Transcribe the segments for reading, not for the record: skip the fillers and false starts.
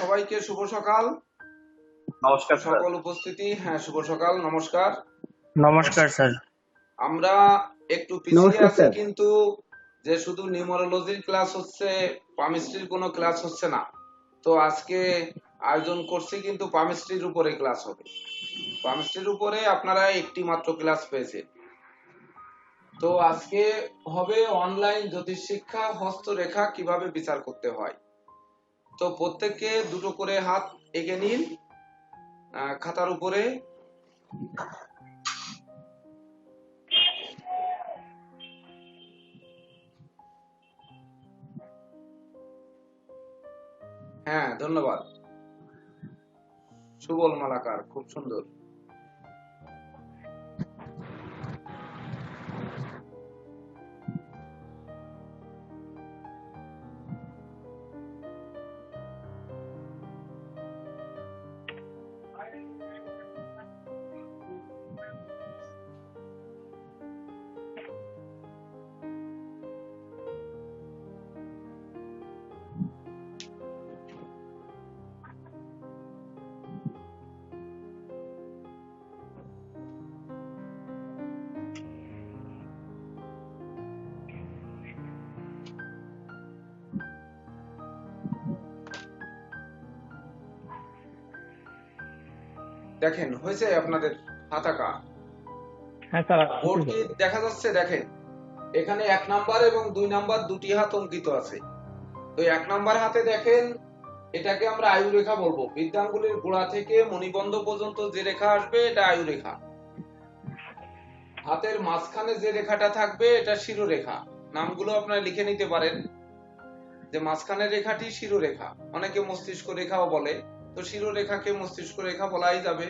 সবাইকে শুভ সকাল। নমস্কার স্যার। সকল উপস্থিতি, হ্যাঁ শুভ সকাল, নমস্কার। নমস্কার স্যার। আমরা একটু পিছিয়ে নমস্কার আছি, স্যার। কিন্তু যে শুধু নিউমারোলজির ক্লাস হচ্ছে, পামিস্ট্রির কোনো ক্লাস হচ্ছে না। তো আজকে আয়োজন করছি, কিন্তু পামিস্ট্রির উপরে ক্লাস হবে। পামিস্ট্রির উপরে আপনারা একটি মাত্র ক্লাস পেয়েছেন। তো আজকে হবে অনলাইন জ্যোতিষ শিক্ষা, হস্তরেখা কিভাবে বিচার করতে হয়। তো প্রত্যেককে দুটো করে হাত এগিয়ে নিন খাতার উপরে। হ্যাঁ, ধন্যবাদ। সুবল মালাকার, খুব সুন্দর। দেখেন হয়েছে আপনাদের হাত আঁকা? হ্যাঁ স্যার। বোর্ড কি দেখা যাচ্ছে? দেখেন এখানে 1 নাম্বার এবং 2 নাম্বার দুটি হাত অঙ্কিত আছে। তো 1 নাম্বার হাতে দেখেন, এটাকে আমরা আয়ু রেখা বলবো। বৃদ্ধাঙ্গুলের গোড়া থেকে মণিবন্ধ পর্যন্ত যে রেখা আসবে এটা আয়ু রেখা। হাতের মাঝখানে যে রেখাটা থাকবে এটা শিরোরেখা। নামগুলো আপনারা লিখে নিতে পারেন, যে মাঝখানের রেখাটি শিরোরেখা, অনেকে মস্তিষ্ক রেখাও বলে। তো শিরোরেখাকে মস্তিষ্ক রেখা বলাই যাবে।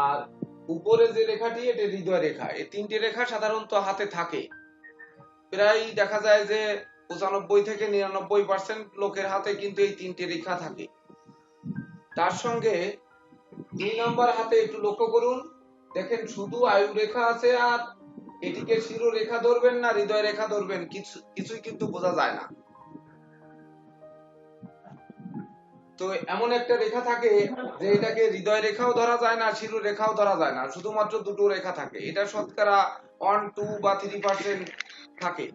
আর উপরে যে রেখাটি এটা হৃদয় রেখা। এই তিনটি রেখা সাধারণত হাতে থাকে। প্রায় দেখা যায় যে 95 থেকে 99% লোকের হাতে কিন্তু এই তিনটি রেখা থাকে। তার সঙ্গে 2 নাম্বার হাতে একটু লক্ষ্য করুন, দেখেন শুধু আয়ু রেখা আছে, আর এটিকে শিরোরেখা ধরবেন না হৃদয় রেখা ধরবেন কিছুই কিন্তু বোঝা যায় না। তো এমন একটা রেখা থাকে যে এটাকে হৃদয় রেখাও ধরা যায় না, শিরোরেখাও ধরা যায় না, শুধুমাত্র দুটো রেখা থাকে। এটা শতকরা 1, 2 বা 3% থাকে।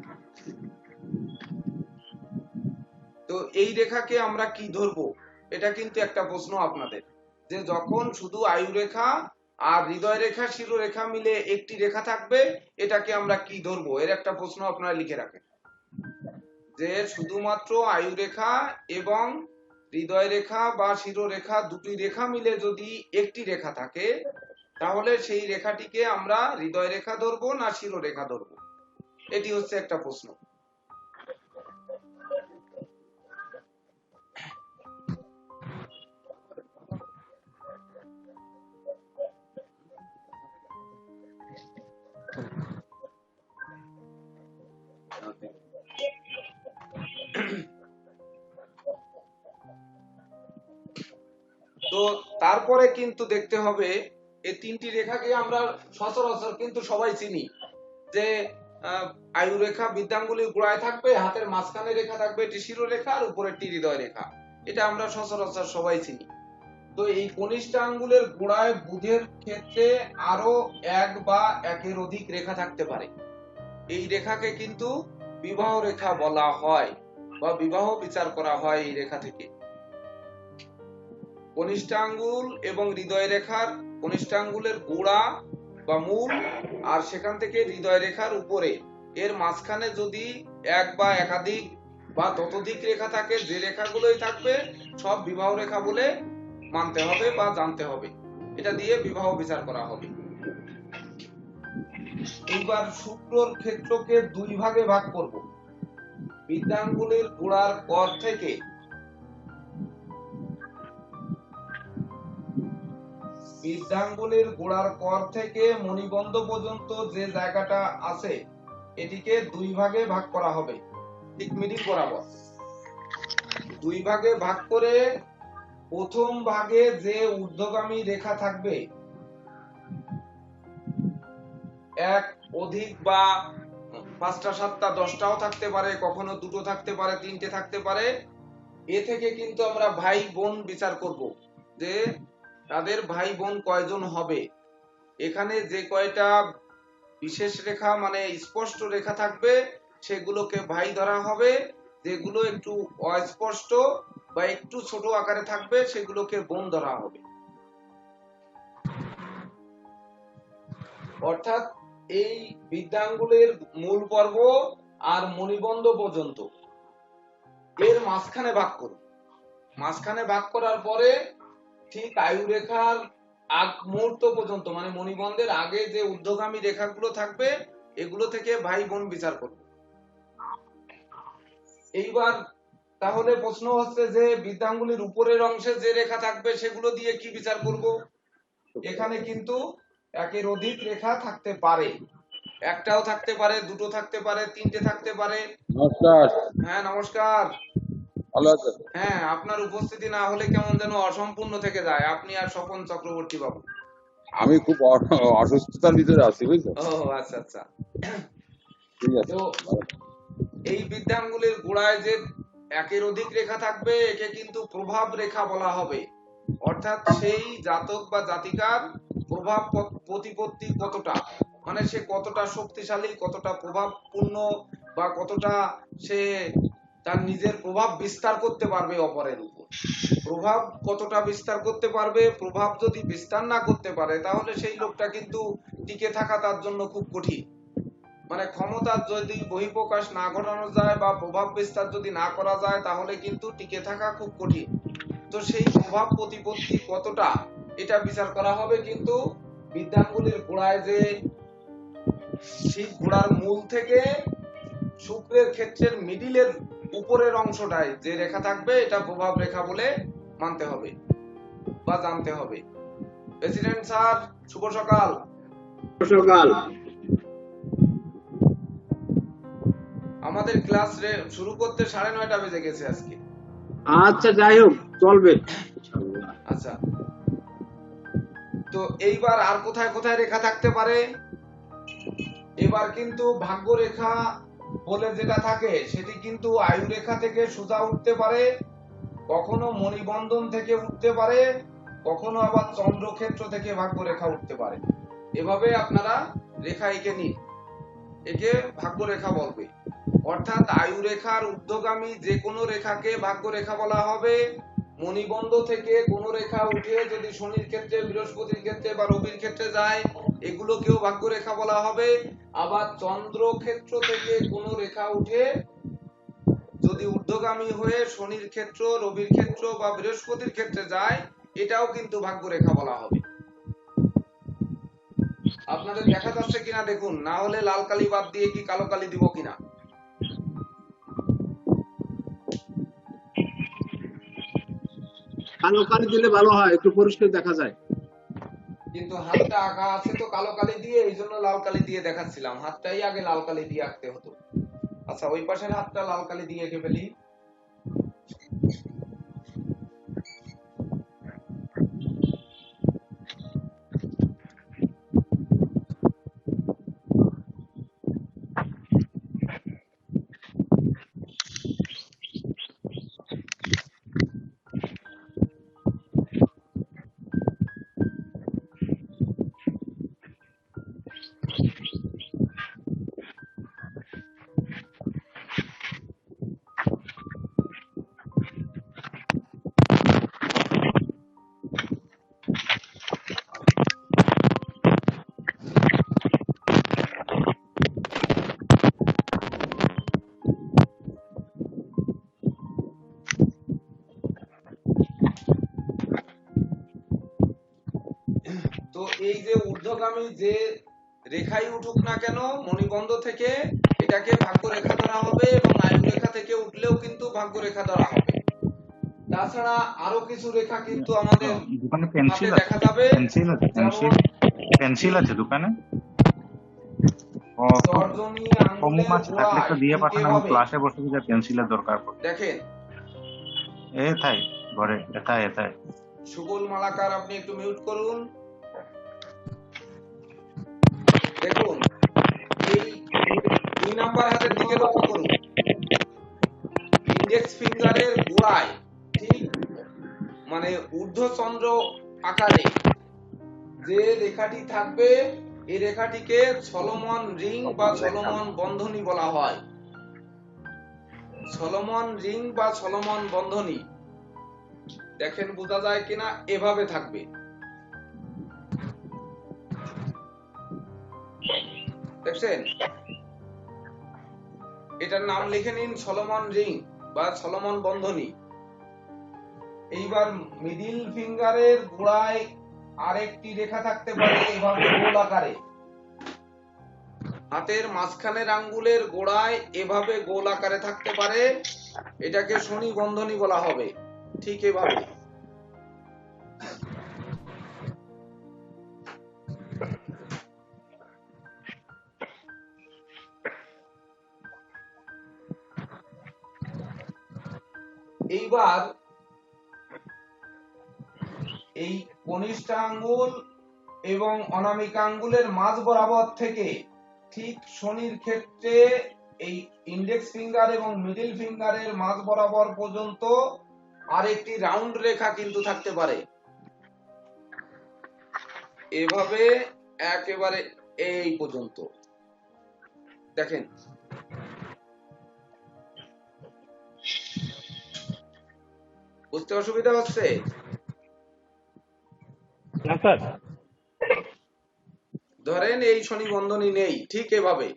তো এই রেখাকে আমরা কি ধরবো, এটা কিন্তু একটা প্রশ্ন আপনাদের, যে যখন শুধু আয়ু রেখা আর হৃদয় রেখা শিরোরেখা মিলে একটি রেখা থাকবে, এটাকে আমরা কি ধরবো, এর একটা প্রশ্ন আপনারা লিখে রাখেন। যে শুধুমাত্র আয়ু রেখা এবং হৃদয় রেখা বা শিরোরেখা দুটি রেখা মিলে যদি একটি রেখা থাকে, তাহলে সেই রেখাটিকে আমরা হৃদয় রেখা ধরবো না শিরোরেখা ধরবো, এটি হচ্ছে একটা প্রশ্ন। তো তারপরে কিন্তু দেখতে হবে, এই তিনটি রেখাকে আমরা সচরাচর কিন্তু সবাই চিনি, যে আয়ু রেখা বৃদ্ধাঙ্গুলির গোড়ায় থাকবে, হাতের মাঝখানে রেখা থাকবে এটি শিরোরেখা, আর উপরেরটি হৃদয় রেখা। এটা আমরা সচরাচর সবাই চিনি। তো এই কনিষ্ঠ আঙ্গুলের গোড়ায় বুধের ক্ষেত্রে আরো এক বা একের অধিক রেখা থাকতে পারে। এই রেখাকে কিন্তু বিবাহ রেখা বলা হয়, বা বিবাহ বিচার করা হয় এই রেখা থেকে। কনিষ্ঠ আঙ্গুল এবং হৃদয় রেখার, কনিষ্ঠ আঙ্গুলের গোড়া বা মূল, আর সেখান থেকে হৃদয় রেখার উপরে এর মাঝখানে যদি এক বা একাধিক বা ততোধিক রেখা থাকে, যে রেখাগুলোই থাকবে সব বিবাহ রেখা বলে মানতে হবে বা জানতে হবে। এটা দিয়ে বিবাহ বিচার করা হবে। এইবার শুক্রর ক্ষেত্রকে দুই ভাগে ভাগ করব। বৃদ্ধাঙ্গুলের গোড়ার কর থেকে বৃদ্ধাঙ্গুলের গোড়ার কর থেকে মণিবন্ধ পর্যন্ত যে জায়গাটা আছে, এটিকে দুই ভাগে ভাগ করা হবে, ঠিক মিডিল বরাবর। দুই ভাগে ভাগ করে প্রথম ভাগে যে ঊর্ধ্বগামী রেখা থাকবে, এক অধিক বা 5টা 7টা 10টাও থাকতে পারে, কখনো দুটো থাকতে পারে, তিনটে থাকতে পারে, এ থেকে কিন্তু আমরা ভাই বোন বিচার করব যে তাদের ভাই বোন কয়জন হবে। এখানে যে কয়টা বিশেষ রেখা মানে স্পষ্ট রেখা থাকবে সেগুলোকে ভাই ধরা হবে, যেগুলো একটু অস্পষ্ট বা একটু ছোট আকারে থাকবে সেগুলোকে বোন ধরা হবে। অর্থাৎ এই বৃদ্ধাঙ্গুলের মূল পর্ব আর মণিবন্ধ পর্যন্ত এর মাঝখানে ভাগ করুন। মাঝখানে ভাগ করার পরে ঠিক আয়ু রেখার আগ মুহূর্ত পর্যন্ত মানে মণিবন্ধের আগে যে ঊর্ধ্বগামী রেখাগুলো থাকবে এগুলো থেকে ভাই বোন বিচার করবে। এইবার তাহলে প্রশ্ন হচ্ছে যে বৃদ্ধাঙ্গুলির উপরের অংশে যে রেখা থাকবে সেগুলো দিয়ে কি বিচার করব। এখানে কিন্তু একের অধিক রেখা থাকতে পারে, একটাও থাকতে পারে, দুটো থাকতে পারে, তিনটে থাকতে পারে। নমস্কার। হ্যাঁ নমস্কার। ভালো আছেন? হ্যাঁ, আপনার উপস্থিতি না হলে কেমন যেন অসম্পূর্ণ থেকে যায়। আপনি আর স্বপন চক্রবর্তী বাবু। আমি খুব অসুস্থতার ভিতরে আছি, বুঝছো? ও আচ্ছা আচ্ছা। ঠিক আছে। তো এই বৃদ্ধাঙ্গুলের গোড়ায় যে একের অধিক রেখা থাকবে একে কিন্তু প্রভাব রেখা বলা হবে। অর্থাৎ সেই জাতক বা জাতিকার প্রভাব প্রতিপত্তি কতটা, মানে সে কতটা শক্তিশালী, কতটা প্রভাবপূর্ণ বা কতটা সে তার নিজের প্রভাব বিস্তার করতে পারবে অপরের উপর। প্রভাব কতটা বিস্তার করতে পারবে, প্রভাব যদি বিস্তার না করতে পারে তাহলে সেই লোকটা কিন্তু টিকে থাকা তার জন্য খুব কঠিন। মানে ক্ষমতার যদি বহিঃপ্রকাশ না ঘটানো যায় বা প্রভাব বিস্তার যদি না করা যায় তাহলে কিন্তু টিকে থাকা খুব কঠিন। তো সেই প্রভাব প্রতিপত্তি কতটা এটা বিচার করা হবে কিন্তু বৃদ্ধাঙ্গুলির গোড়ায় যে ঠিক গোড়ার মূল থেকে শুক্রের ক্ষেত্রের মিডিলের উপরের অংশটায় যে রেখা থাকবে এটা প্রভাব রেখা বলে মানতে হবে বা জানতে হবে। প্রেসিডেন্ট স্যার শুভ সকাল। সকাল। আমাদের ক্লাস শুরু করতে 9:30 বেজে গেছে আজকে। আচ্ছা যাই হোক, চলবে। আচ্ছা, তো এইবার আর কোথায় কোথায় রেখা থাকতে পারে। এবার কিন্তু ভাগ্য রেখা বলে যেটা থাকে সেটি কিন্তু আয়ু রেখা থেকে সোজা উঠতে পারে, কখনো মণিবন্ধন থেকে উঠতে পারে, কখনো আবার চন্দ্রক্ষেত্র থেকে ভাগ্য রেখা উঠতে পারে। এভাবে আপনারা রেখা এঁকে নিন, একে ভাগ্য রেখা বলবে। অর্থাৎ আয়ু রেখার ঊর্ধ্বগামী যে কোনো রেখাকে ভাগ্য রেখা বলা হবে। মণিবন্ধ থেকে কোনো রেখা উঠে যদি শনির ক্ষেত্রে, বৃহস্পতির ক্ষেত্রে বা রবির ক্ষেত্রে যায় এগুলোকেও ভাগ্য রেখা বলা হবে। আবার চন্দ্র ক্ষেত্র থেকে কোনো রেখা উঠে যদি ঊর্ধ্বগামী হয়ে শনির ক্ষেত্র, রবির ক্ষেত্র বা বৃহস্পতির ক্ষেত্রে যায় এটাও কিন্তু ভাগ্য রেখা বলা হবে। আপনাদের দেখা যাচ্ছে কিনা দেখুন, না হলে লাল কালি বাদ দিয়ে কি কালো কালি দিব কিনা। কালো কালি দিলে ভালো হয়, একটু পরিষ্কার দেখা যায়। কিন্তু হাতটা আঁকা আছে তো কালো কালি দিয়ে, এই জন্য লাল কালি দিয়ে দেখাচ্ছিলাম। হাতটাই আগে লাল কালি দিয়ে আঁকতে হতো। আচ্ছা, ওই পাশের হাতটা লাল কালি দিয়ে এঁকে ফেলি। তো এই যে ঊর্ধ্বগামী যে রেখাই উঠুক না কেন মণিবন্ধ থেকে, এটাকে ভাগ্য রেখা ধরা হবে এবং আয়ু রেখা থেকে উঠলেও কিন্তু ভাগ্য রেখা ধরা হবে। তাছাড়া আরো কিছু রেখা কিন্তু আমাদের দোকানে পেন্সিল হাতে আছে, দেখা যাবে। পেন্সিল আছে, পেন্সিল পেন্সিল আছে দোকানে। ও তর্জনী কম আঙ্গুলের আছে থাকলে একটু গোড়ায় দিয়ে ঠিক পাঠান, আমি এভাবে ক্লাসে বসে যে পেন্সিলের দরকার পড়ে। দেখেন এথাই ঘরে এথাই এথাই সুবল মালাকার, আপনি একটু মিউট করুন। দেখুন এই 2 নাম্বার হাতের দিকে লক্ষ্য করুন। ইন্ডেক্স ফিঙ্গারের গোড়ায় ঊর্ধ্বচন্দ্র আকারে যে রেখাটি থাকবে এই রেখাটিকে সলোমন রিং বা সলোমন বন্ধনী বলা হয়। সলোমন রিং বা সলোমন বন্ধনী দেখেন বোঝা যায় কিনা, এভাবে থাকবে। দেখছেন, এটার নাম লিখে নিন সলোমন রিং বা সলোমন বন্ধনী। এইবার মিডিল ফিঙ্গারের গোড়ায় আরেকটি রেখা থাকতে পারে এভাবে গোল আকারে। হাতের মাঝখানের আঙ্গুলের গোড়ায় এভাবে গোল আকারে থাকতে পারে, এটাকে শনি বন্ধনী বলা হবে। ঠিক এভাবে। এইবার এই কনিষ্ঠ আঙ্গুল এবং অনামিকা আঙ্গুলের মাঝ বরাবর থেকে ঠিক শনির ক্ষেত্রে এই ইন্ডেক্স ফিঙ্গার এবং মিডল ফিঙ্গারের মাঝ বরাবর পর্যন্ত আরেকটি রাউন্ড রেখা কিন্তু থাকতে পারে, এভাবে একেবারে এই পর্যন্ত। দেখেন, বুঝতে অসুবিধা হচ্ছে? না স্যার। ধরেন এই শনি বন্ধনী নেই, ঠিক এভাবে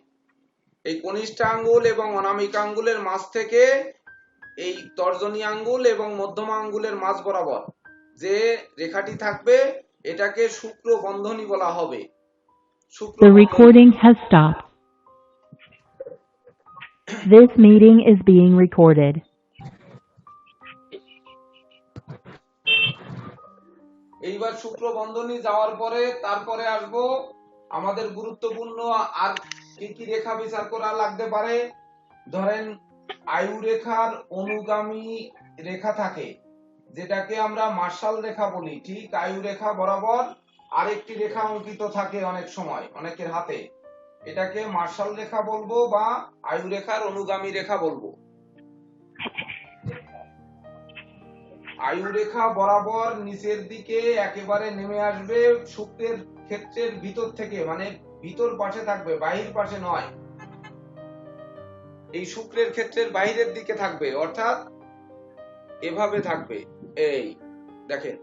এই কনিষ্ঠ আঙ্গুল এবং অনামিকা আঙ্গুলের মাঝ থেকে এই তর্জনী আঙ্গুল এবং মধ্যমা আঙ্গুলের মাঝ বরাবর যে রেখাটি থাকবে এটাকে শুক্র বন্ধনী বলা হবে। শুক্র The বন্ধনী। recording has stopped. This meeting is being recorded. এইবার শুক্র বন্ধনী যাওয়ার পরে তারপরে আসবো আমাদের গুরুত্বপূর্ণ আর কি কি রেখা বিচার করা লাগতে পারে। ধরেন আয়ু রেখার অনুগামী রেখা থাকে যেটাকে আমরা মার্শাল রেখা বলি, ঠিক আয়ু রেখা বরাবর আরেকটি রেখা অঙ্কিত থাকে অনেক সময় অনেকের হাতে, এটাকে মার্শাল রেখা বলবো বা আয়ু রেখার অনুগামী রেখা বলবো। আয়ু রেখা বরাবর নিচের দিকে একেবারে নেমে আসবে শুক্রের ক্ষেত্রের ভিতর থেকে, মানে ভিতর পাশে থাকবে, বাহির পাশে নয়। এই শুক্রের ক্ষেত্রের বাহিরের দিকে থাকবে, অর্থাৎ এভাবে থাকবে। এই দেখেন,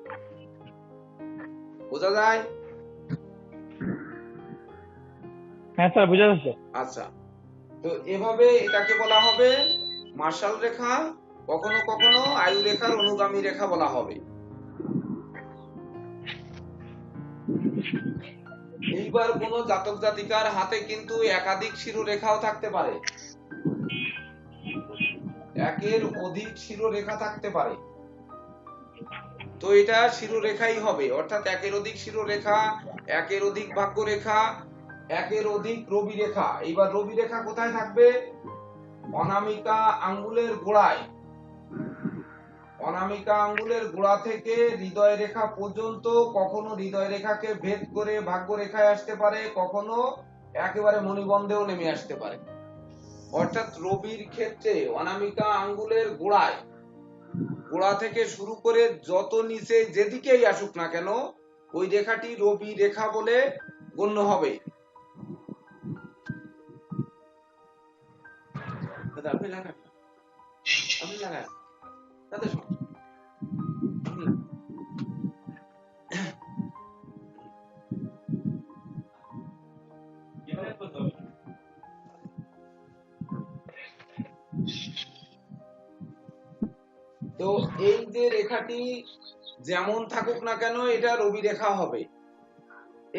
বোঝা যায়? হ্যাঁ স্যার, বোঝা যাচ্ছে। আচ্ছা, তো এভাবে এটাকে বলা হবে মার্শাল রেখা, কখনো কখনো আয়ু রেখার অনুগামী রেখা বলা হবে। এইবার কোন জাতক জাতিকার হাতে কিন্তু একাধিক শিরোরেখাও থাকতে পারে, একের অধিক শিরোরেখা থাকতে পারে। তো এটা শিরোরেখাই হবে, অর্থাৎ একের অধিক শিরোরেখা, একের অধিক ভাগ্যরেখা, একের অধিক রবি রেখা। এইবার রবি রেখা কোথায় থাকবে? অনামিকা আঙ্গুলের গোড়ায়। অনামিকা আঙ্গুলের গোড়া থেকে হৃদয় রেখা পর্যন্ত, কখনো হৃদয় রেখাকে ভেদ করে ভাগ্য রেখায় আসতে পারে, কখনো একেবারে মণিবন্ধেও নেমে আসতে পারে। অর্থাৎ রবির ক্ষেত্রে অনামিকা আঙ্গুলের গোড়ায়, গোড়া থেকে শুরু করে যত নিচে যেদিকেই আসুক না কেন ওই রেখাটি রবি রেখা বলে গণ্য হবে। দাদা আপনি লাগান, আপনি লাগান দাদা, শোন তো এই যে রেখাটি যেমন থাকুক না কেন এটা রবি রেখা হবে।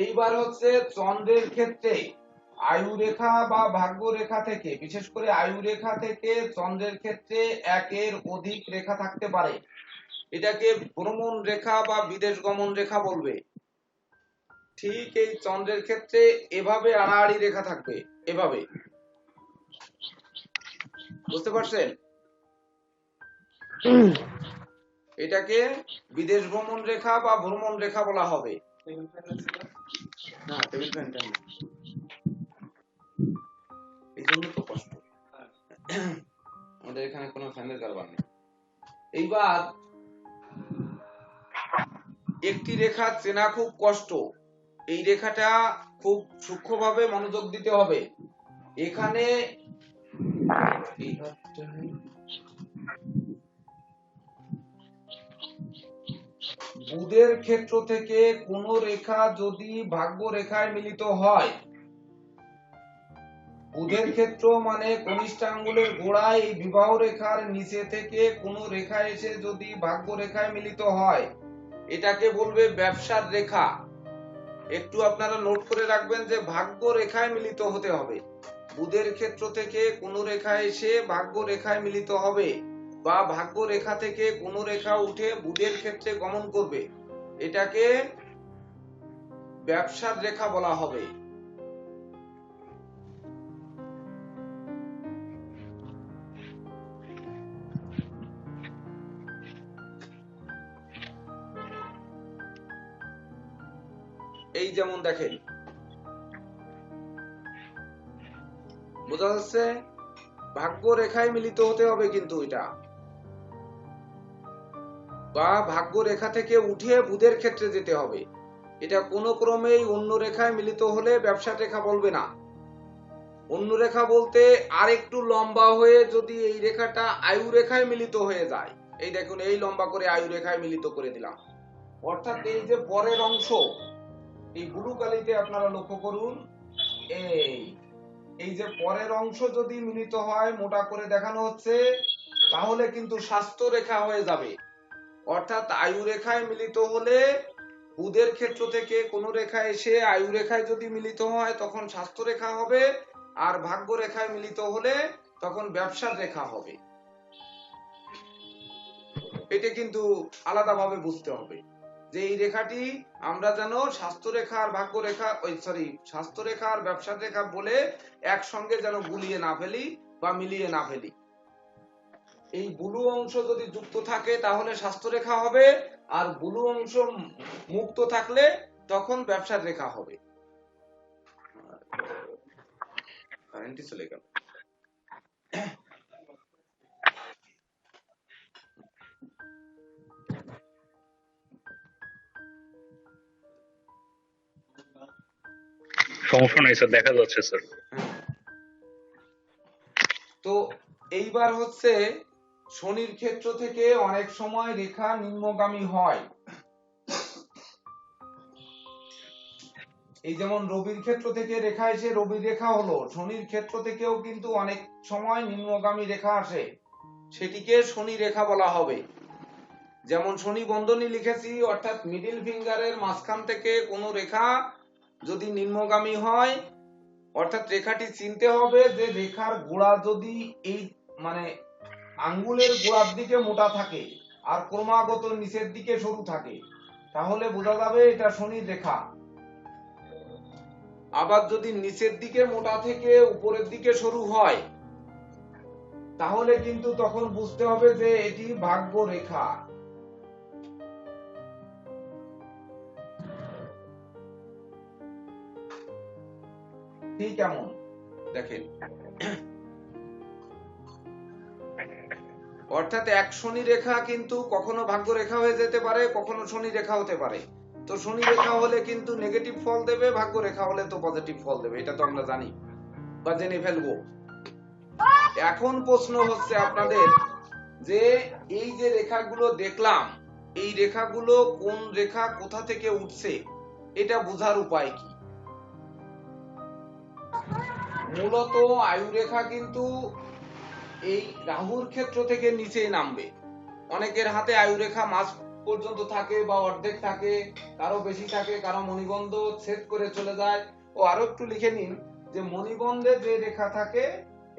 এইবার হচ্ছে চন্দ্রের ক্ষেত্রে আয়ু রেখা বা ভাগ্য রেখা থেকে, বিশেষ করে আয়ু রেখা থেকে চন্দ্রের ক্ষেত্রে একের অধিক রেখা থাকতে পারে, এটাকে ভ্রমণ রেখা বা বিদেশ গমন রেখা বলবে। ঠিক এই চন্দ্রের ক্ষেত্রে এভাবে আড়াআড়ি রেখা থাকবে, এভাবে। বুঝতে পারছেন? এটাকে বিদেশ ভ্রমণ রেখা বা ভ্রমণ রেখা বলা হবে। না, টেবিল ফ্যানটা না, এই জন্য তো কষ্ট, আমাদের এখানে কোনো ফ্যানের কারবার নেই। এইবার একটি রেখা চেনা খুব কষ্ট। এই রেখাটা খুব সূক্ষ্মভাবে মনোযোগ দিতে হবে। এখানে বুধের ক্ষেত্র থেকে কোন রেখা যদি ভাগ্য রেখায় মিলিত হয়, বুধের ক্ষেত্র মানে কনিষ্ঠ আঙ্গুলের গোড়ায় এই বিবাহ রেখার নিচে থেকে কোন রেখা এসে যদি ভাগ্য রেখায় মিলিত হয়, এটাকে বলবে ব্যবসার রেখা। একটু আপনারা নোট করে রাখবেন যে ভাগ্য রেখায় মিলিত হতে হবে। বুধের ক্ষেত্র থেকে কোন রেখা এসে ভাগ্য রেখায় মিলিত হবে বা ভাগ্য রেখা থেকে কোন রেখা উঠে বুধের ক্ষেত্রে গমন করবে, এটাকে ব্যবসার রেখা বলা হবে। এই যেমন দেখেন, বোঝা যাচ্ছে? ভাগ্য রেখায় মিলিত হতে হবে কিন্তু এটা, বা ভাগ্য রেখা থেকে উঠে বুধের ক্ষেত্রে যেতে হবে। এটা কোনো ক্রমেই অন্য রেখায় মিলিত হলে ব্যবসার রেখা বলবে না। অন্য রেখা বলতে আর একটু লম্বা হয়ে যদি এই রেখাটা আয়ু রেখায় মিলিত হয়ে যায়, এই দেখুন এই লম্বা করে আয়ু রেখায় মিলিত করে দিলাম, অর্থাৎ এই যে পরের অংশ, এই ব্লু কালিতে আপনারা লক্ষ্য করুন, এই যে পরের অংশ যদি মিলিত হয়, মোটা করে দেখানো হচ্ছে, তাহলে কিন্তু স্বাস্থ্য রেখা হয়ে যাবে। অর্থাৎ আয়ু রেখায় মিলিত হলে বুধের ক্ষেত্র থেকে কোন রেখা এসে আয়ু রেখায় যদি মিলিত হয় তখন স্বাস্থ্য রেখা হবে, আর ভাগ্য রেখায় মিলিত হলে তখন ব্যবসার রেখা হবে। এটা কিন্তু আলাদাভাবে বুঝতে হবে যে এই রেখাটি আমরা যেন স্বাস্থ্য রেখা আর ভাগ্য রেখা, স্বাস্থ্য রেখা আর ব্যবসার রেখা বলে একসঙ্গে যেন গুলিয়ে না ফেলি বা মিলিয়ে না ফেলি। এই ব্লু অংশ যদি যুক্ত থাকে তাহলে স্বাস্থ্য রেখা হবে, আর ব্লু অংশ মুক্ত থাকলে তখন ব্যবসার রেখা হবে। কারেন্টই চলে গেল। সমস্যা নাই স্যার, দেখা যাচ্ছে স্যার। তো এইবার হচ্ছে শনির ক্ষেত্র থেকে অনেক সময় রেখা নিম্নগামী হয়। এই যেমন রবির ক্ষেত্র থেকে রেখা এসে রবির রেখা হলো, শনির ক্ষেত্র থেকেও কিন্তু অনেক সময় নিম্নগামী রেখা আসে, সেটিকে শনি রেখা বলা হবে। যেমন শনি বন্ধনী লিখেছি, অর্থাৎ মিডিল ফিঙ্গারের মাঝখান থেকে কোন রেখা যদি নিম্নগামী হয়, অর্থাৎ রেখাটি চিনতে হবে যে রেখার গোড়া যদি এই মানে আঙ্গুলের গোড়ার দিকে মোটা থাকে আর ক্রমাগত নিচের দিকে সরু থাকে, তাহলে বোঝা যাবে এটা শনির রেখা। আবার যদি নিচের দিকে মোটা থেকে উপরের দিকে সরু হয়, তাহলে কিন্তু তখন বুঝতে হবে যে এটি ভাগ্য রেখা। ঠিক কেমন দেখেন, অর্থাৎ এক শনি রেখা কিন্তু কখনো ভাগ্য রেখা হয়ে যেতে পারে, কখনো শনি রেখা হতে পারে। তো শনি রেখা হলে কিন্তু নেগেটিভ ফল দেবে, ভাগ্য রেখা হলে তো পজিটিভ ফল দেবে, এটা তো আমরা জানি বা জেনে ফেলবো। এখন প্রশ্ন হচ্ছে আপনাদের যে এই যে রেখাগুলো দেখলাম, এই রেখাগুলো কোন রেখা কোথা থেকে উঠছে এটা বোঝার উপায় কি? মূলত আয়ু রেখা কিন্তু এই রাহুর ক্ষেত্র থেকে নিচে নামবে। অনেকের হাতে আয়ু রেখা মাঝ পর্যন্ত থাকে বা অর্ধেক থাকে, কারো বেশি থাকে, কারো মণিবন্ধ ছেদ করে চলে যায়। ও আরো একটু লিখে নিন যে মণিবন্ধে যে রেখা থাকে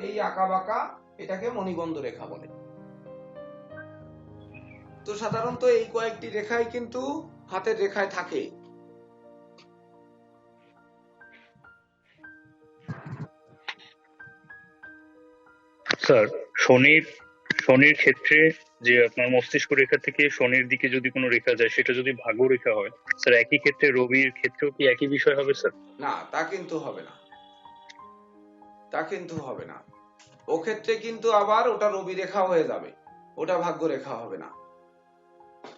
এই আঁকা বাঁকা, এটাকে মণিবন্ধ রেখা বলে। তো সাধারণত এই কয়েকটি রেখাই কিন্তু হাতের রেখায় থাকে। স্যার, শনির ক্ষেত্রে যে আপনার মস্তিষ্ক রেখা থেকে শনির দিকে যদি কোনো রেখা যায়, সেটা যদি ভাগ্য রেখা হয়, স্যার একই ক্ষেত্রে রবির ক্ষেত্রেও কি একই বিষয় হবে স্যার? না, তা কিন্তু হবে না, তা কিন্তু হবে না। ও ক্ষেত্রে কিন্তু আবার ওটা রবি রেখা হয়ে যাবে, ওটা ভাগ্য রেখা হবে না।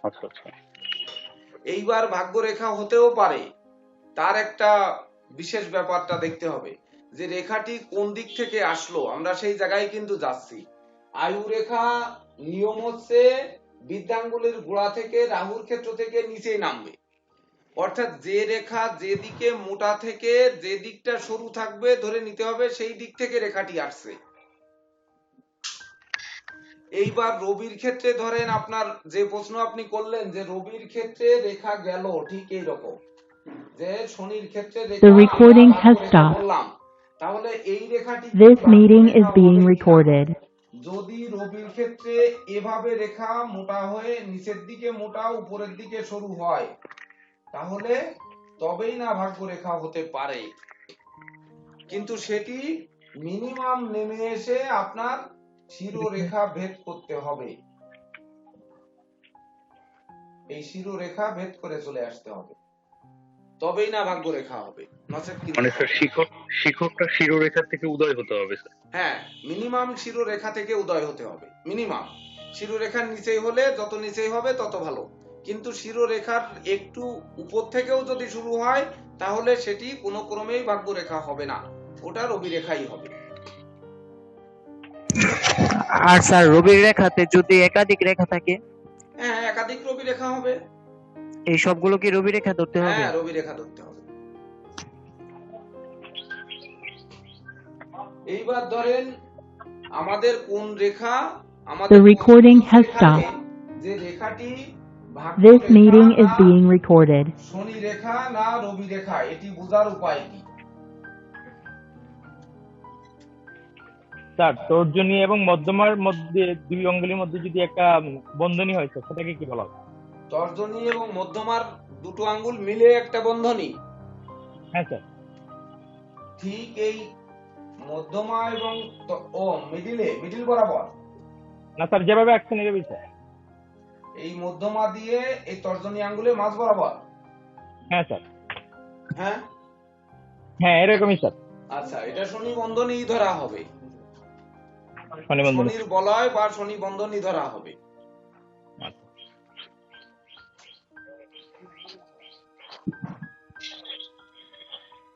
আচ্ছা আচ্ছা। এইবার ভাগ্যরেখা হতেও পারে, তার একটা বিশেষ ব্যাপারটা দেখতে হবে যে রেখাটি কোন দিক থেকে আসলো, আমরা সেই জায়গায় কিন্তু যাচ্ছি। আয়ু রেখা নিয়ম হচ্ছে বৃদ্ধাঙ্গুলের গোড়া থেকে রাহুর ক্ষেত্র থেকে নিচে নামবে, অর্থাৎ যে রেখা যেদিকে মোটা থেকে যে দিকটা সরু থাকবে ধরে নিতে হবে সেই দিক থেকে রেখাটি আসছে। এইবার রবির ক্ষেত্রে ধরেন আপনার যে প্রশ্ন আপনি করলেন যে রবির ক্ষেত্রে রেখা গেল ঠিক এই রকম, যে শনির ক্ষেত্রে রেখা The recording আমরা has ভাগ্যরেখা stopped. বললাম, তাহলে এই রেখাটি This meeting is ভাগ্যরেখা being হবে কিনা? recorded. যদি রবির ক্ষেত্রে এভাবে রেখা মোটা হয়ে নিচের দিকে মোটা উপরের দিকে সরু হয় তাহলে তবেই না ভাগ্যরেখা হতে পারে, কিন্তু সেটি মিনিমাম নেমে এসে আপনার শিরোরেখা ভেদ করতে হবে, এই শিরোরেখা ভেদ করে চলে আসতে হবে, তবেই না ভাগ্যরেখা হবে, নচেত কিন্তু মানে স্যার শিখরটা শিরোরেখার থেকে উদয় হতে হবে স্যার। হ্যাঁ, মিনিমাম শিরোরেখা থেকে উদয় হতে হবে, মিনিমাম। শিরোরেখার নিচেই হলে যত নিচেই হবে তত ভালো, কিন্তু শিরোরেখার একটু উপর থেকেও যদি শুরু হয় তাহলে সেটি কোনো ক্রমেই ভাগ্যরেখা হবে না, ওটা রবি রেখাই হবে। আর স্যার রবির রেখাতে যদি একাধিক রেখা থাকে, হ্যাঁ, একাধিক রবি রেখা হবে। এই সবগুলো কি রবি রেখা ধরতে হবে? হ্যাঁ, রবি রেখা ধরতে হবে। এইবার ধরেন আমাদের কোন রেখা, আমাদের The recording কোন has রেখাতে stopped. যে রেখাটি This ভাগ্যরেখা meeting is না being recorded. শনি রেখা না রবি রেখা, এটি বোঝার উপায় কি? স্যার তর্জনী এবং মধ্যমার মধ্যে দুই অঙ্গুলির মধ্যে যদি একটা বন্ধনী হয় স্যার, সেটাকে কি বলা হয়? তর্জনী এবং মধ্যমার দুটো আঙ্গুল মিলে একটা বন্ধনী, হ্যাঁ স্যার। ঠিক এই মধ্যমা এবং মিডিল বরাবর, না স্যার, যেভাবে অ্যাকশন এভাবে স্যার। এই মধ্যমা দিয়ে এই তর্জনী আঙ্গুলের মাঝ বরাবর। হ্যাঁ স্যার, হ্যাঁ হ্যাঁ এরকমই স্যার। আচ্ছা, এটা শনি বন্ধনী ধরা হবে, শনি বন্ধনী। শনির বলয় বা শনি বন্ধনী ধরা হবে।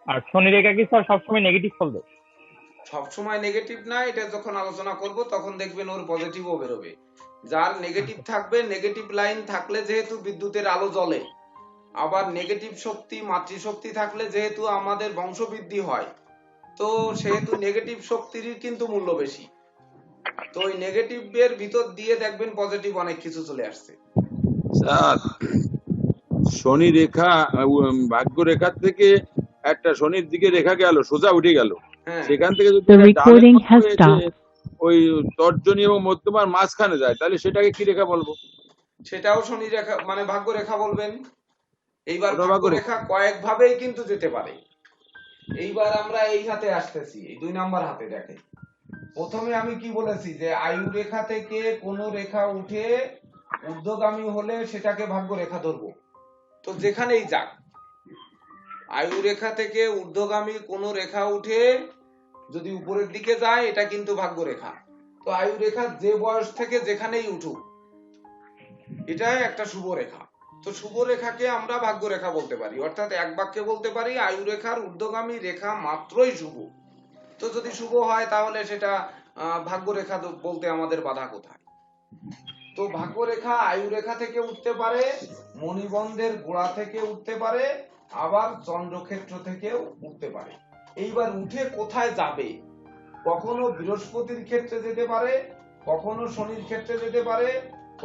আর শনি রেখা কি স্যার সবসময় নেগেটিভ ফল দেয়? সবসময় নেগেটিভ না, এটা যখন আলোচনা করব তখন দেখবেন ওর পজিটিভও বেরোবে। যার নেগেটিভ থাকবে, নেগেটিভ লাইন থাকলে যেহেতু বিদ্যুতের আলো জ্বলে, আবার নেগেটিভ শক্তি মাতৃশক্তি থাকলে যেহেতু আমাদের বংশবৃদ্ধি হয়, তো সেহেতু নেগেটিভ শক্তিরই কিন্তু মূল্য বেশি, তো ওই নেগেটিভের ভিতর দিয়ে দেখবেন পজিটিভ অনেক কিছু চলে আসছে। স্যার শনি রেখা ভাগ্য রেখার থেকে একটা শনির দিকে রেখা গেল, সোজা উঠে গেল, হ্যাঁ, সেখান থেকে যদি The একটা recording ডালের has মতো এসে stopped. ওই তর্জনী এবং মধ্যমার মাঝখানে যায়, তাহলে সেটাকে কি রেখা বলবো? সেটাও শনি রেখা মানে ভাগ্য রেখা বলবেন। এইবার ওটা ভাগ্য ভাগ্য রেখা কয়েক ভাবেই কিন্তু যেতে পারে। এইবার আমরা এই হাতে আসতেছি, এই 2 নাম্বার হাতে দেখেন। প্রথমে আমি কি বলেছি যে আয়ু রেখা থেকে কোন রেখা উঠে ঊর্ধ্বগামী হলে সেটাকে ভাগ্য রেখা ধরবো। তো যেখানেই যাক, আয়ু রেখা থেকে ঊর্ধ্বগামী কোন রেখা উঠে যদি উপরের দিকে যায় এটা কিন্তু ভাগ্য রেখা। তো আয়ু রেখা যে বয়স থেকে যেখানেই উঠুক এটাই একটা শুভ রেখা। তো শুভ রেখাকে আমরা ভাগ্য রেখা বলতে পারি, অর্থাৎ এক বাক্যে বলতে পারি আয়ু রেখার ঊর্ধ্বগামী রেখা মাত্রই শুভ। তো যদি শুভ হয় তাহলে সেটা ভাগ্য রেখা বলতে আমাদের বাধা কোথায়? তো ভাগ্য রেখা আয়ু রেখা থেকে উঠতে পারে, মণিবন্ধের গোড়া থেকে উঠতে পারে, আবার চন্দ্রক্ষেত্র থেকেও উঠতে পারে। এইবার উঠে কোথায় যাবে? কখনো বৃহস্পতির ক্ষেত্রে যেতে পারে, কখনো শনির ক্ষেত্রে যেতে পারে,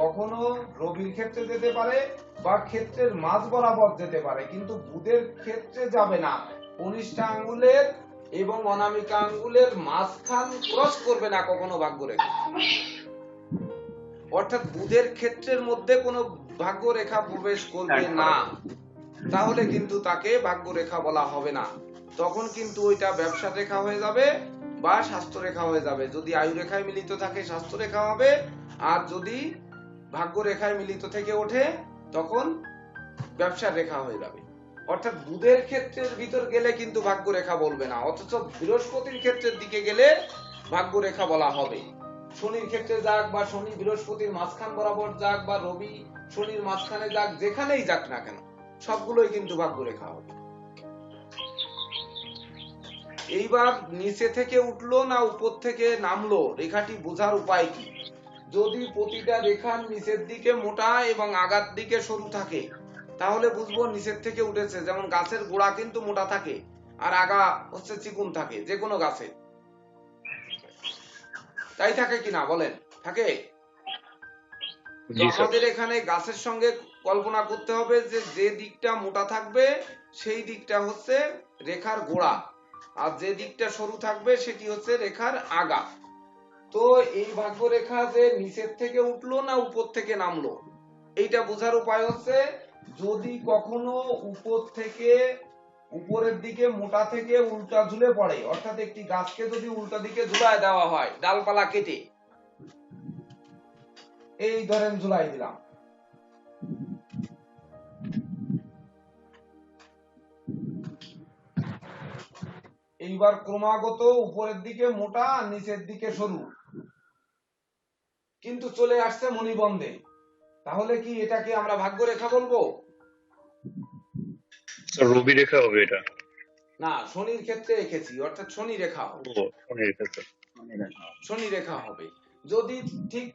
কখনো রবির ক্ষেত্রে যেতে পারে, বা ক্ষেত্রের মাঝ বরাবর যেতে পারে, কিন্তু বুধের ক্ষেত্রে যাবে না। কনিষ্ঠা আঙ্গুলের এবং অনামিকা আঙ্গুলের মাঝখান ক্রস করবে না কখনো ভাগ্য রেখা, অর্থাৎ বুধের ক্ষেত্রের মধ্যে কোনো ভাগ্য রেখা প্রবেশ করবে না, তাহলে কিন্তু তাকে ভাগ্য রেখা বলা হবে না। তখন কিন্তু ওইটা ব্যবসা রেখা হয়ে যাবে বা স্বাস্থ্য রেখা হয়ে যাবে। যদি আয়ু রেখায় মিলিত থাকে স্বাস্থ্য রেখা হবে, আর যদি ভাগ্য রেখায় মিলিত থেকে ওঠে তখন ব্যবসার রেখা হয়ে যাবে। অর্থাৎ বুধের ক্ষেত্রের ভিতর গেলে কিন্তু ভাগ্য রেখা বলবে না, অথচ বৃহস্পতির ক্ষেত্রের দিকে গেলে ভাগ্য রেখা বলা হবে। শনির ক্ষেত্রে যাক বা শনি বৃহস্পতির মাঝখান বরাবর যাক বা রবি শনির মাঝখানে যাক, যেখানেই যাক না কেন, সবগুলোই কিন্তু ভাগ্য রেখা হবে। এইবার নিচে থেকে উঠলো না উপর থেকে নামলো, রেখাটি বোঝার উপায় কি? যদি প্রতিটা রেখার নিচের দিকে মোটা এবং আগার দিকে সরু থাকে তাহলে বুঝবো নিচের থেকে উঠেছে। যেমন গাছের গোড়া কিন্তু মোটা থাকে আর আগা হচ্ছে চিকুন থাকে যে কোনো গাছে, তাই থাকে কিনা বলেন? থাকে। তো আমাদের এখানে গাছের সঙ্গে কল্পনা করতে হবে যে যে দিকটা মোটা থাকবে সেই দিকটা হচ্ছে রেখার গোড়া, আর যে দিকটা সরু থাকবে সেটি হচ্ছে রেখার আগা। তো এই ভাগ্য রেখা যে নিচের থেকে উঠলো না উপর থেকে নামলো, এইটা বোঝার উপায় হচ্ছে যদি কখনো উপর থেকে উপরের দিকে মোটা থেকে উল্টা ঝুলে পড়ে, অর্থাৎ একটি গাছকে যদি উল্টা দিকে ঝুলায় দেওয়া হয় ডালপালা কেটে, এই ধরেন ঝুলাই দিলাম, এইবার ক্রমাগত উপরের দিকে মোটা আর নিচের দিকে সরু, কিন্তু চলে আসছে মণিবন্ধে, তাহলে কি এটাকে আমরা ভাগ্য রেখা বলবো? রবি রেখা হবে এটা? না, শনির ক্ষেত্রে রেখেছি, অর্থাৎ শনি রেখা হবে। শনি রেখা হবে। যদি ঠিক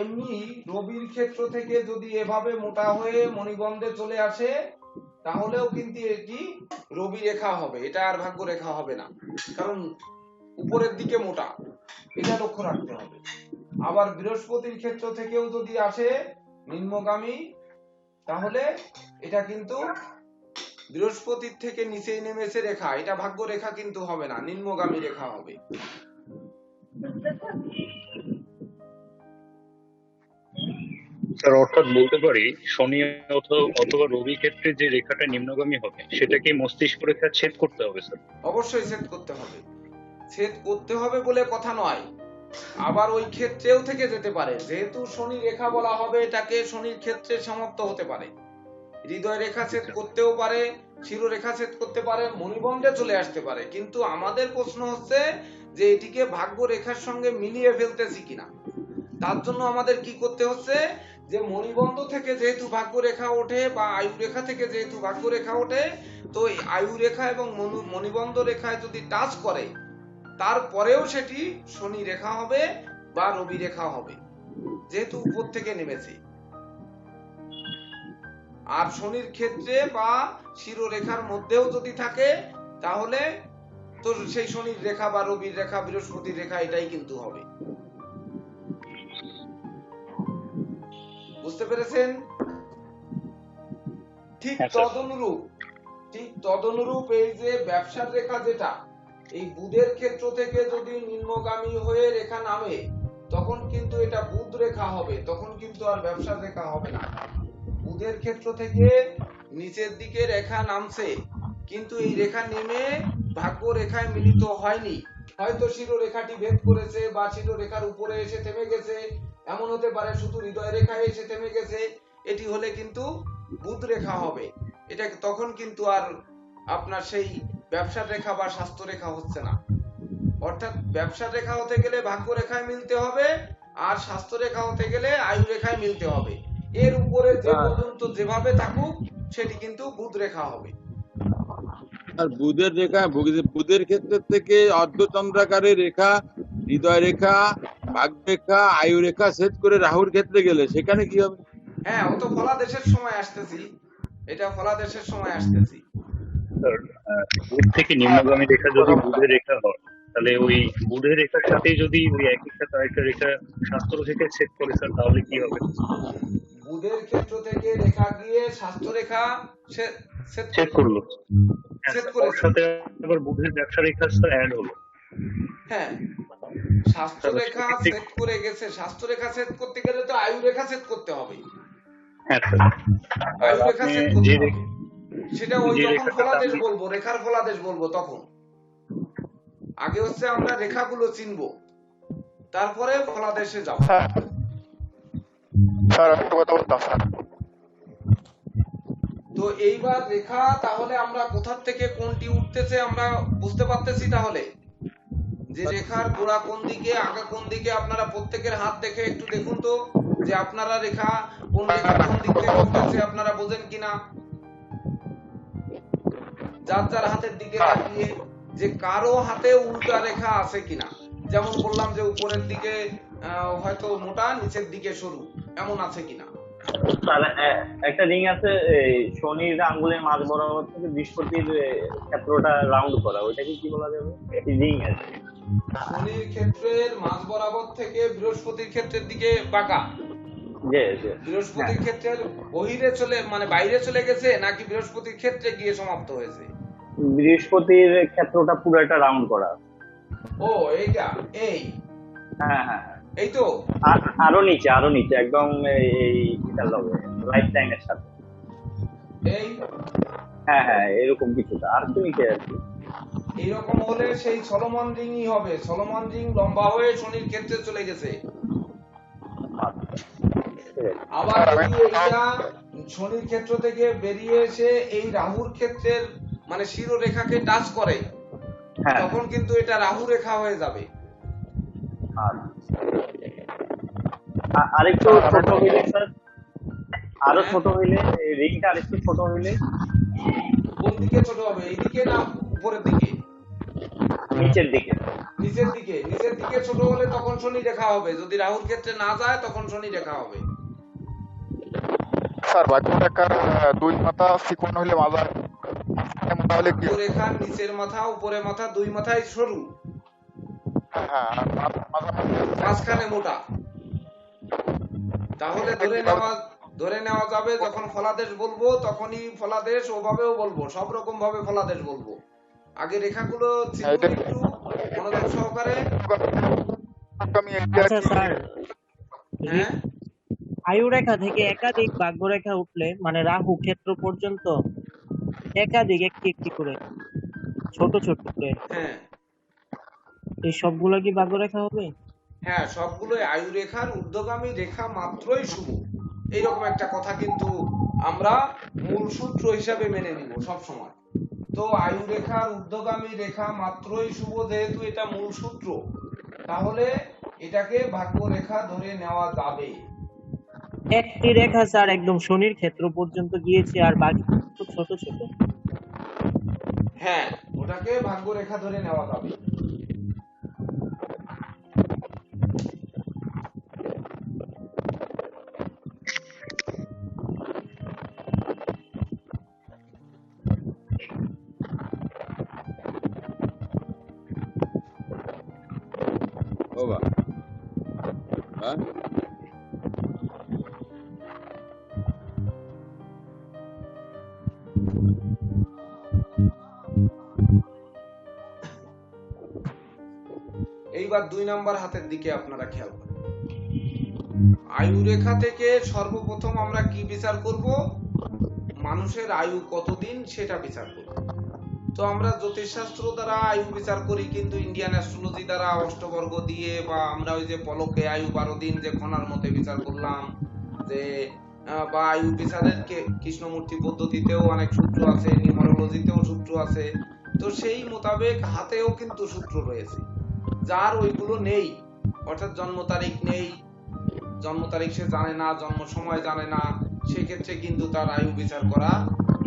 এমনি রবির ক্ষেত্র থেকে যদি এভাবে মোটা হয়ে মণিবন্ধে চলে আসে তাহলেও কিন্তু এটি রবি রেখা হবে, এটা আর ভাগ্য রেখা হবে না, কারণ উপরের দিকে মোটা, এটা লক্ষ্য রাখতে হবে। আবার বৃহস্পতির ক্ষেত্র থেকেও যদি আসে নিম্নগামী তাহলে এটা কিন্তু বৃহস্পতির থেকে নিচেই নেমেছে রেখা, এটা ভাগ্য রেখা কিন্তু হবে না, নিম্নগামী রেখা হবে। স্যার অর্থাৎ বলতে পারি শনি অথবা রবি ক্ষেত্রে যে রেখাটা নিম্নগামী হবে সেটাকে মস্তিষ্ক রেখা ছেদ করতে হবে স্যার? অবশ্যই ছেদ করতে হবে। ছেদ করতে হবে বলে কথা নয়, আবার ওই ক্ষেত্রেও থেকে যেতে পারে, যেহেতু শনি রেখা বলা হবে এটাকে শনির ক্ষেত্রে সমাপ্ত হতে পারে, হৃদয় রেখা ছেদ করতেও পারে, শিরোরেখা ছেদ করতে পারে, মণিবন্ধে চলে আসতে পারে। কিন্তু আমাদের প্রশ্ন হচ্ছে যে এটিকে ভাগ্য রেখার সঙ্গে মিলিয়ে ফেলতেছি কিনা। তার জন্য আমাদের কি করতে হচ্ছে যে মণিবন্ধ থেকে যেহেতু ভাগ্য রেখা ওঠে বা আয়ু রেখা থেকে যেহেতু ভাগ্য রেখা ওঠে, তো এই আয়ু রেখা এবং মণিবন্ধ রেখায় যদি টাচ করে তারপরেও সেটি শনি রেখা হবে বা রবি রেখা হবে, যেহেতু উপর থেকে নেমেছে। আর শনির ক্ষেত্রে বা শিরোরেখার মধ্যেও যদি থাকে তাহলে তো সেই শনির রেখা বা রবির রেখা বৃহস্পতির রেখা এটাই কিন্তু হবে। বুঝতে পেরেছেন? ঠিক তদনুরূপ এই যে ব্যবসার রেখা যেটা এই বুধের ক্ষেত্র থেকে যদি নিম্নগামী হয়ে রেখা নামে তখন কিন্তু এটা বুধ রেখা হবে, তখন কিন্তু আর ব্যবসার রেখা হবে না। বুধের ক্ষেত্র থেকে নিচের দিকে রেখা নামছে কিন্তু এই রেখা নেমে ভাগ্য রেখায় মিলিত হয়নি, হয়তো শিরোরেখাটি ভেদ করেছে বা শিরোরেখার উপরে এসে থেমে গেছে, এমন হতে পারে শুধু হৃদয় রেখায় এসে থেমে গেছে, এটি হলে কিন্তু বুধ রেখা হবে। এটা তখন কিন্তু আর আপনার সেই ব্যবসার রেখা বা স্বাস্থ্য রেখা হচ্ছে না। অর্থাৎ ব্যবসার রেখা হতে গেলে ভাগ্য রেখায় মিলতে হবে আর স্বাস্থ্য রেখা হতে গেলে আয়ু রেখায় মিলতে হবে। এর উপরে যে পর্যন্ত যেভাবে থাকুক সেটি কিন্তু বুধ রেখা হবে। আর বুধের ক্ষেত্রে থেকে অর্ধচন্দ্রাকারের রেখা, হৃদয় রেখা, ভাগ্য রেখা, আয়ু রেখা ছেদ করে রাহুর ক্ষেত্রে গেলে সেখানে কি হবে? হ্যাঁ, ও তো ফলাদেশের সময় আসতেছি, এটা ফলাদেশের সময় আসতেছি। বুধ থেকে নিম্নগামী রেখা যদি বুধের রেখা হয় তাহলে ওই বুধের রেখার সাথে যদি ওই একই সাথে আরেকটা রেখা শাস্ত্র থেকে ছেদ করে স্যার তাহলে কি হবে? বুধের ক্ষেত্র থেকে রেখা গিয়ে স্বাস্থ্য রেখা ছেদ করলো, ছেদ করে সাথে আবার বুধের ব্যবসা রেখা স্যার অ্যাড হলো। হ্যাঁ, স্বাস্থ্য রেখা ছেদ করে গেছে, স্বাস্থ্য রেখা ছেদ করতে গেলে তো আয়ু রেখা ছেদ করতে হবে। হ্যাঁ স্যার, আয়ু রেখা ছেদ করতে হবে, সেটা ওই যখন ফলাদেশ বলবো, রেখার ফলাদেশ বলবো তখন। আগে হচ্ছে আমরা রেখাগুলো চিনবো, তারপরে ফলাদেশে যাব। স্যার একটা কথা বলতাম স্যার। তো এইবার রেখা তাহলে আমরা কোথা থেকে কোনটি উঠতেছে আমরা বুঝতে পারতেছি। তাহলে যে রেখার গোড়া কোন দিকে আগা কোন দিকে আপনারা প্রত্যেকের হাত দেখে একটু দেখুন তো। যে আপনারা রেখা কোন রেখা কোন দিক থেকে উঠতেছে আপনারা বোঝেন কিনা, যার যার হাতের দিকে তাকিয়ে যে কারো হাতে উল্টা রেখা আছে কিনা। যেমন বললাম যে উপরের দিকে হয়তো মোটা, নিচের দিকে সরু, এমন আছে কিনা। স্যার একটা রিং আছে, এই শনির আঙ্গুলের মাঝ বরাবর থেকে বৃহস্পতির ক্ষেত্রটা রাউন্ড করা, ওইটাকে কি বলা যাবে? রিং আছে শনির ক্ষেত্রের মাঝ বরাবর থেকে বৃহস্পতির ক্ষেত্রের দিকে বাঁকা। বৃহস্পতির ক্ষেত্রের বহিরে চলে মানে বাইরে চলে গেছে নাকি বৃহস্পতির ক্ষেত্রে গিয়ে সমাপ্ত হয়েছে? বৃহস্পতির ক্ষেত্রটা পুরোটা রাউন্ড করা। ও এইটা, এই হ্যাঁ হ্যাঁ এই তো আরো নিচে একদম এই এটা লগে রাইট লাইনের সাথে। এই হ্যাঁ এরকম কিছুটা আর একটু নিচে আছে। এইরকম হলে সেই সলোমন রিংই হবে। সলোমন রিং লম্বা হয়ে শনির ক্ষেত্রে চলে গেছে। আবার যদি এইটা শনির ক্ষেত্র থেকে বেরিয়ে এসে এই রাহুর ক্ষেত্রের মানে শিরোরেখাকে টাচ করে, তখন কিন্তু এটা রাহু রেখা হয়ে যাবে। আরেকটু ছোট হইলে স্যার, আরো ছোট হইলে রিংটা আরেকটু ছোট হইলে কোন দিকে ছোট হবে? এইদিকে না উপরের দিকে? নিচের দিকে। নিচের দিকে ছোট হলে তখন শনি রেখা হবে। যদি রাহুর ক্ষেত্রে না যায় তখন শনি রেখা হবে। স্যার ভাগ্যরেখার দুই মাথা চিকন হলে মাঝে মোটা হলে কি? রেখার নিচের মাথা উপরের মাথা দুই মাথায় সরু, হ্যাঁ, মাঝখানে মোটা। তাহলে ধরে নেওয়া যাবে যখন ফলাদেশ বলবো তখনই ফলাদেশ ওভাবেও বলবো, সব রকম ভাবে ফলাদেশ বলবো। আগে রেখাগুলো একটু মনোযোগ সহকারে। আচ্ছা স্যার, হ্যাঁ, আয়ু রেখা থেকে একাধিক ভাগ্যরেখা উঠলে মানে রাহু ক্ষেত্র পর্যন্ত একাধিক একটি একটি করে ছোট ছোট করে, হ্যাঁ এই সবগুলো কি ভাগ্যরেখা হবে? হ্যাঁ, সবগুলো আয়ু রেখার ঊর্ধ্বগামী রেখা মাত্রই শুভ, এইরকম একটা কথা কিন্তু আমরা মূল সূত্র হিসাবে মেনে নিব সব সময়। তো আয়ু রেখার ঊর্ধ্বগামী রেখা মাত্রই শুভ, যেহেতু এটা মূল সূত্র, তাহলে এটাকে ভাগ্য রেখা ধরে নেওয়া যাবে। একটি রেখা স্যার একদম শনির ক্ষেত্র পর্যন্ত গিয়েছে আর বাকি ছোট ছোট। হ্যাঁ, ওটাকে ভাগ্য রেখা ধরে নেওয়া যাবে। এইবার 2 নাম্বার হাতের দিকে আপনারা খেয়াল করেন। আয়ু রেখা থেকে সর্বপ্রথম আমরা কি বিচার করব? মানুষের আয়ু কতদিন সেটা বিচার করব। তো আমরা জ্যোতিষশাস্ত্র দ্বারা আয়ু বিচার করি, কিন্তু ইন্ডিয়ান অ্যাস্ট্রোলজি দ্বারা অষ্টবর্গ দিয়ে বা আমরা ওই যে পলকে আয়ু 12 দিন যে খনার মতে বিচার করলাম, যে বা আয়ু বিচারের কৃষ্ণমূর্তি পদ্ধতিতেও অনেক সূত্র আছে, নিউমারোলজিতেও সূত্র আছে। তো সেই মোতাবেক হাতেও কিন্তু সূত্র রয়েছে। যার ওইগুলো নেই, অর্থাৎ জন্ম তারিখ নেই, জন্ম তারিখ সে জানে না, জন্ম সময় জানে না, সেক্ষেত্রে কিন্তু তার আয়ু বিচার করা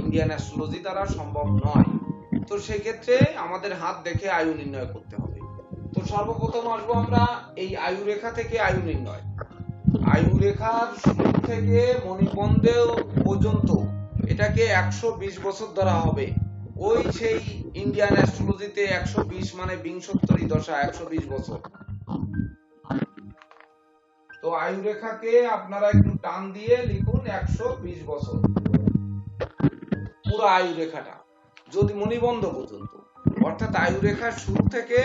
ইন্ডিয়ান অ্যাস্ট্রোলজি দ্বারা সম্ভব নয়। তো সেক্ষেত্রে আমাদের হাত দেখে আয়ু নির্ণয় করতে হবে। তো সর্বপ্রথম আসবো আমরা এই আয়ু রেখা থেকে আয়ু নির্ণয়। আয়ু রেখার শুরু থেকে মণিবন্ধ পর্যন্ত এটাকে 120 বছর ধরা হবে। ওই সেই ইন্ডিয়ান অ্যাস্ট্রোলজিতে 120 মানে বিংশোত্তরী দশা, 120 বছর। তো আয়ু রেখাকে আপনারা একটু টান দিয়ে লিখুন 120 বছর, পুরো আয়ু রেখাটা যদি মণিবন্ধ পর্যন্ত, অর্থাৎ আয়ু রেখার শুরু থেকে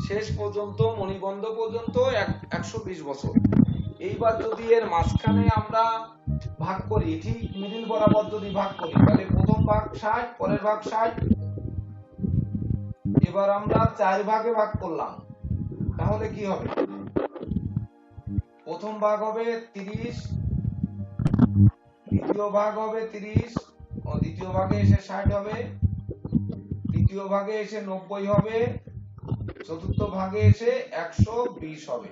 শেষ পর্যন্ত মণিবন্ধ পর্যন্ত 120 বছর। এইবার যদি এর মাঝখানে আমরা ভাগ করি, ঠিক মিডিল বরাবর যদি ভাগ করি, তাহলে প্রথম ভাগ 60, পরের ভাগ 60। এবার আমরা 4 ভাগে ভাগ করলাম, তাহলে কি হবে? প্রথম ভাগ হবে 30, দ্বিতীয় ভাগ হবে 30, ও দ্বিতীয় ভাগে এসে 60 হবে, তৃতীয় ভাগে এসে 90 হবে, চতুর্থ ভাগে এসে 120 হবে।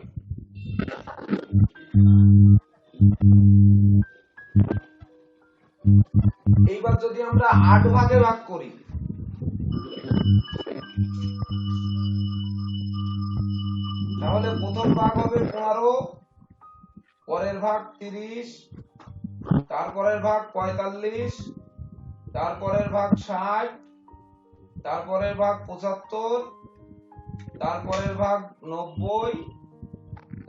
এইবার যদি আমরা 8 ভাগে ভাগ করি, তাহলে প্রথম ভাগ হবে 15, পরের ভাগ 30, তারপরের ভাগ 45, তারপরের ভাগ 60, তারপরের ভাগ 75, তারপরের ভাগ 90,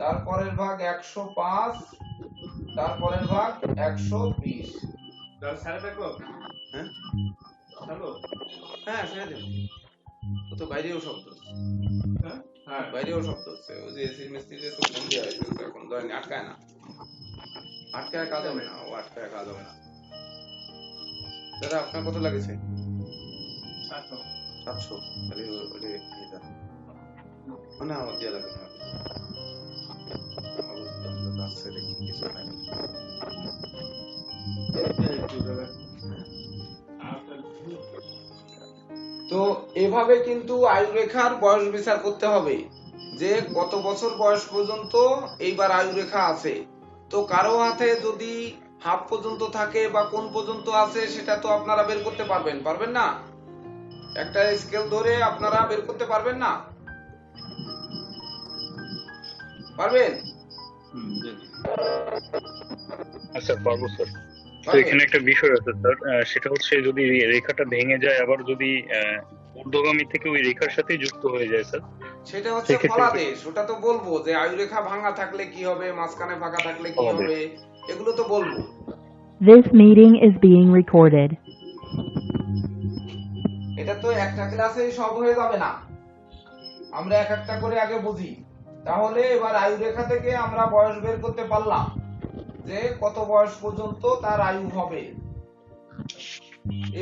তারপরের ভাগ 105, তারপরের ভাগ 120। হ্যাঁ হ্যাঁ ছেড়ে দিন, ও তো বাইরেও শব্দ হচ্ছে। হ্যাঁ বাইরেও শব্দ হচ্ছে, ওই যে এসি মিস্ত্রিতে তো ফোন দেওয়া হয়েছে, এখন ধরেন আটকায় না, আটকায় কাজ হবে না, ও আটকায় কাজ হবে না। দাদা আপনার কত লাগেছে? 700। তাহলে ওটা নিয়ে যান। না আমার দেওয়া লাগবে না, আছে দেখি কিছু নাই। তো এভাবে কিন্তু আয়ু রেখার বয়স বিচার করতে হবে যে কত বছর বয়স পর্যন্ত এইবার আয়ু রেখা আছে। তো কারো হাতে যদি হাফ পর্যন্ত থাকে বা কোন পর্যন্ত আছে সেটা তো আপনারা বের করতে পারবেন না? একটা স্কেল ধরে আপনারা বের করতে পারবেন না? পারবেন? আচ্ছা পারবো স্যার। তো এখানে একটা বিষয় আছে স্যার, সেটা হচ্ছে যদি রেখাটা ভেঙে যায় আবার যদি ঊর্ধ্বগামী থেকে ওই রেখার সাথে যুক্ত হয়ে যায় স্যার, সেটা হচ্ছে ফলাদেশ। ওটা তো বলবো যে আয়ু রেখা ভাঙা থাকলে কি হবে, মাঝখানে ফাঁকা থাকলে কি হবে, এগুলো তো বলবো। This meeting is being recorded. এটা তো একটা ক্লাসেই সব হয়ে যাবে না, আমরা এক একটা করে আগে বুঝি। তাহলে এবার আয়ু রেখা থেকে আমরা বয়স বের করতে পারলাম যে কত বয়স পর্যন্ত তার আয়ু হবে।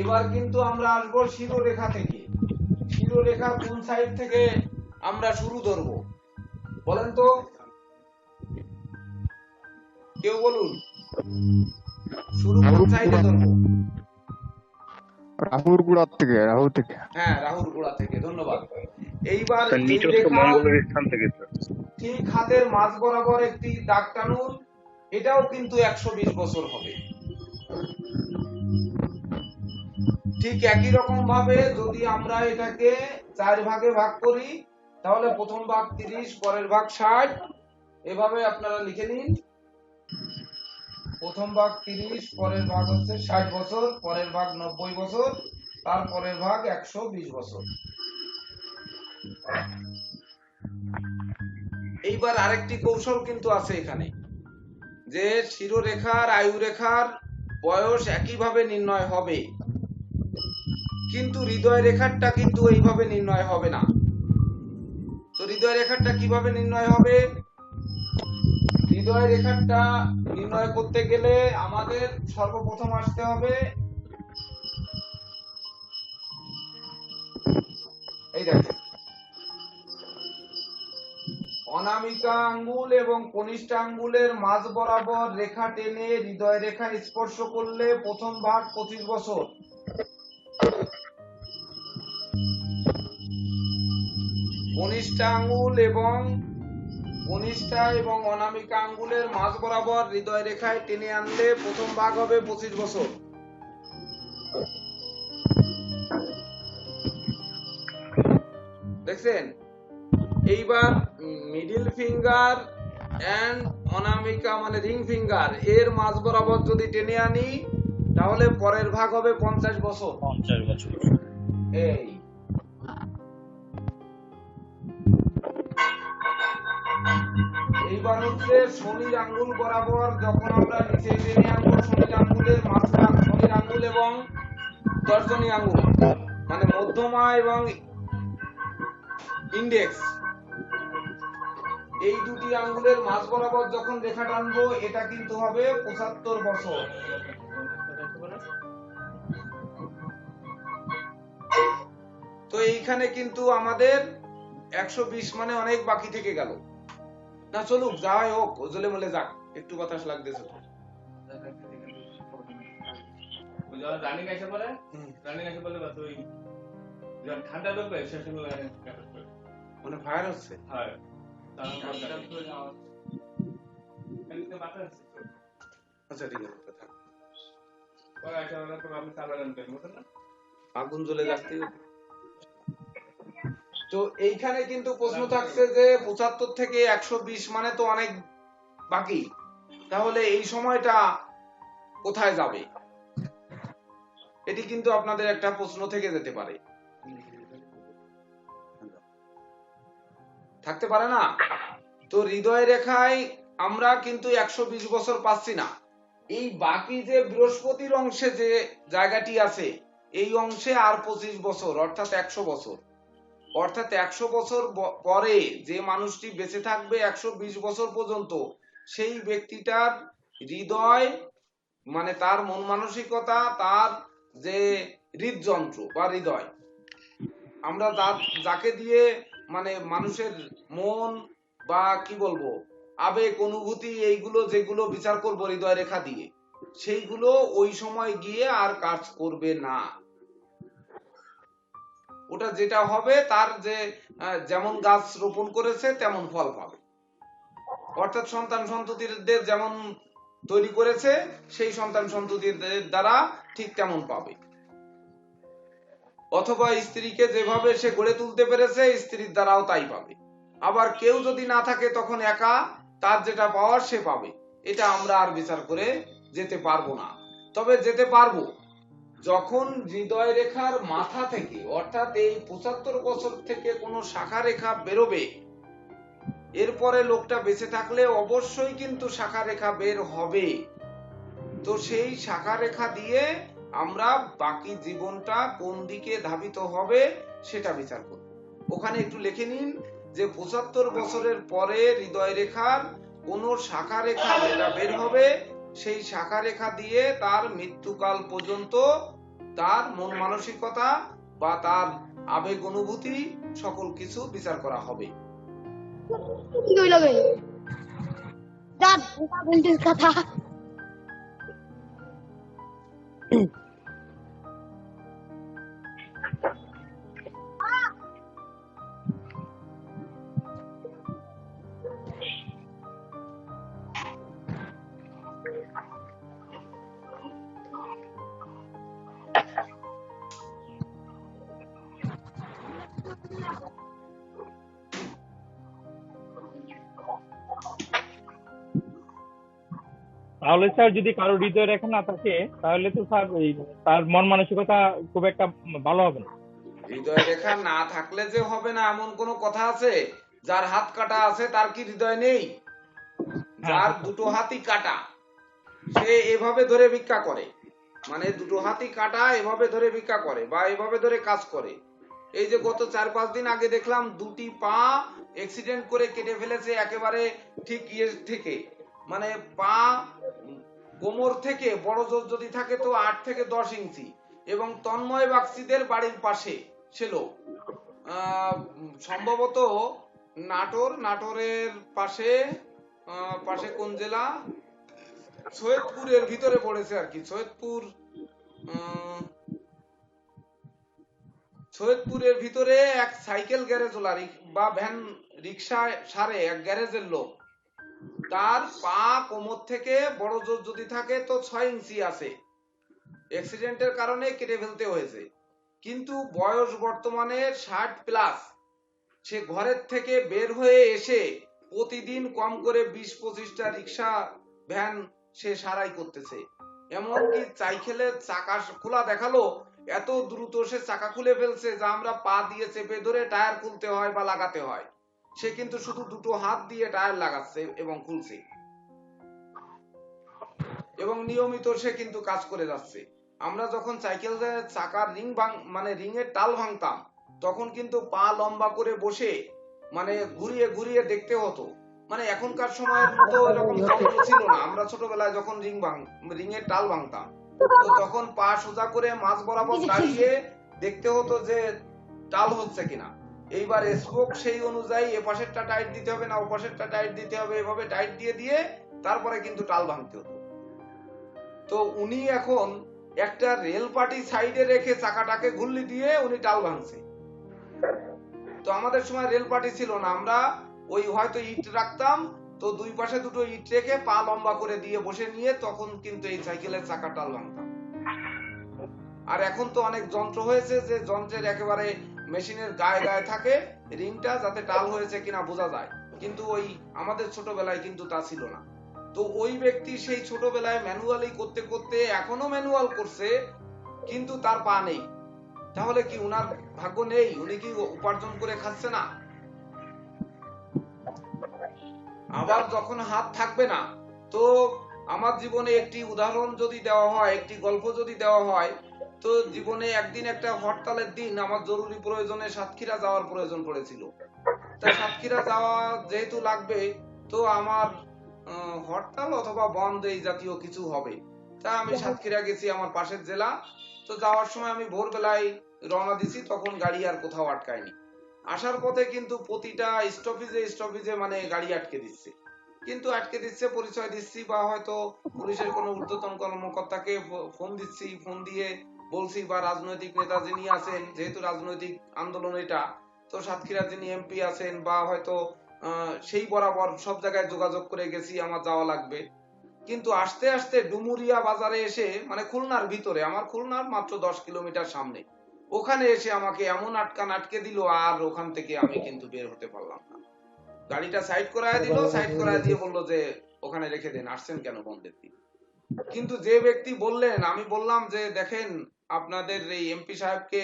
এবার কিন্তু আমরা আসবো শিরোরেখা থেকে। শিরোরেখার কোন সাইড থেকে আমরা শুরু ধরবো বলেন তো, কেউ বলুন, শুরু কোন সাইডে ধরবো? রাহুর গোড়া থেকে, রাহু থেকে। হ্যাঁ রাহুর গোড়া থেকে, ধন্যবাদ। এইবার মঙ্গলের স্থান থেকে স্যার ঠিক হাতের মাঝ বরাবর একটি দাগ টানুন, এটাও কিন্তু 120 বছর হবে। ঠিক একই রকম ভাবে যদি আমরা এটাকে 4 ভাগে ভাগ করি, তাহলে প্রথম ভাগ 30, পরের ভাগ 60, এভাবে আপনারা লিখে নিন। প্রথম ভাগ 30, পরের ভাগ হচ্ছে 60 বছর, পরের ভাগ 90 বছর, তারপরের ভাগ 120 বছর। এইবার আরেকটি কৌশল কিন্তু আছে এখানে, যে শিরোরেখার আয়ু রেখার বয়স একইভাবে নির্ণয় হবে, কিন্তু হৃদয় রেখারটা কিন্তু এইভাবে নির্ণয় হবে না। তো হৃদয় রেখারটা কিভাবে নির্ণয় হবে? হৃদয় রেখারটা নির্ণয় করতে গেলে আমাদের সর্বপ্রথম আসতে হবে, এই দেখেন, অনামিকা আঙ্গুল এবং কনিষ্ঠ আঙ্গুলের মাঝ বরাবর রেখা টেনে হৃদয় রেখা স্পর্শ করলে প্রথম ভাগ 25 বছর। কনিষ্ঠা এবং অনামিকা আঙ্গুলের মাঝ বরাবর হৃদয় রেখায় টেনে আনলে প্রথম ভাগ হবে 25 বছর। দেখছেন? এইবার মিডিল ফিঙ্গার এন্ড অনামিকা মানে রিং ফিঙ্গার এর মাঝ বরাবর যদি টেনে আনি, তাহলে পরের ভাগ হবে 50 বছর। 50 বছর। এই এইবার হচ্ছে শনির আঙ্গুল বরাবর যখন আমরা নিচে টেনে আনবো, শনির আঙ্গুলের মাঝখান, শনির আঙ্গুল এবং তর্জনী আঙ্গুল মানে মধ্যমা এবং ইন্ডেক্স, এই দুটি আঙ্গুলের মাঝ বরাবর যখন রেখা টানবো, এটা কিন্তু হবে 75 বছর। তো এইখানে কিন্তু আমাদের 120 মানে অনেক বাকি থেকে গেল না। চলুক, যাই হোক, ওজলে মলে যাক, একটু বাতাস লাগতেছে তো। রানিং এসে পরে বাস ওই ঠান্ডা ঢুকবে শেষ মানে ফায়ার হচ্ছে। হ্যাঁ আচ্ছা ঠিক আছে, থাক। পরে আইসা বলার পর আপনি চালালেন কেন বুঝলেন না? আগুন জ্বলে যাচ্ছে। তো এইখানে কিন্তু প্রশ্ন থাকছে যে 75 থেকে 120 মানে তো অনেক বাকি, তাহলে এই সময়টা কোথায় যাবে? এটি কিন্তু আপনাদের একটা প্রশ্ন থেকে যেতে পারে, থাকতে পারে না? তো হৃদয় রেখায় আমরা কিন্তু 120 বছর পাচ্ছি না। এই বাকি যে বৃহস্পতির অংশে যে জায়গাটি আছে, এই অংশে আর 25 বছর অর্থাৎ 100 বছর, অর্থাৎ 100 বছর পরে যে মানুষটি বেঁচে থাকবে 120 বছর পর্যন্ত, সেই ব্যক্তিটার হৃদয় মানে তার মন মানসিকতা, তার যে হৃদযন্ত্র বা হৃদয়, আমরা যাকে দিয়ে মানে মানুষের মন বা কি বলবো আবেগ অনুভূতি এইগুলো যেগুলো বিচার করবো হৃদয় রেখা দিয়ে, সেইগুলো ওই সময় গিয়ে আর কাজ করবে না। ওটা যেটা হবে তার যে যেমন গাছ রোপণ করেছে তেমন ফল পাবে, অর্থাৎ সন্তান সন্ততিদের যেমন তৈরি করেছে সেই সন্তান সন্ততিদের দ্বারা ঠিক তেমন পাবে। অথবা স্ত্রীকে যেভাবে সে গড়ে তুলতে পেরেছে স্ত্রীর দ্বারাও তাই পাবে। আবার কেউ যদি না থাকে তখন একা তার যেটা পাওয়ার সে পাবে। এটা আমরা আর বিচার করে যেতে পারবো না। তবে যেতে পারবো যখন হৃদয় রেখার মাথা থেকে অর্থাৎ এই 75 বছর থেকে কোনো শাখা রেখা বেরোবে, এরপরে লোকটা বেঁচে থাকলে অবশ্যই কিন্তু শাখা রেখা বের হবে। তো সেই শাখা রেখা দিয়ে আমরা বাকি জীবনটা কোন দিকে ধাবিত হবে সেটা বিচার করব। ওখানে একটু লিখে নিন যে 75 বছরের পরে হৃদয় রেখার কোন শাখা রেখা যেটা বের হবে, সেই শাখা রেখা দিয়ে তার মৃত্যুকাল পর্যন্ত তার মন মানসিকতা বা তার আবেগ অনুভূতি সকল কিছু বিচার করা হবে। কথা তাহলে স্যার যদি কারো হৃদয় রেখা না থাকে তাহলে তো স্যার তার মন মানসিকতা খুব একটা ভালো হবে না। হৃদয় রেখা না থাকলে যে হবে না এমন কোনো কথা আছে? যার হাত কাটা আছে তার কি হৃদয় নেই? যার দুটো হাতই কাটা সে এভাবে ধরে ভিক্ষা করে, মানে দুটো হাতই কাটা এভাবে ধরে ভিক্ষা করে বা এভাবে ধরে কাজ করে। এই যে গত 4-5 দিন আগে দেখলাম দুটি পা অ্যাক্সিডেন্ট করে কেটে ফেলেছে একেবারে ঠিক ইয়ে থেকে, মানে পা কোমর থেকে বড় জোর যদি থাকে তো 8 থেকে 10 ইঞ্চি, এবং তন্ময় বাগচিদের বাড়ির পাশে ছিল সম্ভবত নাটোরের পাশে পাশে কোন জেলা, সৈয়দপুরের ভিতরে পড়েছে আর কি, সৈয়দপুরের ভিতরে এক সাইকেল গ্যারেজওয়ালা বা ভ্যান রিক্সা সারে এক গ্যারেজের লোক, তার পা কোমর থেকে বড় জোর যদি থাকে তো 6 ইঞ্চি আছে, অ্যাক্সিডেন্টের কারণে কেটে ফেলতে হয়েছে। কিন্তু বয়স বর্তমানে 60 প্লাস, সে ঘরের থেকে বের হয়ে এসে প্রতিদিন কম করে 20-25টা রিক্সা ভ্যান সে সারাই করতেছে। এমনকি সাইকেলের চাকা খোলা দেখালো, এত দ্রুত সে চাকা খুলে ফেলছে যা আমরা পা দিয়ে চেপে ধরে টায়ার খুলতে হয় বা লাগাতে হয়, সে কিন্তু শুধু দুটো হাত দিয়ে টায়ার লাগাচ্ছে এবং খুলছে, এবং নিয়মিত সে কিন্তু কাজ করে যাচ্ছে। আমরা যখন সাইকেলের চাকার মানে রিং এর টাল ভাঙতাম তখন কিন্তু পা লম্বা করে বসে মানে ঘুরিয়ে ঘুরিয়ে দেখতে হতো, মানে এখনকার সময়ের মতো এরকম যন্ত্র ছিল না। আমরা ছোটবেলায় যখন রিং এর টাল ভাঙতাম তো তখন পা সোজা করে মাঝ বরাবর দাঁড়িয়ে দেখতে হতো যে টাল হচ্ছে কিনা। এইবার স্পোক সেই অনুযায়ী এ পাশেরটা টাইট দিতে হবে না ও পাশেরটা টাইট দিতে হবে, এভাবে টাইট দিয়ে দিয়ে তারপরে কিন্তু টাল ভাঙতে হতো। তো উনি এখন একটা রেল পার্টি সাইডে রেখে চাকাটাকে ঘুরলি দিয়ে উনি টাল ভাঙছে। তো আমাদের সময় রেল পার্টি ছিল না, আমরা ওই হয়তো ইট রাখতাম, তো দুই পাশে দুটো ইট রেখে পা লম্বা করে দিয়ে বসে নিয়ে তখন কিন্তু এই সাইকেলের চাকাটা ভাঙতাম। আর এখন তো অনেক যন্ত্র হয়েছে যে যন্ত্রের একেবারে মেশিনের গায়ে গায়ে থাকে রিংটা, যাতে টাল হয়েছে কিনা বোঝা যায়, কিন্তু ওই আমাদের ছোটবেলায় কিন্তু তা ছিল না। তো ওই ব্যক্তি সেই ছোটবেলায় ম্যানুয়ালি করতে করতে এখনো ম্যানুয়াল করছে, কিন্তু তার পা নেই। তাহলে কি উনার ভাগ্য নেই? উনি কি উপার্জন করে খাচ্ছে না? আবার যখন হাত থাকবে না, তো আমার জীবনে একটি উদাহরণ যদি দেওয়া হয়, একটি গল্প যদি দেওয়া হয়, তো জীবনে একদিন একটা হরতালের দিন আমার জরুরি প্রয়োজনে সাতক্ষীরা যাওয়ার প্রয়োজন পড়েছিল। তা সাতক্ষীরা যাওয়া যেহেতু লাগবে, তো আমার হরতাল অথবা বন্ধ এই জাতীয় কিছু হবে। তা আমি সাতক্ষীরা গেছি, আমার পাশের জেলা। তো যাওয়ার সময় আমি ভোরবেলায় রওনা দিছি, তখন গাড়ি আর কোথাও আটকায়নি। আসার পথে কিন্তু প্রতিটা স্টপেজে মানে গাড়ি আটকে দিচ্ছে, কিন্তু আটকে দিচ্ছে, পরিচয় দিচ্ছি বা হয়তো পুলিশের কোনো ঊর্ধ্বতন কর্মকর্তাকে ফোন দিচ্ছি, ফোন দিয়ে বলছি, বা রাজনৈতিক নেতা যিনি আছেন, যেহেতু রাজনৈতিক আন্দোলন এটা, তো সাতক্ষীরা যিনি এমপি আছেন বা হয়তো সেই বরাবর সব জায়গায় যোগাযোগ করে গেছি আমার যাওয়া লাগবে। কিন্তু আস্তে আস্তে ডুমুরিয়া বাজারে এসে, মানে খুলনার ভিতরে, আমার খুলনার মাত্র 10 কিলোমিটার সামনে, ওখানে এসে আমাকে এমন আটকে দিল, আর ওখান থেকে আমি কিন্তু বের হতে পারলাম না। গাড়িটা সাইড করায় দিল, সাইড করায় দিয়ে বললো যে ওখানে রেখে দেন, আসছেন কেন বন্ধের দিন। কিন্তু যে ব্যক্তি বললেন, আমি বললাম যে দেখেন, আপনাদের এই এমপি সাহেবকে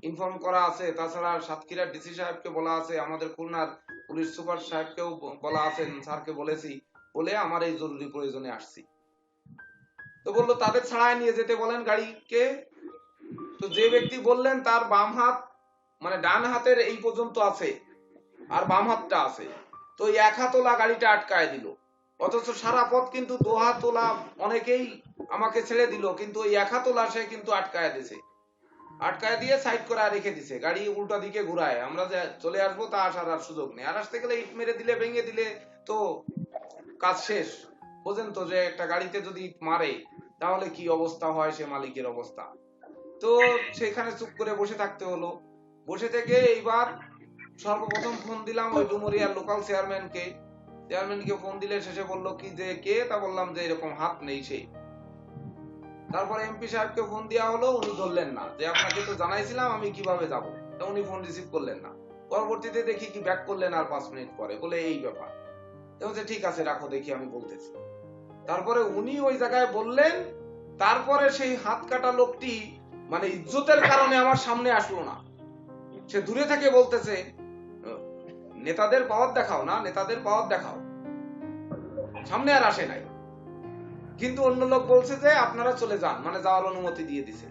ইনফর্ম করা আছে, তাছাড়া সাতক্ষীরার ডিসি সাহেবকে বলা আছে, আমাদের খুলনার পুলিশ সুপার সাহেবকেও বলা আছেন, স্যারকে বলেছি, বলে আমার এই জরুরি প্রয়োজনে আসছি। তো বললো তাদের ছাড়ায় নিয়ে যেতে বলেন গাড়িকে। তো যে ব্যক্তি বললেন তার বাম হাত, মানে ডান হাতের এই পর্যন্ত আছে আর বাম হাতটা আছে, তো এই এক হাতওয়ালা গাড়িটা আটকায় দিল। অথচ সারা পথ কিন্তু দু হাতওয়ালা অনেকেই আমাকে ছেড়ে দিল, কিন্তু ওই এক হাতওয়ালা সে কিন্তু আটকায় দিছে, আটকায় দিয়ে সাইড করে রেখে দিছে, গাড়ি উল্টা দিকে ঘুরায়। আমরা যে চলে আসবো তা আসার আর সুযোগ নেই, আর আসতে গেলে ইট মেরে দিলে, ভেঙে দিলে তো কাজ শেষ। বোঝেন তো যে একটা গাড়িতে যদি ইট মারে তাহলে কি অবস্থা হয় সে মালিকের অবস্থা। তো সেখানে চুপ করে বসে থাকতে হলো। বসে থেকে এইবার সর্বপ্রথম ফোন দিলাম ওই ডুমুরিয়ার লোকাল চেয়ারম্যানকে ফোন দিলে শেষে বললো কি যে কে, তা বললাম যে এরকম হাত নেই সেই। তারপরে এমপি সাহেবকে ফোন দেওয়া হলো, উনি ধরলেন না, যে আপনাকে তো জানাইছিলাম আমি কিভাবে যাব। তা উনি ফোন রিসিভ করলেন না। পরবর্তীতে দেখি কি ব্যাক করলেন আর 5 মিনিট পরে, বলে এই ব্যাপার। ঠিক আছে রাখো, দেখি আমি বলতেছি। তারপরে উনি ওই জায়গায় বললেন। তারপরে সেই হাত কাটা লোকটি মানে ইজ্জতের কারণে আমার সামনে আসলো না, সে দূরে থেকে বলতেছে নেতাদের পাওয়ার দেখাও না, নেতাদের পাওয়ার দেখাও। সামনে আর আসে নাই, কিন্তু অন্য লোক বলছে যে আপনারা চলে যান, মানে যাওয়ার অনুমতি দিয়ে দিছে,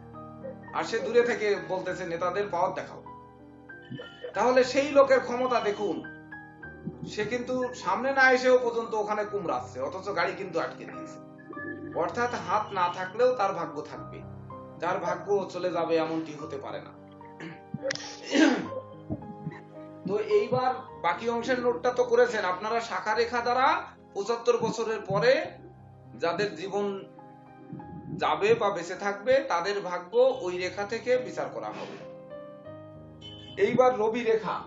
আর সে দূরে থেকে বলতেছে নেতাদের পাওয়ার দেখাও। তাহলে সেই লোকের ক্ষমতা দেখুন, সে কিন্তু সামনে না এসেও পর্যন্ত ওখানে কুমড়াচ্ছে, অথচ গাড়ি কিন্তু আটকে দিয়েছে। অর্থাৎ হাত না থাকলেও তার ভাগ্য থাকবে, যার ভাগ্য চলে যাবে এমনটি হতে পারে না। তো এইবার বাকি অংশের নোটটা তো করেছেন আপনারা। শাখা রেখা দ্বারা 75 বছরের পরে যাদের জীবন যাবে বা বেঁচে থাকবে তাদের ভাগ্য ওই রেখা থেকে বিচার করা হবে। এইবার রবি রেখা,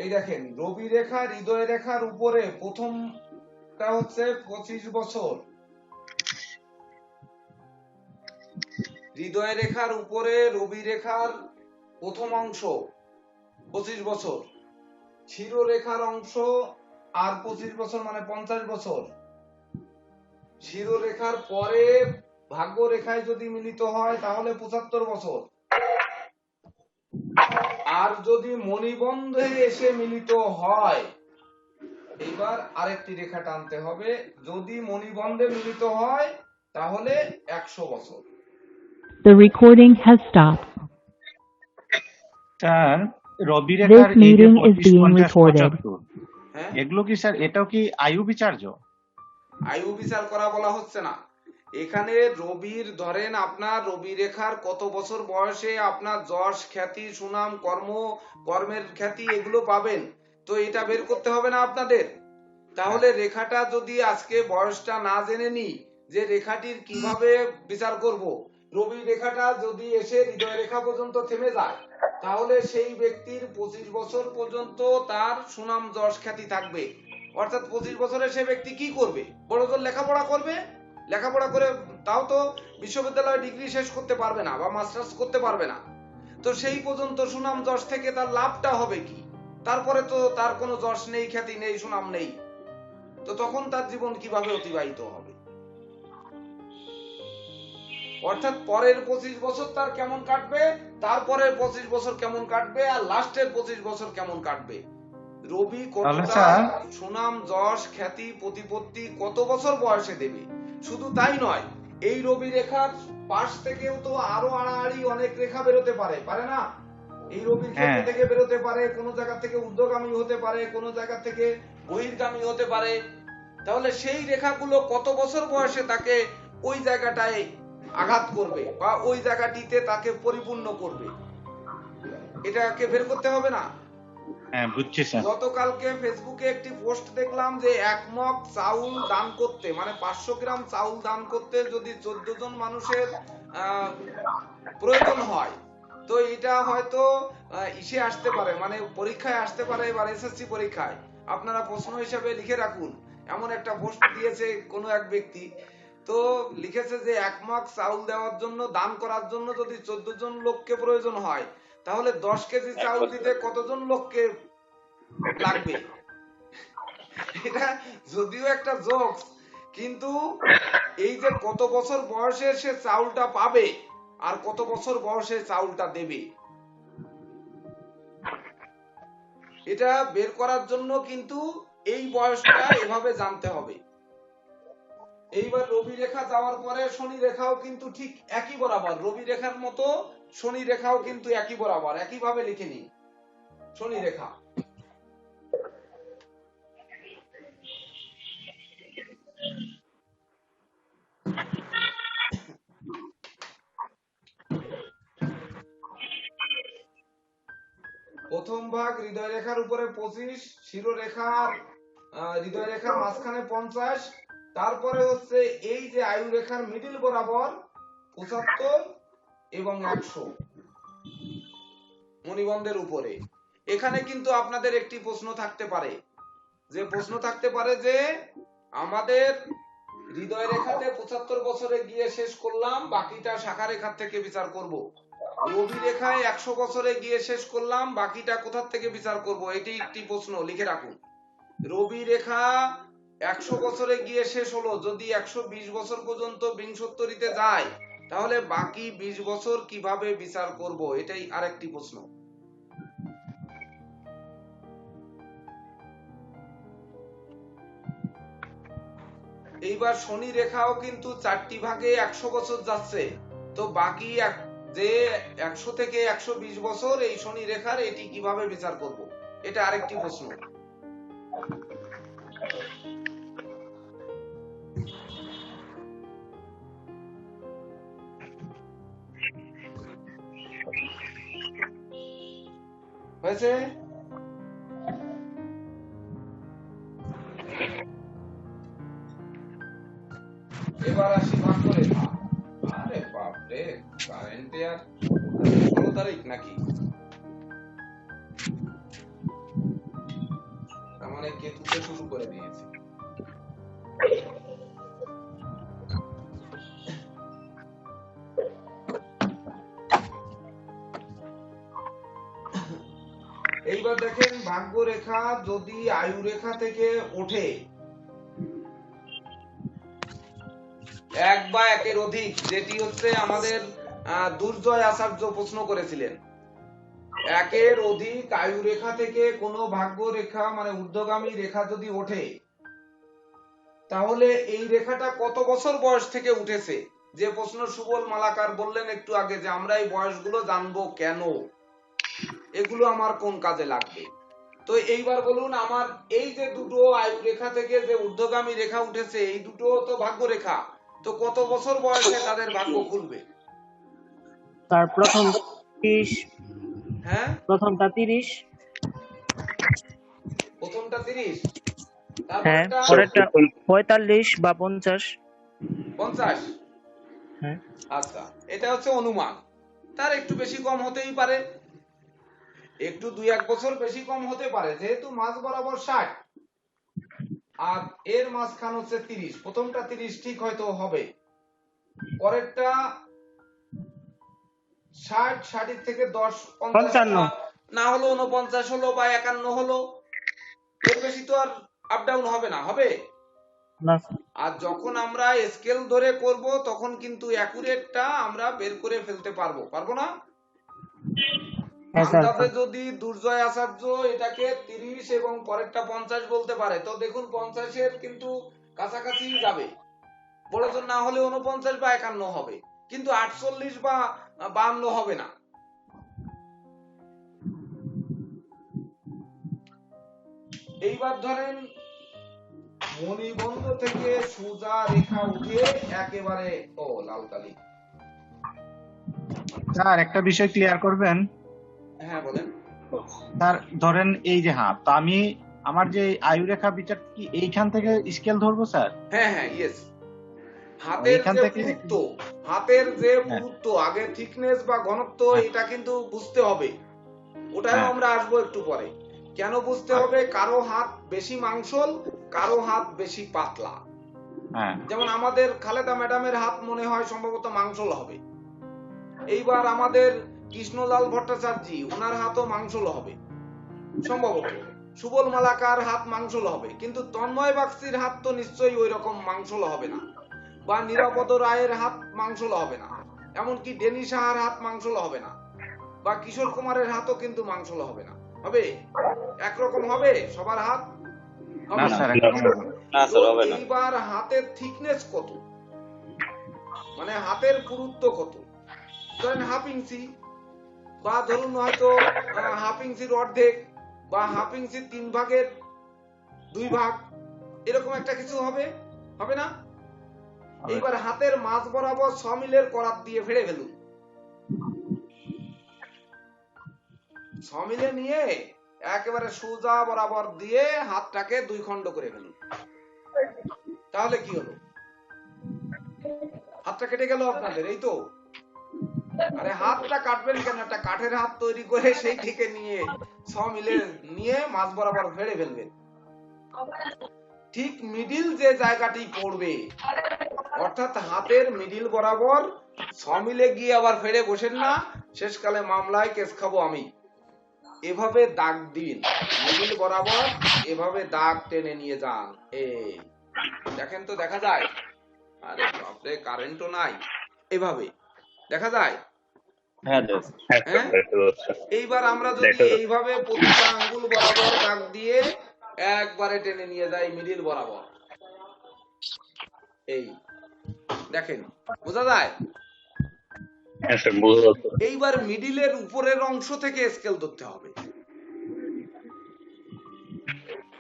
এই দেখেন রবি রেখা হৃদয় রেখার উপরে প্রথমটা হচ্ছে 25 বছর, হৃদয় রেখার উপরে রবি রেখার প্রথম অংশ 25 বছর, শিরো রেখার অংশ আর 25 বছর মানে 50 বছর। শিরো রেখার পরে ভাগ্য রেখায় যদি মিলিত হয় তাহলে 75 বছর, আর যদি মণিবন্ধে এসে মিলিত হয়, এইবার আরেকটি রেখা টানতে হবে, যদি মণিবন্ধে মিলিত হয় তাহলে 100 বছর। The recording has stopped. Sir Rabi This রেখার এই যে meeting is 25, being 50, recorded. 75 এগুলো কি স্যার, এটাও কি আয়ু বিচার্য? আয়ু বিচার করা বলা হচ্ছে না, এখানে রবির ধরেন আপনার রবি রেখার কত বছর বয়সে আপনার যশ খ্যাতি সুনাম কর্মের খ্যাতি এগুলো পাবেন, তো এটা বের করতে হবে না আপনাদের? তাহলে রেখাটা যদি আজকে বয়সটা না জেনে নিই যে রেখাটির কিভাবে বিচার করব, রবি রেখাটা যদি এসে হৃদয় রেখা পর্যন্ত থেমে যায় তাহলে সেই ব্যক্তির 25 বছর পর্যন্ত তার সুনাম যশ খ্যাতি থাকবে। অর্থাৎ 25 বছরে সে ব্যক্তি কি করবে? বড় জোর লেখাপড়া করবে, লেখাপড়া করে তাও তো বিশ্ববিদ্যালয়ে ডিগ্রি শেষ করতে পারবে না বা মাস্টার্স করতে পারবে না। তো সেই পর্যন্ত সুনাম যশ থেকে তার লাভটা হবে কি? তারপরে তো তার কোনো যশ নেই, খ্যাতি নেই, সুনাম নেই, তো তখন তার জীবন কিভাবে অতিবাহিত হবে? অর্থাৎ পরের 25 বছর তার কেমন কাটবে, তারপরের 25 বছর কেমন কাটবে, আর লাস্টের 25 বছর কেমন কাটবে, রবি কতটা সুনাম যশ খ্যাতি প্রতিপত্তি কত বছর বয়সে দেবে। শুধু তাই নয়, এই রবি রেখার পাশ থেকেও তো আরো আড়াআড়ি অনেক রেখা বেরোতে পারে, পারে না? এই রবির ক্ষেত্র থেকে বেরোতে পারে, কোন জায়গা থেকে ঊর্ধ্বগামী হতে পারে, কোন জায়গা থেকে বহির্গামী হতে পারে। তাহলে সেই রেখাগুলো কত বছর বয়সে তাকে ওই জায়গাটায় আঘাত করবে বা ওই জায়গাটিতে তাকে পরিপূর্ণ করবে, এটাকে বের করতে হবে না? হ্যাঁ, বুঝছি স্যার। গতকালকে ফেসবুকে একটি পোস্ট দেখলাম যে 1 মগ চাউল দান করতে, মানে 500 গ্রাম চাউল দান করতে যদি 14 জন মানুষের প্রয়োজন হয়, তো এটা হয়তো ইসে আসতে পারে, মানে পরীক্ষায় আসতে পারে, এবার এসএসসি পরীক্ষায়। আপনারা প্রশ্ন হিসেবে লিখে রাখুন। এমন একটা পোস্ট দিয়েছে কোনো এক ব্যক্তি, তো লিখেছে যে 1 মগ চাউল দেওয়ার জন্য, দান করার জন্য যদি 14 জন লোককে প্রয়োজন হয়, তাহলে 10 কেজি চাউল দিতে কতজন লোককে লাগবে? এটা যদিও একটা জোকস, কিন্তু এই যে কত বছর বয়সে সে চাউলটা পাবে আর কত বছর বয়সে চাউলটা দেবে, এটা বের করার জন্য কিন্তু এই বয়সটা এভাবে জানতে হবে। এইবার রবি রেখা যাওয়ার পরে শনি রেখাও কিন্তু ঠিক একই বরাবর, রবি রেখার মতো শনি রেখাও কিন্তু একই বরাবর, একইভাবে লিখে নিই শনি রেখা। প্রথম ভাগ হৃদয় রেখার উপরে 25, শিরোরেখার হৃদয় রেখার মাঝখানে 50, তারপরে হচ্ছে এই যে আয়ু রেখার মিডিল বরাবর 75 এবং 100 মণিবন্ধের উপরে। এখানে কিন্তু আপনাদের একটি প্রশ্ন থাকতে পারে, যে আমাদের হৃদয় রেখাতে 75 বছরে গিয়ে শেষ করলাম, বাকিটা শাখা রেখার থেকে বিচার করব। রবি রেখায় 100 বছরে গিয়ে শেষ করলাম, বাকিটা কোথা থেকে বিচার করব? এটি একটি প্রশ্ন, লিখে রাখুন। রবি রেখা 100 বছরে গিয়ে শেষ হলো, যদি 120 বছর পর্যন্ত বিংশোত্তরীতে যায়, তাহলে বাকি 20 বছর কিভাবে বিচার করব? এটাই আরেকটি প্রশ্ন। এইবার শনি রেখাও কিন্তু 4টি ভাগে 100 বছর যাচ্ছে, তো বাকি যে 100 থেকে 120 বছর এই শনি রেখার, এটি কিভাবে বিচার করব? এটা আরেকটি প্রশ্ন। হয়েছে? এবার আসি ভাগ্য রেখা। আরে বাপরে, কারেন্টে আর 16 তারিখ নাকি? তার মানে কেতুতে শুরু করে দিয়েছে। এইবার দেখেন ভাগ্য রেখা যদি আয়ু রেখা থেকে ওঠে, এক বা একের অধিক, যেটি হচ্ছে আমাদের দুর্জয় আচার্য প্রশ্ন করেছিলেন, একের অধিক আয়ু রেখা থেকে কোনো ভাগ্য রেখা মানে ঊর্ধ্বগামী রেখা যদি ওঠে, তাহলে এই রেখাটা কত বছর বয়স থেকে উঠেছে? যে প্রশ্ন সুবল মালাকার বললেন একটু আগে, যে আমরা এই বয়সগুলো জানবো কেন, এগুলো আমার কোন কাজে লাগবে? তো এইবার বলুন, আমার এই যে দুটো আয়ু রেখা থেকে যে ঊর্ধ্বগামী রেখা উঠেছে, এই দুটো তো ভাগ্য রেখা, তো কত বছর বয়সে তাদের ভাগ্য খুলবে? তার প্রথম 30, হ্যাঁ, প্রথমটা 30, প্রথমটা 30, হ্যাঁ, তারপরটা পরেরটা 45 বা 50। 50। হ্যাঁ, আচ্ছা, এটা হচ্ছে অনুমান। তার একটু বেশি কম হতেই পারে, একটু 2-1 বছর বেশি কম হতে পারে, যেহেতু মাঝ বরাবর 60 আর এর মাঝখান হচ্ছে 30। প্রথমটা 30 ঠিক হয়তো হবে, পরেরটা 60, 60 থেকে 10, 50 55। না হলো 49 হলো বা 51 হলো, এর বেশি তো আর আপ ডাউন হবে না, হবে? না, আর যখন আমরা স্কেল ধরে করব তখন কিন্তু অ্যাকুরেটটা আমরা বের করে ফেলতে পারবো, পারবো না? হ্যাঁ স্যার। আন্দাজে যদি দুর্জয় আচার্য এটাকে 30 এবং পরেরটা 50 বলতে পারে, তো দেখুন 50 এর কিন্তু কাছাকাছি যাবে, বড় জোর না হলে 49 বা 51 হবে, কিন্তু 48 বা 52 হবে না। এইবার ধরেন মণিবন্ধ থেকে সোজা রেখা উঠে একেবারে লাল কালি। স্যার একটা বিষয় ক্লিয়ার করবেন। হ্যাঁ বলেন। স্যার ধরেন এই যে হাত, তো আমি আমার যে আয়ু রেখা বিচার কি এইখান থেকে স্কেল ধরবো স্যার? হ্যাঁ হ্যাঁ, ইয়েস। হাতের এইখান যে থেকে পুরুত্ব, হাতের যে পুরুত্ব, আগে থিকনেস বা ঘনত্ব, এটা কিন্তু বুঝতে হবে। ওটাও আমরা আসবো একটু পরে। কেন বুঝতে হবে? কারো হাত বেশি মাংসল, কারো হাত বেশি পাতলা। যেমন আমাদের খালেদা ম্যাডামের হাত মনে হয় সম্ভবত মাংসল হবে। এইবার আমাদের কৃষ্ণলাল ভট্টাচার্য, ওনার হাতও মাংসল হবে সম্ভবত। সুবল মালাকার হাত মাংসল হবে, কিন্তু তন্ময় বাগচির হাত তো নিশ্চয়ই ওই রকম মাংসল হবে না, বা নিরাপদ রায়ের হাত মাংসল হবে না, এমনকি ডেনি সাহার হাত মাংসল হবে না, বা কিশোর কুমারের হাতও কিন্তু মাংসল হবে না। হবে? একরকম হবে সবার হাত? হবে না। এইবার হাতের থিকনেস কত, মানে হাতের পুরুত্ব কত? ধরেন 1/2 ইঞ্চি, বা ধরুন হয়তো 1/2 ইঞ্চির অর্ধেক, বা 1/2 ইঞ্চির 3 ভাগের 2 ভাগ, এরকম একটা কিছু হবে, হবে না? এইবার হাতের মাঝ বরাবর 6 মিলের করাত দিয়ে ফেড়ে ফেলুন। 6 মিলে নিয়ে একেবারে সোজা বরাবর দিয়ে হাতটাকে 2 খণ্ড করে ফেলুন। তাহলে কি হলো? হাতটা কেটে গেল আপনাদের, এই তো। আরে হাতটা কাটবেন কেন? একটা কাঠের হাত তৈরি করে সেই থেকে নিয়ে 6 মিলে নিয়ে মাঝ বরাবর ফেড়ে ফেলবেন। ঠিক মিডিল যে জায়গাটি পড়বে, অর্থাৎ হাতের মিডিল বরাবর 6 মিলে গিয়ে আবার ফেড়ে বসেন না, শেষকালে মামলায় কেস খাবো আমি। এভাবে দাগ দিন, মিডিল বরাবর এভাবে দাগ টেনে নিয়ে যান। এই দেখেন তো, দেখা যায়? আরে বাপরে, কারেন্টও নাই। এভাবে দেখা যায়? হ্যাঁ। এইবার আমরা যদি এইভাবে প্রতিটা আঙ্গুল বরাবর দাগ দিয়ে একবারে টেনে নিয়ে যাই মিডিল বরাবর, এই দেখেন, বোঝা যায়? এইবার মিডিলের উপরের অংশ থেকে স্কেল ধরতে হবে।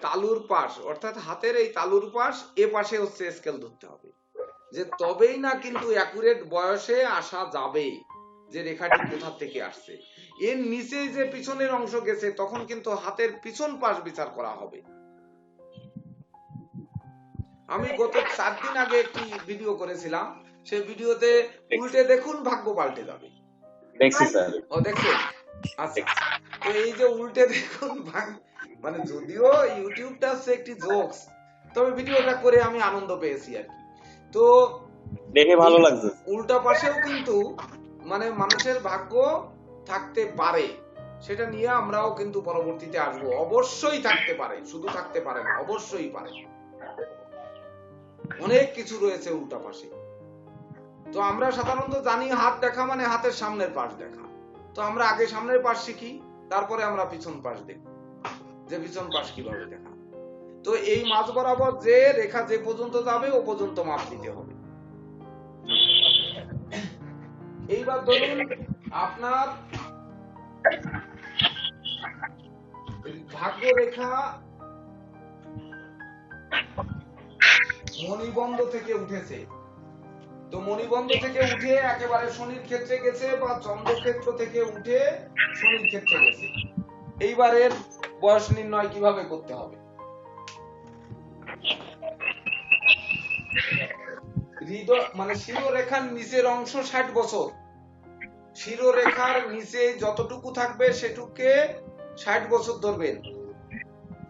তালুর পাশ, অর্থাৎ হাতের এই তালুর পাশ, এ পাশে হচ্ছে স্কেল ধরতে হবে, যে তবেই না কিন্তু অ্যাকুরেট বয়সে আসা যাবে যে রেখাটি কোথা থেকে আসছে। এর নিচে যে পিছনের অংশ গেছে, তখন কিন্তু হাতের পিছন পাশ বিচার করা হবে। আমি গত 4 দিন আগে একটি ভিডিও করেছিলাম, সেই ভিডিওতে উল্টে দেখুন, ভাগ্য পাল্টে যাবে। দেখছি স্যার। ও দেখছেন? আচ্ছা, তো এই যে উল্টে দেখুন, মানে যদিও ইউটিউবটা হচ্ছে একটি জোকস, তবে ভিডিওটা করে আমি আনন্দ পেয়েছি আর কি। তো দেখে ভালো লাগছে। উল্টা পাশেও কিন্তু মানে মানুষের ভাগ্য থাকতে পারে, সেটা নিয়ে আমরাও কিন্তু পরবর্তীতে আসবো। অবশ্যই থাকতে পারে, শুধু থাকতে পারে না, অবশ্যই পারে। অনেক কিছু রয়েছে উল্টা পাশে। তো আমরা সাধারণত জানি হাত দেখা মানে হাতের সামনের পাশ দেখা। তো আমরা আগে সামনের পাশ শিখি, তারপরে আমরা পিছন পাশ দেখি যে পিছন পাশ কিভাবে দেখা। তো এই মাঝ বরাবর যে রেখা যে পর্যন্ত যাবে, ও পর্যন্ত মাপ দিতে হবে। এইবার ধরুন আপনার ভাগ্য রেখা মণিবন্ধ থেকে উঠেছে, তো মণিবন্ধ থেকে উঠে একেবারে শনির ক্ষেত্রে গেছে বা চন্দ্রক্ষেত্র থেকে উঠে শনির ক্ষেত্রে গেছে, এইবারের বয়স নির্ণয় কিভাবে করতে হবে? হৃদয় মানে শিরোরেখার নিচের অংশ 60 বছর, শিরোরেখার নিচে যতটুকু থাকবে সেটুকে 60 বছর ধরবেন।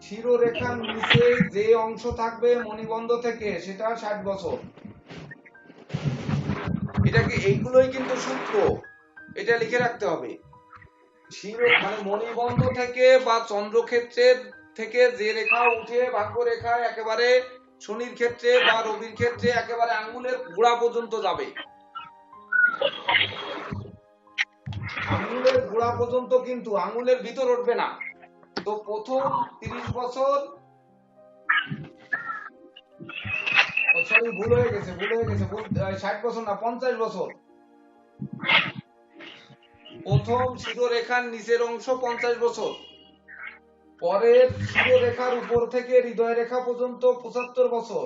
শিরোরেখার নিচে যে অংশ থাকবে মণিবন্ধ থেকে সেটা 60 বছর। এটাকে এইগুলোই কিন্তু সূত্র, এটা লিখে রাখতে হবে। মানে মণিবন্ধ থেকে বা চন্দ্রক্ষেত্রের থেকে যে রেখা উঠে ভাগ্য রেখা একেবারে শনির ক্ষেত্রে বা রবির ক্ষেত্রে একেবারে আঙ্গুলের গোড়া পর্যন্ত যাবে, আঙ্গুলের গোড়া পর্যন্ত, কিন্তু আঙ্গুলের ভিতর উঠবে না। তো প্রথম 30 বছর, সরি ভুল হয়ে গেছে 60 বছর না 50 বছর। প্রথম শিরোরেখার নিচের অংশ 50 বছর, পরের শিরোরেখার উপর থেকে হৃদয় রেখা পর্যন্ত 75 বছর,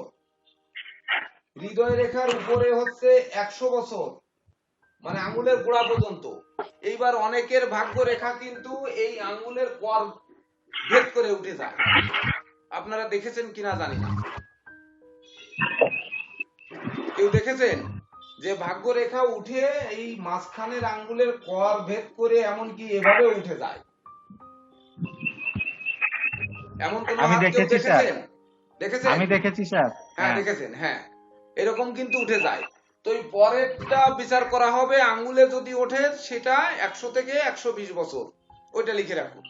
হৃদয় রেখার উপরে হচ্ছে 100 বছর, মানে আঙ্গুলের গোড়া পর্যন্ত। এইবার অনেকের ভাগ্য রেখা কিন্তু এই আঙ্গুলের কর ভেদ করে উঠে যায়, আপনারা দেখেছেন কিনা জানি না। কেউ দেখেছেন যে ভাগ্য রেখা উঠে এই মাঝখানের আঙ্গুলের কর ভেদ করে এমনকি এভাবে উঠে যায়? এমন কোন আমি দেখেছি স্যার, দেখেছেন? আমি দেখেছি স্যার। হ্যাঁ দেখেছেন, হ্যাঁ এরকম কিন্তু উঠে যায়। তো এই পরেরটা বিচার করা হবে, আঙ্গুলে যদি ওঠে সেটা 100 থেকে 120 বছর, ওইটা লিখে রাখুন।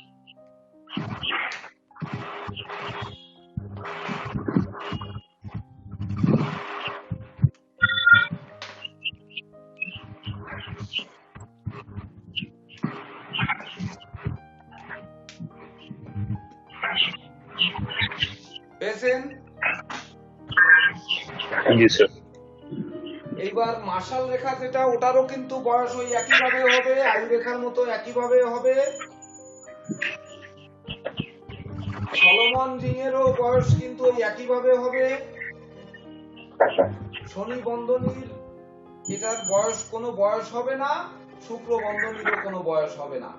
পেয়েছেন? জি স্যার। এইবার মার্শাল রেখা যেটা, ওটারও কিন্তু বয়স ওই একইভাবে হবে, আয়ু রেখার মতো একইভাবে হবে। সলোমন রিং এরও বয়স কিন্তু ওই একইভাবে হবে। শনি বন্ধনীর এটার বয়স কোনো বয়স হবে না, শুক্র বন্ধনীরও কোনো বয়স হবে না।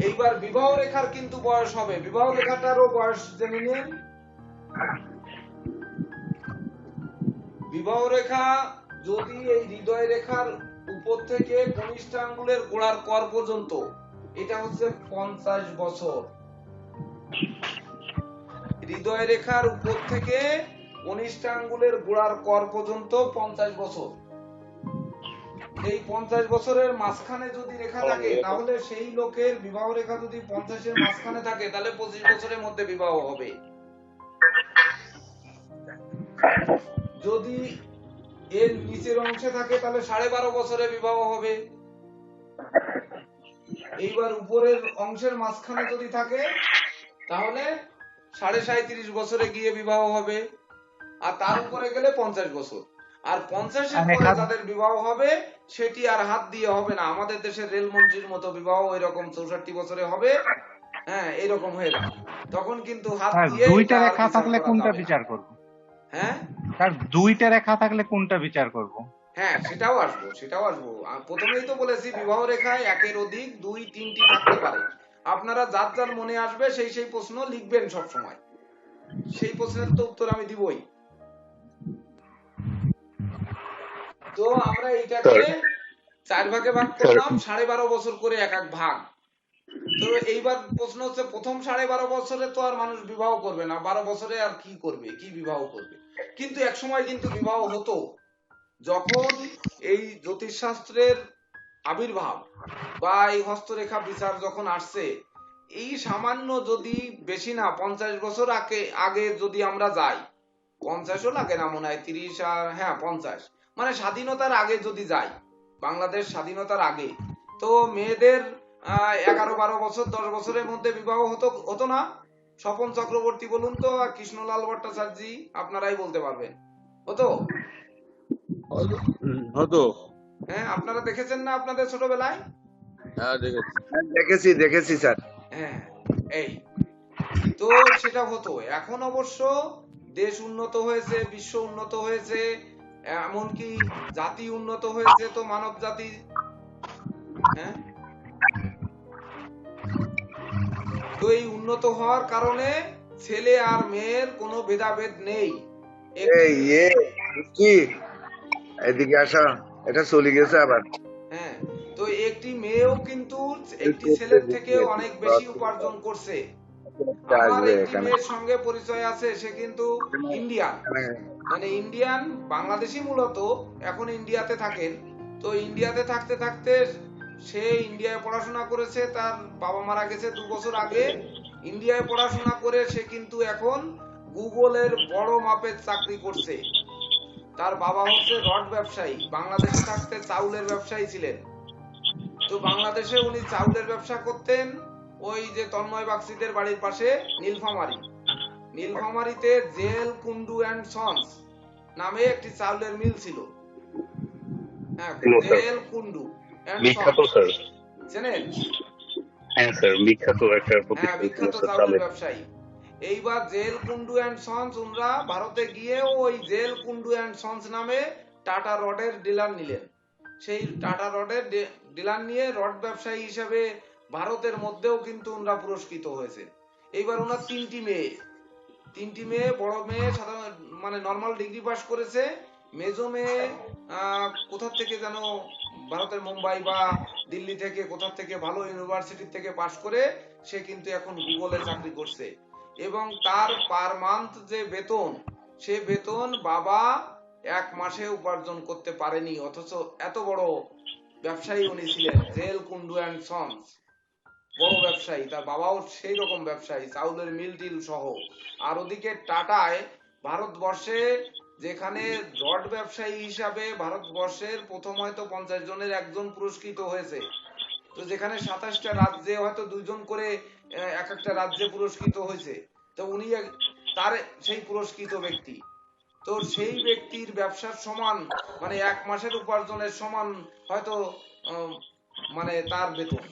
এইবার বিবাহ রেখার কিন্তু বয়স হবে, বিবাহ রেখাটারও বয়স জেনে নিন। বিবাহ রেখা যদি এই হৃদয় রেখার উপর থেকে কনিষ্ঠ আঙ্গুলের গোড়ার কর পর্যন্ত, এটা হচ্ছে 50 বছর। হৃদয় রেখার উপর থেকে কনিষ্ঠ আঙ্গুলের গোড়ার কর পর্যন্ত 50 বছর। এই 50 বছরের মাঝখানে যদি রেখা থাকে তাহলে সেই লোকের বিবাহ রেখা যদি 50-এর মাঝখানে থাকে তাহলে 25 বছরের মধ্যে বিবাহ হবে। যদি এর নিচের অংশে থাকে তাহলে 12.5 বছরে বিবাহ হবে। এইবার উপরের অংশের মাঝখানে যদি থাকে তাহলে 37.5 বছরে গিয়ে বিবাহ হবে, আর তার উপরে গেলে 50 বছর। আর 50-এর পরে যাদের বিবাহ হবে সেটি আর হাত দিয়ে হবে না, আমাদের দেশের রেলমন্ত্রীর মতো বিবাহ এরকম 64 বছরে হবে। হ্যাঁ এরকম হয়ে যাবে, তখন কিন্তু হাত দিয়ে দুইটা রেখা থাকলে কোনটা বিচার করব? হ্যাঁ স্যার দুইটা রেখা থাকলে কোনটা বিচার করব? হ্যাঁ সেটাও আসবো। প্রথমেই তো বলেছি বিবাহ রেখায় একের অধিক 2-3টি থাকতে পারে। আপনারা যার যার মনে আসবে সেই প্রশ্ন লিখবেন সব সময়, সেই প্রশ্নের তো উত্তর আমি দিবই। তো আমরা এইটাকে 4 ভাগে ভাগ করলাম, 12.5 বছর করে এক এক ভাগ। তো এইবার প্রশ্ন হচ্ছে প্রথম 12.5 বছরে তো আর মানুষ বিবাহ করবে না, 12 বছরে আর কি করবে, কি বিবাহ করবে? কিন্তু এক সময় কিন্তু বিবাহ হতো, যখন এই জ্যোতিষশাস্ত্রের আবির্ভাব বা এই হস্তরেখা বিচার যখন আসছে, এই সামান্য যদি বেশি না 50 বছর আগে যদি আমরা যাই, 50ও লাগে না মনে হয়, 30 আর হ্যাঁ 50, মানে স্বাধীনতার আগে যদি যাই, বাংলাদেশ স্বাধীনতার আগে, তো মেয়েদের 11-12 বছর 10 বছরের মধ্যে বিবাহ হতো না? স্বপন চক্রবর্তী বলুন তো, আর কৃষ্ণলাল ভট্টাচার্য, আপনারাই বলতে পারবেন, হতো? হ্যাঁ আপনারা দেখেছেন না আপনাদের ছোটবেলায়? হ্যাঁ দেখেছি স্যার। হ্যাঁ এই তো সেটা হতো। এখন অবশ্য দেশ উন্নত হয়েছে, বিশ্ব উন্নত হয়েছে, এমনকি জাতি উন্নত হয়েছে, তো মানব জাতি, হ্যাঁ, তো এই উন্নত হওয়ার কারণে ছেলে আর মেয়ের কোনো ভেদাভেদ নেই। এই কি এদিকে আসা, এটা চলে গেছে আবার। হ্যাঁ, তো একটি মেয়েও কিন্তু একটি ছেলের থেকে অনেক বেশি উপার্জন করছে। আমার আসবে একটি এখানে। মেয়ের সঙ্গে পরিচয় আছে, সে কিন্তু ইন্ডিয়ান, মানে ইন্ডিয়ান বাংলাদেশি মূলত, এখন ইন্ডিয়াতে থাকেন। তো ইন্ডিয়াতে থাকতে থাকতে সে ইন্ডিয়ায় পড়াশোনা করেছে, তার বাবা মারা গেছে 2 বছর আগে। ইন্ডিয়ায় পড়াশোনা করে সে কিন্তু এখন গুগলের বড় মাপের চাকরি করছে। তার বাবা হচ্ছে রড ব্যবসায়ী, বাংলাদেশে থাকতে চাউলের ব্যবসায়ী ছিলেন। তো বাংলাদেশে উনি চাউলের ব্যবসা করতেন ওই যে তন্ময় বাগচিদের বাড়ির পাশে নীলফামারীতে জেল কুন্ডু অ্যান্ড সন্স নামে একটি চাউলের মিল ছিল। হ্যাঁ, জেল কুন্ডু অ্যান্ড বিখ্যাত সন্স, স্যার। জানেন? হ্যাঁ স্যার, বিখ্যাত একটা হ্যাঁ, প্রতিষ্ঠান ছিল বিখ্যাত স্যার চাউলের চালের। ব্যবসায়ী। এইবার জেল কুন্ডু অ্যান্ড সন্স উনরা ভারতে গিয়ে ওই জেল কুন্ডু অ্যান্ড সন্স নামে টাটা রডের ডিলার নিলেন। সেই টাটা রডের ডিলার নিয়ে রড ব্যবসায়ী হিসেবে ভারতের মধ্যেও কিন্তু উনরা পুরস্কৃত হয়েছে। এইবার ওনার 3টি মেয়ে, বড় মেয়ে সাধারণ মানে নর্মাল ডিগ্রি পাস করেছে, মেজো মেয়ে কোথা থেকে যেন ভারতের মুম্বাই বা দিল্লি থেকে কোথা থেকে ভালো ইউনিভার্সিটি থেকে পাস করে সে কিন্তু এখন গুগলে চাকরি করছে। এবং তার পার মান্থ যে বেতন, সে বেতন বাবা 1 মাসে উপার্জন করতে পারেনি, অথচ এত বড় ব্যবসায়ী উনি ছিলেন, জেল কুন্ডু অ্যান্ড সন্স, বড় ব্যবসায়ী। তার বাবাও সেই রকম ব্যবসায়ী, চাউলের মিল টিল সহ। আর ওদিকে টাটায় ভারতবর্ষে, যেখানে রড ব্যবসায়ী হিসাবে ভারতবর্ষের প্রথম হয়তো 50 জনের একজন পুরস্কৃত হয়েছে, তো যেখানে 27টা রাজ্যে হয়তো 2 জন করে এক একটা রাজ্যে পুরস্কৃত হয়েছে, তো উনি তার সেই পুরস্কৃত ব্যক্তি। তো সেই ব্যক্তির ব্যবসার সমান, মানে 1 মাসের উপার্জনের সমান হয়তো মানে তার বেতন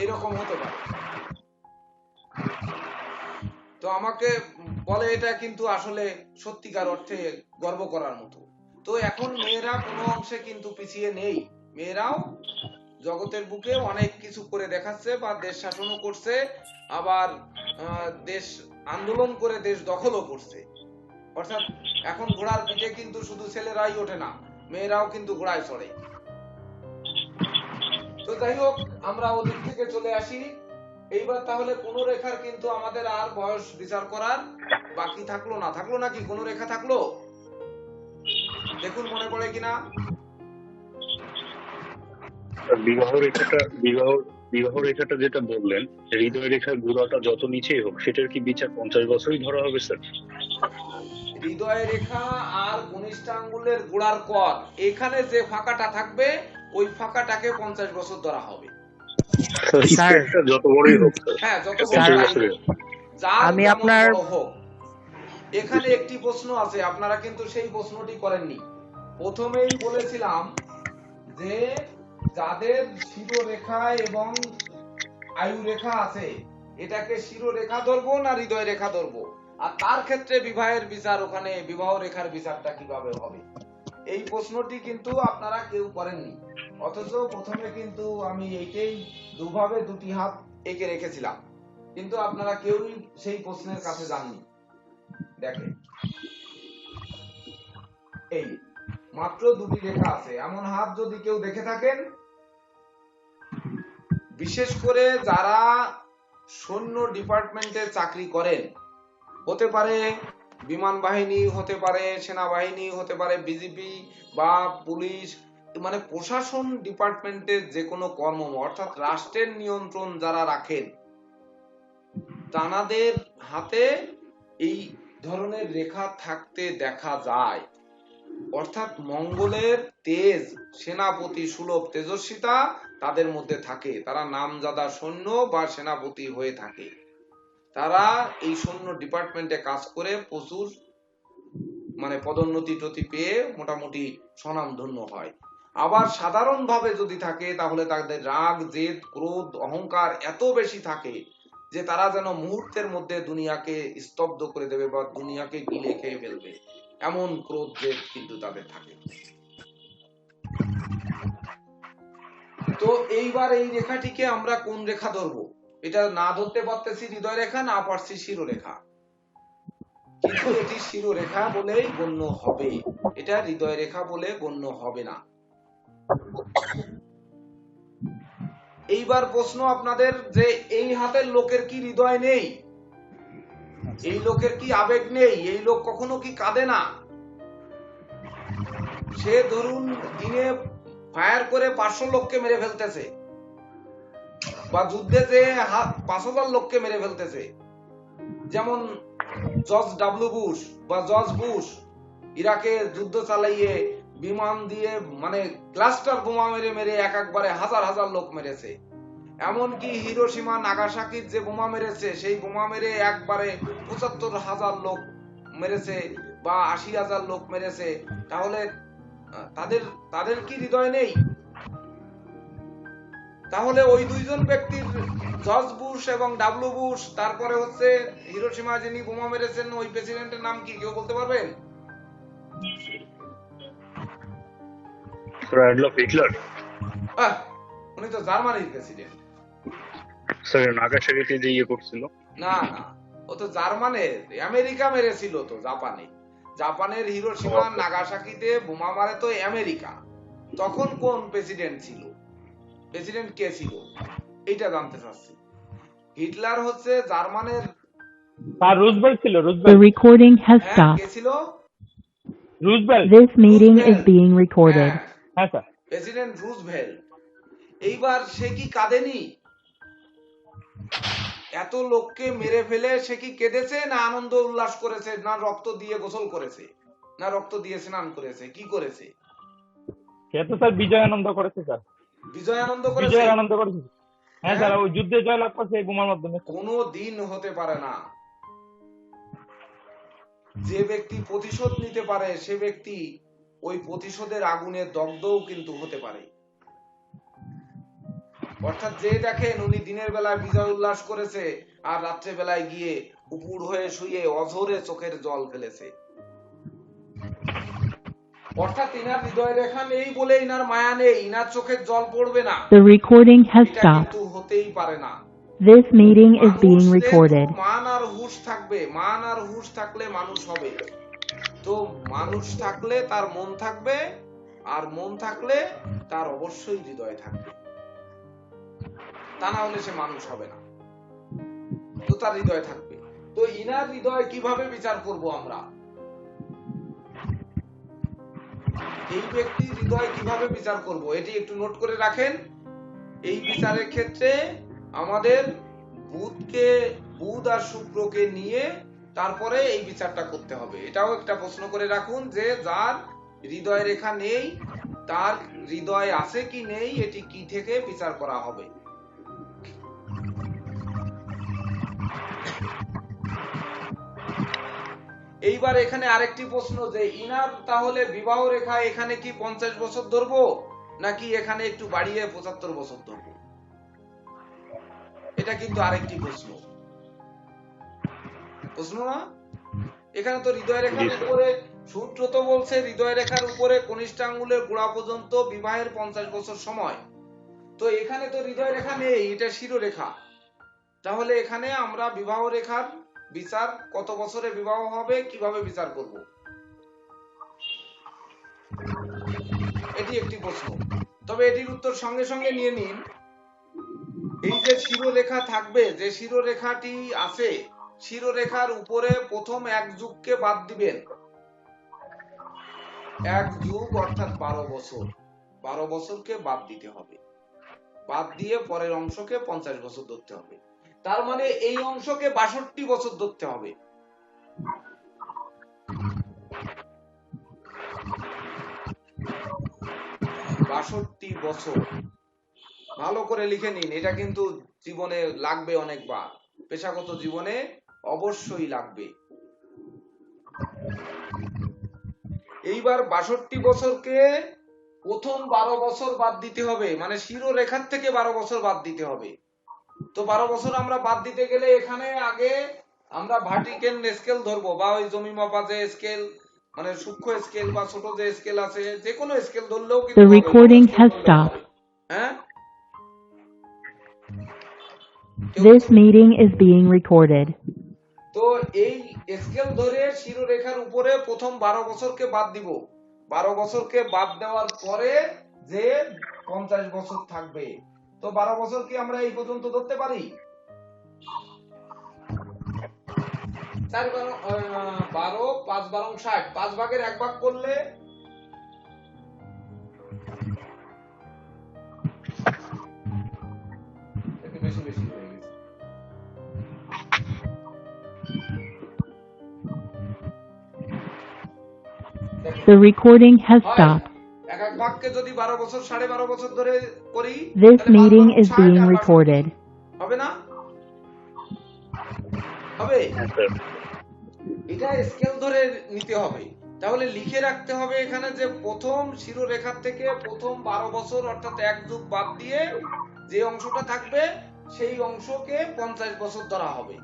এরকম হতে পারে। তো আমাকে বলে এটা কিন্তু আসলে সত্যিকার অর্থে গর্ব করার মতো। তো এখন মেয়েরা কোনো অংশে কিন্তু পিছিয়ে নেই, মেয়েরাও জগতের বুকে অনেক কিছু করে দেখাচ্ছে বা দেশ শাসনও করছে, আবার দেশ আন্দোলন করে দেশ দখলও করছে। অর্থাৎ এখন ঘোড়ার পিঠে কিন্তু শুধু ছেলেরাই ওঠে না, মেয়েরাও কিন্তু ঘোড়ায় চড়ে। তো যাই হোক, আমরা ওদিক থেকে চলে আসি। এইবার তাহলে কোন রেখার কিন্তু আমাদের আর বয়স বিচার করার বাকি থাকলো না, থাকলো নাকি? কোন রেখা থাকলো? দেখুন মনে পড়ে কিনা। বিবাহ রেখাটা যেটা বললেন, হৃদয় রেখার গোড়াটা যত নিচেই হোক, সেটার কি বিচার 50 বছরই ধরা হবে স্যার? হৃদয় রেখা আর কনিষ্ঠ আঙ্গুলের গোড়ার কর, এখানে যে ফাঁকাটা থাকবে ওই ফাঁকাটাকে 50 বছর ধরা হবে। যত বড়ই হোক, হ্যাঁ, যত আমি আপনার হোক। এখানে একটি প্রশ্ন আছে, আপনারা কিন্তু সেই প্রশ্নটি করেননি। প্রথমেই বলেছিলাম যে যাদের শিরোরেখা এবং আয়ু রেখা আছে, এটাকে শিরোরেখা ধরবো না হৃদয় রেখা ধরবো, আর তার ক্ষেত্রে বিবাহের বিচার, ওখানে বিবাহ রেখার বিচারটা কিভাবে হবে, এই প্রশ্নটি কিন্তু আপনারা কেউ করেননি। অথচ প্রথমে কিন্তু আমি এইটাই দুভাবে 2টি হাত এঁকে রেখেছিলাম, কিন্তু আপনারা কেউই সেই প্রশ্নের কাছে যাননি। দেখেন, এই মাত্র 2টি রেখা আছে, এমন হাত যদি কেউ দেখে থাকেন, বিশেষ করে যারা সৈন্য ডিপার্টমেন্টে চাকরি করেন, হতে পারে বিমান বাহিনী, হতে পারে সেনাবাহিনী, হতে পারে বিজিবি বা পুলিশ, মানে প্রশাসন ডিপার্টমেন্টের যে কোনো কর্ম, অর্থাৎ রাষ্ট্রের নিয়ন্ত্রণ যারা রাখেন, তাদের হাতে এই ধরনের রেখা থাকতে দেখা যায়। অর্থাৎ মঙ্গলের তেজ, সেনাপতি সুলভ তেজস্বিতা তাদের মধ্যে থাকে, তারা নামজাদা সৈন্য বা সেনাপতি হয়ে থাকে, তারা এই সৈন্য ডিপার্টমেন্টে কাজ করে প্রচুর মানে পদোন্নতি টতি পেয়ে মোটামুটি স্বনামধন্য হয়। আবার সাধারণভাবে যদি থাকে, তাহলে তাদের রাগ, জেদ, ক্রোধ, অহংকার এত বেশি থাকে, যে তারা যেন মুহূর্তের মধ্যে দুনিয়াকে স্তব্ধ করে দেবে বা দুনিয়াকে গিলে খেয়ে ফেলবে, এমন ক্রোধ জেদ কিন্তু তাদের থাকে। তো এইবার এই রেখাটিকে আমরা কোন রেখা ধরবো? এটা না ধরতে পারতেছি হৃদয় রেখা, না পারছি শিরোরেখা, কিন্তু এটি শিরোরেখা বলেই গণ্য হবে, এটা হৃদয় রেখা বলে গণ্য হবে না। এইবার প্রশ্ন আপনাদের যে এই হাতের লোকের কি হৃদয় নেই? এই লোকের কি আবেগ নেই? এই লোক কখনো কি কাঁদে না? সে ধরুন দিনে ফায়ার করে 500 লোককে মেরে ফেলতেছে, বা যুদ্ধে যে 5000 লোককে মেরে ফেলতেছে, যেমন জর্জ ডাব্লিউ বুশ বা জর্জ বুশ ইরাকে যুদ্ধ চালাইয়ে বিমান দিয়ে মানে ক্লাস্টার বোমা মেরে মেরে একবারে হাজার হাজার লোক মেরেছে। এমনকি হিরোশিমা নাগাসাকির যে বোমা মেরেছে, সেই বোমা মেরে একবারে ৭৫,০০০ লোক মেরেছে বা ৮০,০০০ লোক মেরেছে। তাহলে তাদের কি হৃদয় নেই? তাহলে ওই দুইজন ব্যক্তির, জর্জ বুশ এবং ডাব্লিউ বুশ, তারপরে হচ্ছে হিরোশিমা যিনি বোমা মেরেছেন, ওই প্রেসিডেন্টের নাম কি কেউ বলতে পারবেন? হিটলার। উনি তো জার্মানির প্রেসিডেন্ট। স্যার নাগাসাকিতে যে ইয়ে করছিল, না না, ও তো জার্মানের, আমেরিকা মেরেছিল তো জাপানে। জাপানের হিরোশিমা নাগাসাকিতে বোমা মারে তো আমেরিকা। তখন কোন প্রেসিডেন্ট ছিল? প্রেসিডেন্ট কে ছিল এইটা জানতে চাচ্ছি। হিটলার হচ্ছে জার্মানের, স্যার রুজভেল্ট ছিল, The রুজভেল্ট। recording has হ্যাঁ stopped. কে ছিল? Roosevelt. This meeting is Roosevelt. being recorded. হ্যাঁ, হ্যাঁ স্যার। President Roosevelt. এইবার সে কি কাঁদেনি? এত লোককে মেরে ফেলে সে কি কেঁদেছে, না আনন্দ উল্লাস করেছে, না রক্ত দিয়ে গোসল করেছে, না রক্ত দিয়ে স্নান করেছে, কি করেছে? সে তো স্যার বিজয় আনন্দ করেছে স্যার। বিজয় আনন্দ করেছে। বিজয় আনন্দ করেছে। হ্যাঁ স্যার, ওই যুদ্ধে জয়লাভ করছে এই বোমার মাধ্যমে। কোনো দিন হতে পারে না। যে ব্যক্তি প্রতিশোধ নিতে পারে সে ব্যক্তি ওই প্রতিশোধের আগুনে দগ্ধও কিন্তু হতে পারে। অর্থাৎ যে দেখেন উনি দিনের বেলায় বিজয় উল্লাস করেছে আর রাত্রে বেলায় গিয়ে উপুড় হয়ে শুয়ে অঝরে চোখের জল ফেলেছে, অর্থাৎ ইনার হৃদয় রেখা নেই বলে ইনার মায়া নেই, ইনার চোখের জল পড়বে না, The recording has এটা stopped. কিন্তু হতেই পারে না। This meeting is মানুষ being যেহেতু recorded. মান আর হুঁশ থাকবে, মান আর হুঁশ থাকলে মানুষ হবে। তো মানুষ থাকলে তার মন থাকবে, আর মন থাকলে তার অবশ্যই হৃদয় থাকবে, তা না হলে সে মানুষ হবে না। তো তার হৃদয় থাকবে। তো ইনার হৃদয় কিভাবে বিচার করব আমরা? এই ব্যক্তির হৃদয় কিভাবে বিচার করব এটি একটু নোট করে রাখেন। এই বিচারের ক্ষেত্রে আমাদের বুধ আর শুক্রকে নিয়ে তারপরে এই বিচারটা করতে হবে। এটাও একটা প্রশ্ন করে রাখুন যে যার হৃদয় রেখা নেই তার হৃদয় আছে কি নেই, এটি কি থেকে বিচার করা হবে। এইবার এখানে আরেকটি প্রশ্ন যে ইনার তাহলে বিবাহ রেখা এখানে কি 50 বছর ধরবো নাকি এখানে একটু বাড়িয়ে 75 বছর ধরবো? এটা কিন্তু আরেকটি প্রশ্ন না? এখানে তো হৃদয় রেখার উপরে সূত্র তো বলছে হৃদয় রেখার উপরে কনিষ্ঠ আঙ্গুলের গোড়া পর্যন্ত বিবাহের 50 বছর সময়। তো এখানে তো হৃদয় রেখা নেই, এটা শিরোরেখা। তাহলে এখানে আমরা বিবাহ রেখার বিচার কত বছরে বিবাহ হবে কিভাবে বিচার করব, এটি একটি প্রশ্ন। তবে এটির উত্তর সঙ্গে সঙ্গে নিয়ে নিন। এই যে শিরোরেখা থাকবে, যে শিরোরেখাটি আছে, শিরোরেখার উপরে প্রথম এক যুগকে বাদ দিবেন। এক যুগ অর্থাৎ 12 বছর, 12 বছরকে বাদ দিতে হবে। বাদ দিয়ে পরের অংশকে 50 বছর ধরতে হবে। তার মানে এই অংশকে 62 বছর ধরতে হবে। 62 বছর ভালো করে লিখে নিন। এটা কিন্তু জীবনে লাগবে অনেকবার, পেশাগত জীবনে অবশ্যই লাগবে। এইবার 62 বছরকে প্রথম 12 বছর বাদ দিতে হবে, মানে শিরোরেখার থেকে 12 বছর বাদ দিতে হবে। তো 12 বছর আমরা বাদ দিতে গেলে এখানে আগে আমরা ভার্টিক্যাল স্কেল ধরবো, বা ওই জমি মাপা যে স্কেল, মানে সূক্ষ্ম স্কেল বা ছোট যে স্কেল আছে, যে কোনো স্কেল ধরলেও কিন্তু The হবে, recording কোনো has স্কেল ধরলেও stopped. হবে। হ্যাঁ, This meeting is being recorded. তো এই স্কেল ধরে শিরোরেখার উপরে প্রথম 12 বছরকে বাদ দিব। 12 বছরকে বাদ দেওয়ার পরে যে 50 বছর থাকবে, তো 12 বছর কি আমরা এই পর্যন্ত ধরতে পারি? 12 5 12 60, 5 ভাগের 1 ভাগ করলে একটু বেশি বেশি হয়ে গেছে। The recording has হয়, stopped. এক এক ভাগকে যদি 12 বছর 12.5 বছর ধরে করি, This তাহলে 5 meeting বারং is 60 being R 62 recorded. হবে না? হবে? হ্যাঁ স্যার। এটা স্কেল ধরে নিতে হবে। তাহলে লিখে রাখতে হবে এখানে যে প্রথম শিরোরেখার থেকে প্রথম 12 বছর অর্থাৎ 1 যুগ বাদ দিয়ে যে অংশটা থাকবে সেই অংশকে 50 বছর ধরা হবে।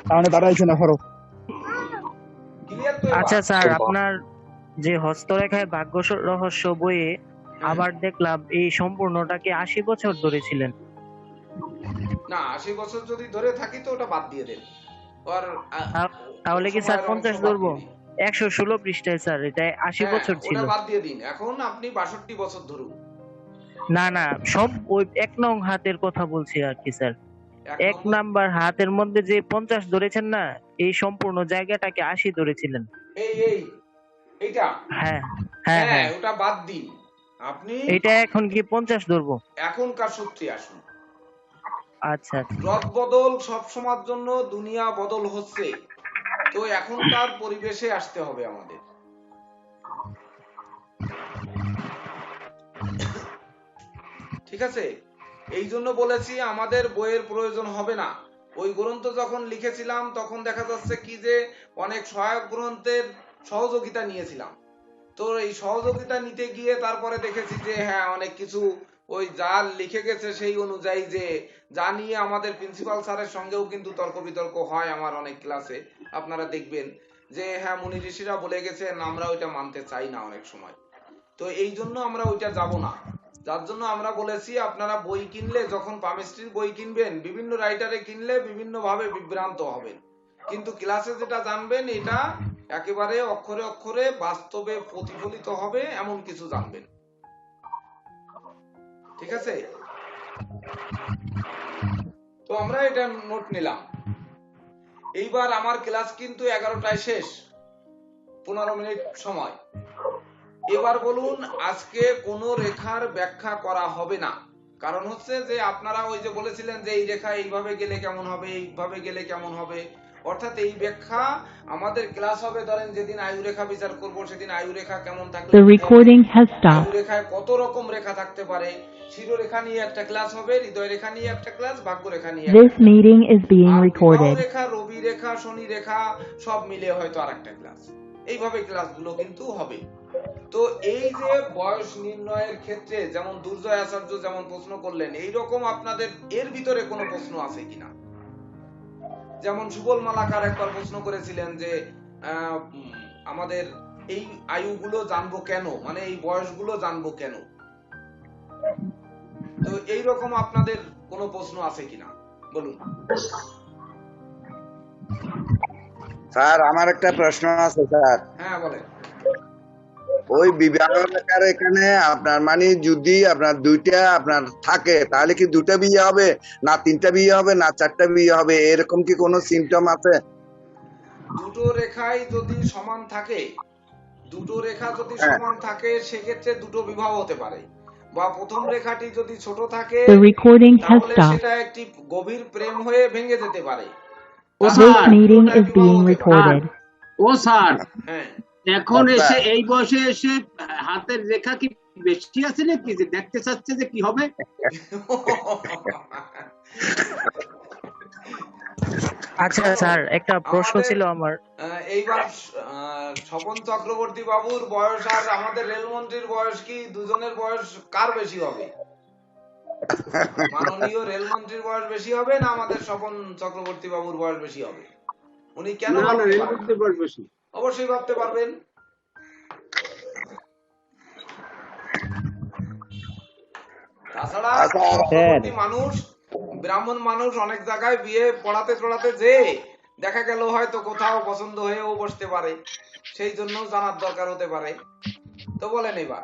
তাহলে দাঁড়াইছে না ধরো। ক্লিয়ার তো এবার? আচ্ছা স্যার, আপনার যে হস্তরেখায় ভাগ্য রহস্য বইয়ে আবার দেখলাম এই সম্পূর্ণটাকে 80 বছর ধরেছিলেন। না, 80 বছর যদি ধরে থাকি তো ওটা বাদ দিয়ে দেন। আর তাহলে কি স্যার সময়ের অংশ 50 বাদ ধরবো? দিয়ে দিন। 116 পৃষ্ঠায় স্যার এটা 80 হ্যাঁ, বছর ছিল। ওটা বাদ দিয়ে দিন। এখন আপনি 62 বছর ধরুন। না না, সব ওই 1 নং হাতের কথা বলছি আর কি স্যার। 1 নাম্বার হাতের মধ্যে যে 50 ধরেছেন না, এই সম্পূর্ণ জায়গাটাকে 80 ধরেছিলেন। এইটা হ্যাঁ হ্যাঁ হ্যাঁ, ওটা বাদ দিন। আপনি এটা এখন কি 50 ধরবো? এখনকার সূত্রে আসুন। আচ্ছা রদ বদল সব সময়ের জন্য, দুনিয়া বদল হচ্ছে, তো এখনকার পরিবেশে আসতে হবে আমাদের। ঠিক আছে, এই জন্য বলেছি আমাদের বইয়ের প্রয়োজন হবে না। ওই গ্রন্থ যখন লিখেছিলাম তখন দেখা যাচ্ছে কি যে অনেক সহায়ক গ্রন্থের সহযোগিতা নিয়েছিলাম। তো এই সহযোগিতা নিতে গিয়ে তারপরে দেখেছি যে হ্যাঁ, অনেক কিছু ওই যা লিখে গেছে সেই অনুযায়ী যে যা নিয়ে আমাদের প্রিন্সিপাল স্যারের সঙ্গেও কিন্তু তর্ক বিতর্ক হয় আমার অনেক ক্লাসে। আপনারা দেখবেন যে হ্যাঁ, মুনি ঋষিরা বলে গেছেন, আমরা ওইটা মানতে চাই না অনেক সময়। তো এই জন্য আমরা ওইটা যাব না। যার জন্য আমরা বলেছি আপনারা বই কিনলে, যখন পামিস্ট্রির বই কিনবেন, বিভিন্ন রাইটারে কিনলে বিভিন্ন ভাবে বিভ্রান্ত হবেন, কিন্তু ক্লাসে যেটা জানবেন এটা একেবারে অক্ষরে অক্ষরে বাস্তবে প্রতিফলিত হবে এমন কিছু জানবেন। ঠিক আছে, তো আমরা এটা নোট নিলাম। এইবার আমার ক্লাস কিন্তু 11টায় শেষ, 15 মিনিট সময়। এবার বলুন, আজকে কোনো রেখার ব্যাখ্যা করা হবে না। কারণ হচ্ছে যে আপনারা ওই যে বলেছিলেন যে এই রেখা এইভাবে গেলে কেমন হবে, এইভাবে গেলে কেমন হবে, অর্থাৎ এই ব্যাখ্যা আমাদের ক্লাস হবে, ধরেন যেদিন আয়ু রেখা বিচার করব সেদিন আয়ু রেখা কেমন থাকবে, The recording has stopped. আয়ু রেখায় কত রকম রেখা থাকতে পারে, শিরোরেখা নিয়ে একটা ক্লাস হবে, হৃদয় রেখা নিয়ে একটা ক্লাস, ভাগ্য রেখা নিয়ে This meeting is being recorded. রেখা, রবি রেখা, শনি রেখা সব মিলে হয়তো আরেকটা ক্লাস। এইভাবে ক্লাসগুলো কিন্তু হবে। তো এই যে বয়স নির্ণয়ের ক্ষেত্রে যেমন দুর্জয় আচার্য যেমন প্রশ্ন করলেন, এইরকম আপনাদের এর ভিতরে কোনো প্রশ্ন আছে কিনা? যেমন সুবল মালাকার একবার প্রশ্ন করেছিলেন যে আমাদের এই আয়ুগুলো জানবো কেন, মানে এই বয়সগুলো জানবো কেন। তো এইরকম আপনাদের কোনো প্রশ্ন আছে কিনা বলুন। স্যার, আমার একটা প্রশ্ন আছে স্যার। হ্যাঁ বলেন। ওই বিবাহ রেখার এখানে আপনার মানে যদি আপনার দুইটা আপনার থাকে, তাহলে কি দুটা বিয়ে হবে, না তিনটা বিয়ে হবে, না চারটা বিয়ে হবে, এরকম কি কোনো সিমটম আছে? দুটো রেখাই যদি সমান থাকে, দুটো রেখা যদি সমান থাকে সেক্ষেত্রে দুটো বিবাহ হতে পারে, বা প্রথম রেখাটি যদি ছোট থাকে The recording has তাহলে stopped. সেটা একটি গভীর প্রেম হয়ে ভেঙে যেতে পারে। This meeting is being recorded. ও স্যার, হ্যাঁ, এখন এসে এই বয়সে এসে হাতের রেখা কি বেশি আছে নাকি, যে দেখতে চাচ্ছে যে কি হবে? আচ্ছা স্যার, একটা প্রশ্ন ছিল আমার। এইবার স্বপন চক্রবর্তী বাবুর বয়স আর আমাদের রেলমন্ত্রীর বয়স কি দুজনের বয়স কার বেশি হবে? মাননীয় রেলমন্ত্রীর বয়স বেশি হবে না আমাদের স্বপন চক্রবর্তী বাবুর বয়স বেশি হবে? উনি কেন না না ভাবতে রেল পারবেন? করতে বয়স বেশি। অবশ্যই ভাবতে পারবেন। তাছাড়া আচ্ছা চক্রবর্তী মানুষ, ব্রাহ্মণ মানুষ, অনেক জায়গায় বিয়ে পড়াতে টড়াতে যে দেখা গেল হয়তো কোথাও পছন্দ হয়েও বসতে পারে, সেই জন্য জানার দরকার হতে পারে। তো বলেন এবার।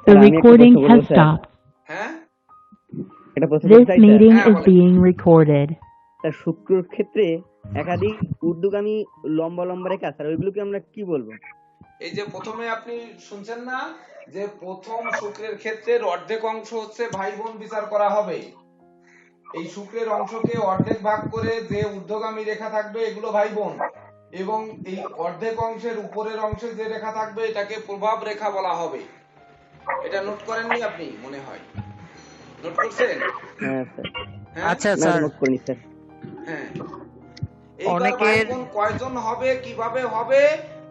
The recording has stopped. হ্যাঁ, This meeting is being recorded. তার শুক্রর ক্ষেত্রে একাধিক ঊর্ধ্বগামী লম্বা লম্বা রেখা, স্যার ওইগুলোকে আমরা কি বলবো? এই যে প্রথমে আপনি শুনছেন না যে প্রথম শুক্রের ক্ষেত্রের অর্ধেক অংশ হচ্ছে ভাই বোন বিচার করা হবে। এই শুক্রের অংশকে অর্ধেক ভাগ করে যে ঊর্ধ্বগামী রেখা থাকবে এগুলো ভাই বোন, এবং এই অর্ধেক অংশের উপরের অংশে যে রেখা থাকবে এটাকে প্রভাব রেখা বলা হবে। এটা নোট করেননি আপনি? মনে হয় নোট করছেন। হ্যাঁ স্যার। হ্যাঁ? আচ্ছা না স্যার, নোট করিনি স্যার। হ্যাঁ, এইবার ভাই বোন কয়জন হবে, কিভাবে হবে,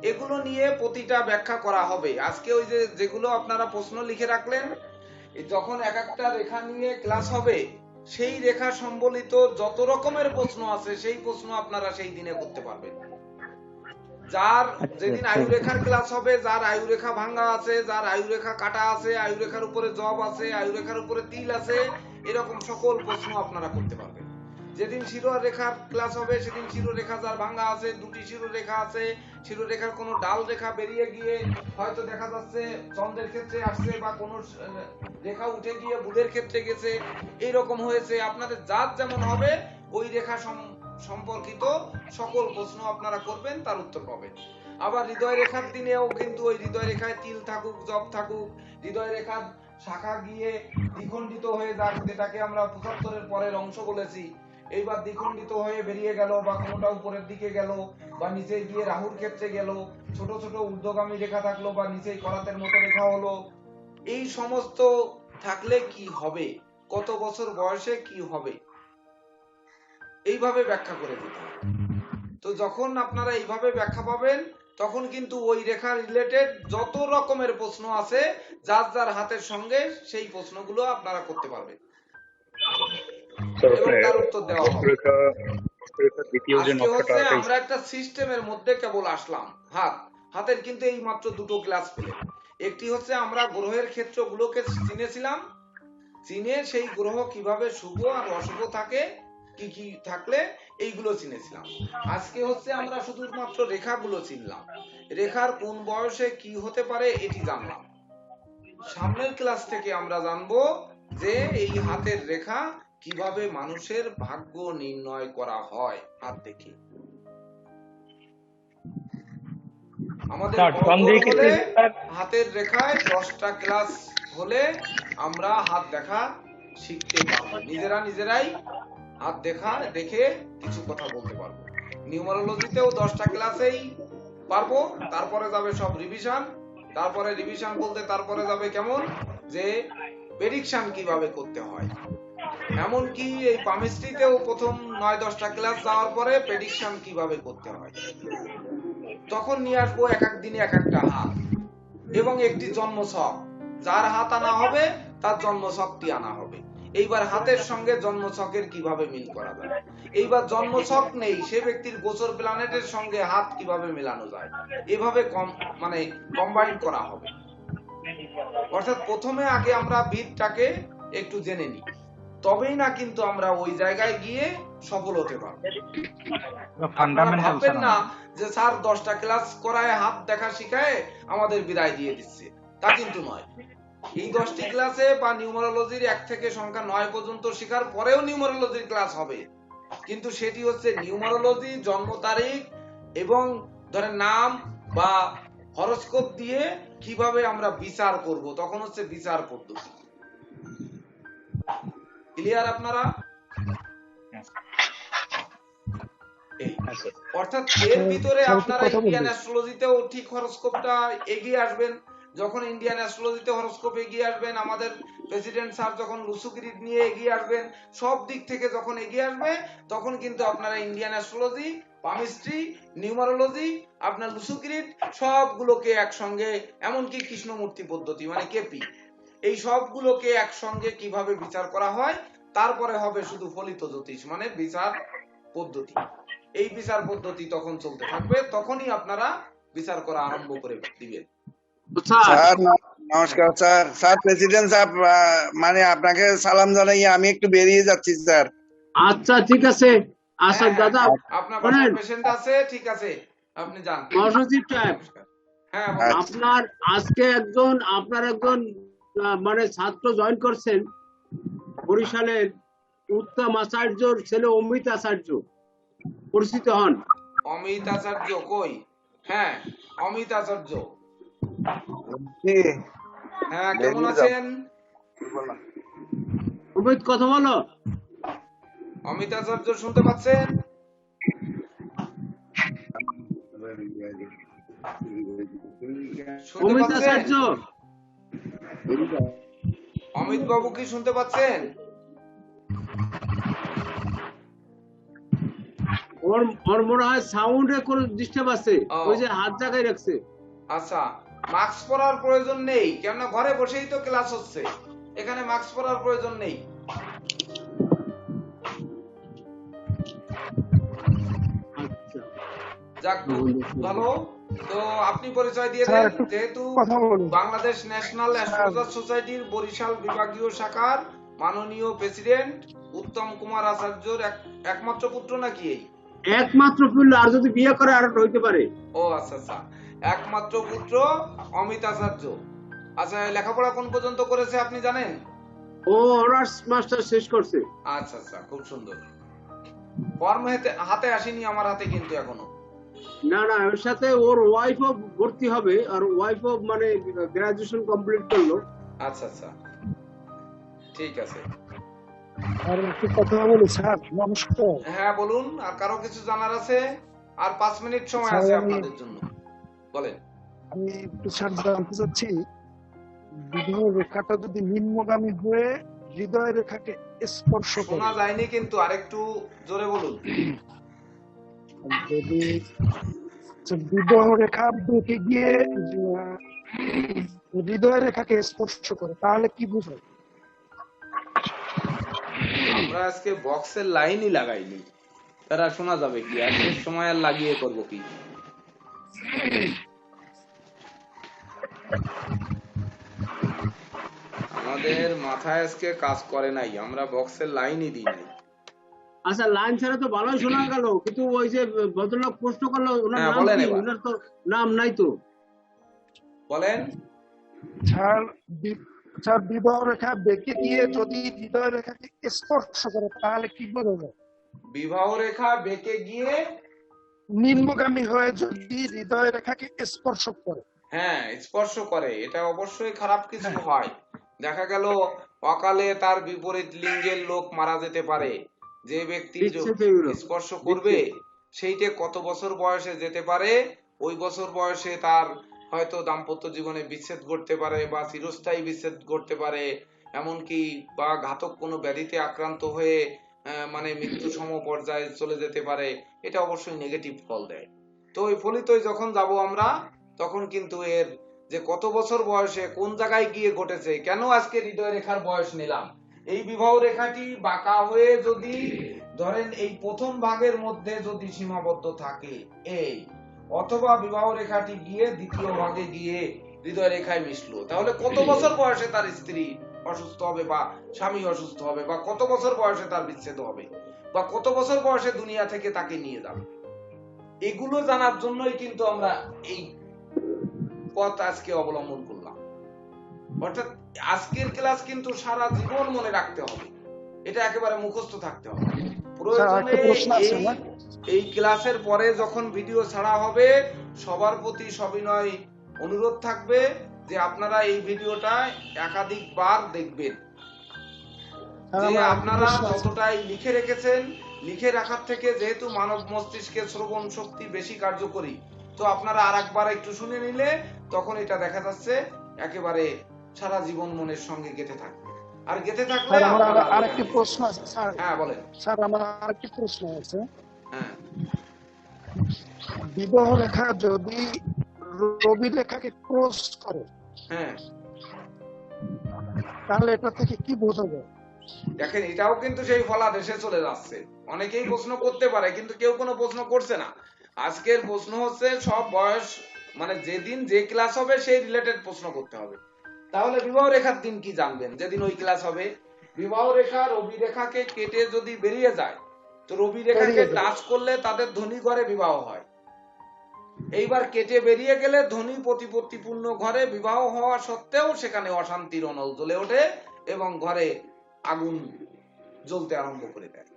এগুলো নিয়ে প্রতিটা ব্যাখ্যা করা হবে আজকে। ওই যে যেগুলো আপনারা প্রশ্ন লিখে রাখলেন, যখন এক একটা রেখা নিয়ে ক্লাস হবে সেই রেখা সম্বলিত যত রকমের প্রশ্ন আছে সেই প্রশ্ন আপনারা সেই দিনে করতে পারবেন। যার যেদিন আয়ুরেখার ক্লাস হবে, যার আয়ুরেখা ভাঙা আছে, যার আয়ুরেখা কাটা আছে, আয়ুরেখার উপরে জব আছে, আয়ুরেখার উপরে তিল আছে, এরকম সকল প্রশ্ন আপনারা করতে পারবেন। যেদিন শিরোরেখার ক্লাস হবে সেদিন শিরোরেখা যার ভাঙা আছে, দুটি শিরোরেখা আছে, শিরোরেখার কোনো ডাল রেখা বেরিয়ে গিয়ে হয়তো দেখা যাচ্ছে চন্দ্রের ক্ষেত্রে আসছে, বা কোনো রেখা উঠে গিয়ে বুধের ক্ষেত্রে গেছে, এইরকম হয়েছে। আপনাদের যার যেমন হবে ওই রেখা সম্পর্কিত সকল প্রশ্ন আপনারা করবেন, তার উত্তর পাবেন। আবার হৃদয় রেখার দিনেও কিন্তু ওই হৃদয় রেখায় তিল থাকুক, জব থাকুক, হৃদয় রেখার শাখা গিয়ে দ্বিখণ্ডিত হয়ে যাক, যেটাকে আমরা 75-এর পরের অংশ বলেছি, এইবার দ্বিখণ্ডিত হয়ে বেরিয়ে গেল, বা কোনোটা উপরের দিকে গেল, বা নিচে গিয়ে রাহুর ক্ষেত্রে গেল, ছোট ছোট ঊর্ধ্বগামী রেখা থাকলো, বা নিচেই করাতের মতো রেখা হলো, এই সমস্ত থাকলে কি হবে, কত বছর বয়সে কি হবে, এইভাবে ব্যাখ্যা করে দিতে হবে। তো যখন আপনারা এইভাবে ব্যাখ্যা পাবেন তখন কিন্তু ওই রেখা রিলেটেড যত রকমের প্রশ্ন আছে যার যার হাতের সঙ্গে সেই প্রশ্নগুলো আপনারা করতে পারবেন এবং তার উত্তর দেওয়া হবে। আজকে আমরা একটা সিস্টেমের মধ্যে কেবল আসলাম। হাতের কিন্তু এই মাত্র দুটো ক্লাস পেলেন। একটি হচ্ছে আমরা গ্রহের ক্ষেত্রগুলোকে চিনেছিলাম, চিনে সেই গ্রহ কিভাবে শুভ আর অশুভ থাকে, কি কি থাকলে এইগুলো চিনেছিলাম। আজকে হচ্ছে আমরা শুধুমাত্র রেখাগুলো চিনলাম, রেখার কোন বয়সে কি হতে পারে এটি জানলাম। সামনের ক্লাস থেকে আমরা জানবো যে এই হাতের রেখা কিভাবে মানুষের ভাগ্য নির্ণয় করা হয় হাত দেখে। আমাদের হাতের রেখায় 10টা ক্লাস হলে আমরা হাত দেখা শিখতে পারবো, নিজেরাই হাত দেখে কিছু কথা বলতে পারবো। নিউমারোলজিতেও 10টা ক্লাসেই পারবো, তারপরে যাবে সব রিভিশন, তারপরে রিভিশন বলতে তারপরে যাবে কেমন যে প্রেডিকশন কিভাবে করতে হয়। এমনকি এই পামিস্ট্রিতেও প্রথম 9-10টা ক্লাস যাওয়ার পরে প্রেডিকশন কিভাবে করতে হয়। তখন নিয়ে আসবো এক এক দিনে এক একটা হাত এবং একটি জন্মছক, যার হাত আনা হবে তার জন্মছকটি আনা হবে। এইবার হাতের সঙ্গে জন্মছকের কিভাবে মিল করা যায়, এইবার জন্মছক নেই সে ব্যক্তির গোচর প্ল্যানেটের সঙ্গে হাত কিভাবে মেলানো যায়, এভাবে কম্বাইন করা হবে। অর্থাৎ প্রথমে আগে আমরা বিদটাকে একটু জেনে নিই, তবেই না কিন্তু আমরা ওই জায়গায় গিয়ে সফল হতে পারবো। আপনারা ভাববেন না যে স্যার 10টা ক্লাস করায় হাত দেখা শিখায় আমাদের বিদায় দিয়ে দিচ্ছে, তা কিন্তু নয়। এই 10টি ক্লাসে বা নিউমারোলজির 1 থেকে সংখ্যা 9 পর্যন্ত শেখার পরেও নিউমারোলজির ক্লাস হবে, কিন্তু সেটি হচ্ছে নিউমারোলজি জন্ম তারিখ এবং ধরেন নাম বা হরোস্কোপ দিয়ে কিভাবে আমরা বিচার করব, তখন হচ্ছে বিচার পদ্ধতি। ক্লিয়ার আপনারা? অর্থাৎ এর ভিতরে আপনারা ইন্ডিয়ান অ্যাস্ট্রোলজিতেও ঠিক হরোস্কোপটা এগিয়ে আসবেন। যখন ইন্ডিয়ান অ্যাস্ট্রোলজিতে হরোস্কোপ এগিয়ে আসবেন, আমাদের প্রেসিডেন্ট স্যার যখন লুসুগ্রিড নিয়ে এগিয়ে আসবেন, সব দিক থেকে যখন এগিয়ে আসবে তখন কিন্তু আপনারা ইন্ডিয়ান অ্যাস্ট্রোলজি পামিস্ট্রি, নিউমারোলজি, আপনার লুসুগ্রিড সবগুলোকে একসঙ্গে, এমনকি কৃষ্ণমূর্তি পদ্ধতি মানে কেপি, এই সবগুলোকে একসঙ্গে কিভাবে বিচার করা হয়, তারপরে হবে শুধু ফলিত জ্যোতিষ মানে বিচার পদ্ধতি। এই বিচার পদ্ধতি তখন চলতে থাকবে, তখনই আপনারা বিচার করা আরম্ভ করে দিবেন। স্যার নমস্কার স্যার। স্যার প্রেসিডেন্ট সাহেব, মানে আপনাকে সালাম জানাই, আমি একটু বেরিয়ে যাচ্ছি স্যার। আচ্ছা ঠিক আছে। আচ্ছা দাদা আপনার শোনেন, পেশেন্ট আছে, ঠিক আছে আপনি যান। মহাসচিব সাহেব, হ্যাঁ আপনার আজকে আপনার একজন মানে ছাত্র জয়েন করছেন বরিশালের উত্তম আচার্যর ছেলে অমিত আচার্য, পরিচিত হন? অমিত আচার্য কই? হ্যাঁ অমিত আচার্য, হ্যাঁ কেমন আছেন? অমিত কথা বলো। অমিত আচার্য শুনতে পাচ্ছেন? অমিত আচার্য, অমিত বাবু কি শুনতে পাচ্ছেন? ওর মনে হয় সাউন্ডে কোনো ডিস্টার্ব আছে, ওই যে হাত জায়গায় রাখছে। আচ্ছা, মাস্ক পরার প্রয়োজন নেই, কেননা ঘরে বসেই তো ক্লাস হচ্ছে, এখানে মাস্ক পরার প্রয়োজন নেই। যাক ভালো। তো আপনি পরিচয় দিয়ে দেন, যেহেতু বাংলাদেশ ন্যাশনাল অ্যাস্ট্রোলজার সোসাইটির বরিশাল বিভাগীয় শাখার মাননীয় প্রেসিডেন্ট উত্তম কুমার আচার্যর একমাত্র পুত্র নাকি? এই একমাত্র পুত্র, আর যদি বিয়ে করে আর হইতে পারে। ও আচ্ছা আচ্ছা, একমাত্র পুত্র অমিত আচার্য। আচ্ছা, লেখাপড়া কোন পর্যন্ত করেছে আপনি জানেন? ও অনার্স মাস্টার শেষ করছে। আচ্ছা আচ্ছা, খুব সুন্দর। ফর্ম হাতে আসেনি আমার হাতে কিন্তু এখনো। না না, এর সাথে ওর ওয়াইফও ভর্তি হবে, আর ওয়াইফও মানে গ্রাজুয়েশন কমপ্লিট করলো। আচ্ছা আচ্ছা, ঠিক আছে। আর একটু কথা বলি স্যার, নমস্কার। হ্যাঁ বলুন, আর কারো কিছু জানার আছে? আর 5 মিনিট সময় আছে আপনাদের জন্য, বলেন। আমি একটু স্যার জানতে চাচ্ছি, বিবাহ রেখাটা যদি নিম্নগামী হয়ে হৃদয় রেখাকে স্পর্শ করে, শোনা যায়নি কিন্তু, আরেকটু জোরে বলুন। যদি বিবাহ রেখা বেঁকে গিয়ে হৃদয় রেখাকে স্পর্শ করে, তাহলে কি বুঝায়? আমরা আজকে বক্সের লাইনই লাগাইনি, তারা শোনা যাবে কি? আজকে সময় আর লাগিয়ে করবো কি? আমাদের মাথায় আজকে কাজ করে নাই, আমরা বক্সের লাইনই দিই নাই। আচ্ছা, লাইন ছাড়া তো ভালোই শোনা গেল, কিন্তু ওই যে ভদ্রলোক প্রশ্ন করলো ওনার নাম কি? ওনার তো নাম নাই তো, বলেন। স্যার বিবাহ রেখা বেঁকে গিয়ে যদি হৃদয় রেখাকে স্পর্শ করে, তাহলে কি বোঝাবে? বিবাহ রেখা বেঁকে গিয়ে নিম্নগামী হয়ে যদি হৃদয় রেখাকে স্পর্শ করে, হ্যাঁ স্পর্শ করে, এটা অবশ্যই খারাপ কিছু হয়। দেখা গেল অকালে তার বিপরীত লিঙ্গের লোক মারা যেতে পারে। যে ব্যক্তি স্পর্শ করবে সেইটা কত বছর বয়সে যেতে পারে, ওই বছর বয়সে তার হয়তো দাম্পত্য জীবনে বিচ্ছেদ ঘটতে পারে, বা চিরস্থায়ী বিচ্ছেদ ঘটতে পারে, এমনকি বা ঘাতক কোনো ব্যাধিতে আক্রান্ত হয়ে মানে মৃত্যু সম পর্যায়ে চলে যেতে পারে। এটা অবশ্যই নেগেটিভ ফল দেয়। তো ওই ফলিতই যখন যাব আমরা, তখন কিন্তু এর যে কত বছর বয়সে কোন জায়গায় গিয়ে ঘটেছে, কেন আজকে হৃদয় রেখার বয়স নিলাম, এই বিবাহ রেখাটি বাঁকা হয়ে যদি ধরেন এই প্রথম ভাগের মধ্যে যদি সীমাবদ্ধ থাকে এই, অথবা বিবাহ রেখাটি গিয়ে দ্বিতীয় ভাগে গিয়ে হৃদয় রেখায় মিশলো, তাহলে কত বছর বয়সে তার স্ত্রী অসুস্থ হবে, বা স্বামী অসুস্থ হবে, বা কত বছর বয়সে তার বিচ্ছেদ হবে, বা কত বছর বয়সে দুনিয়া থেকে তাকে নিয়ে যাবে, এগুলো জানার জন্যই কিন্তু আমরা এই পথ আজকে অবলম্বন করলাম। অর্থাৎ আজকের ক্লাস কিন্তু সারা জীবন মনে রাখতে হবে, এটা একেবারে মুখস্থ থাকতে হবে। প্রয়োজনে এই ক্লাসের পরে যখন ভিডিও ছাড়া হবে, সবার প্রতি সবিনয় অনুরোধ থাকবে যে আপনারা এই ভিডিওটা একাধিকবার দেখবেন। যে আপনারা যতটাই লিখে রেখেছেন, লিখে রাখার থেকে যেহেতু মানব মস্তিষ্কে শ্রবণ শক্তি বেশি কার্যকরী, তো আপনারা আরেকবার একটু শুনে নিলে তখন এটা দেখা যাচ্ছে একেবারে সারা জীবন মনের সঙ্গে গেঁথে থাকবে। আর গেঁথে থাকলে আরেকটি প্রশ্ন আছে স্যার। হ্যাঁ বলেন। স্যার আমার আরেকটি প্রশ্ন আছে। হ্যাঁ, বিবাহ রেখা যদি রবি রেখাকে ক্রস করে হ্যাঁ, তাহলে এটা থেকে কি বোঝা যায়? দেখেন এটাও কিন্তু সেই ফলাদেশে চলে যাচ্ছে। অনেকেই প্রশ্ন করতে পারে কিন্তু কেউ কোনো প্রশ্ন করছে না। আজকের প্রশ্ন হচ্ছে সব বয়স মানে যেদিন যে ক্লাস হবে সেই রিলেটেড প্রশ্ন করতে হবে। তাহলে বিবাহ রেখার দিন কি জানবেন? যেদিন ওই ক্লাস হবে। বিবাহ রেখা রবি রেখাকে কেটে যদি বেরিয়ে যায় তো রবি রেখাকে টাচ করলে তাদের ধনী ঘরে বিবাহ হয়। এইবার কেটে বেরিয়ে গেলে ধনী প্রতিপত্তিপূর্ণ ঘরে বিবাহ হওয়া সত্ত্বেও সেখানে অশান্তির অনল জ্বলে ওঠে এবং ঘরে আগুন জ্বলতে আরম্ভ করে দেয়।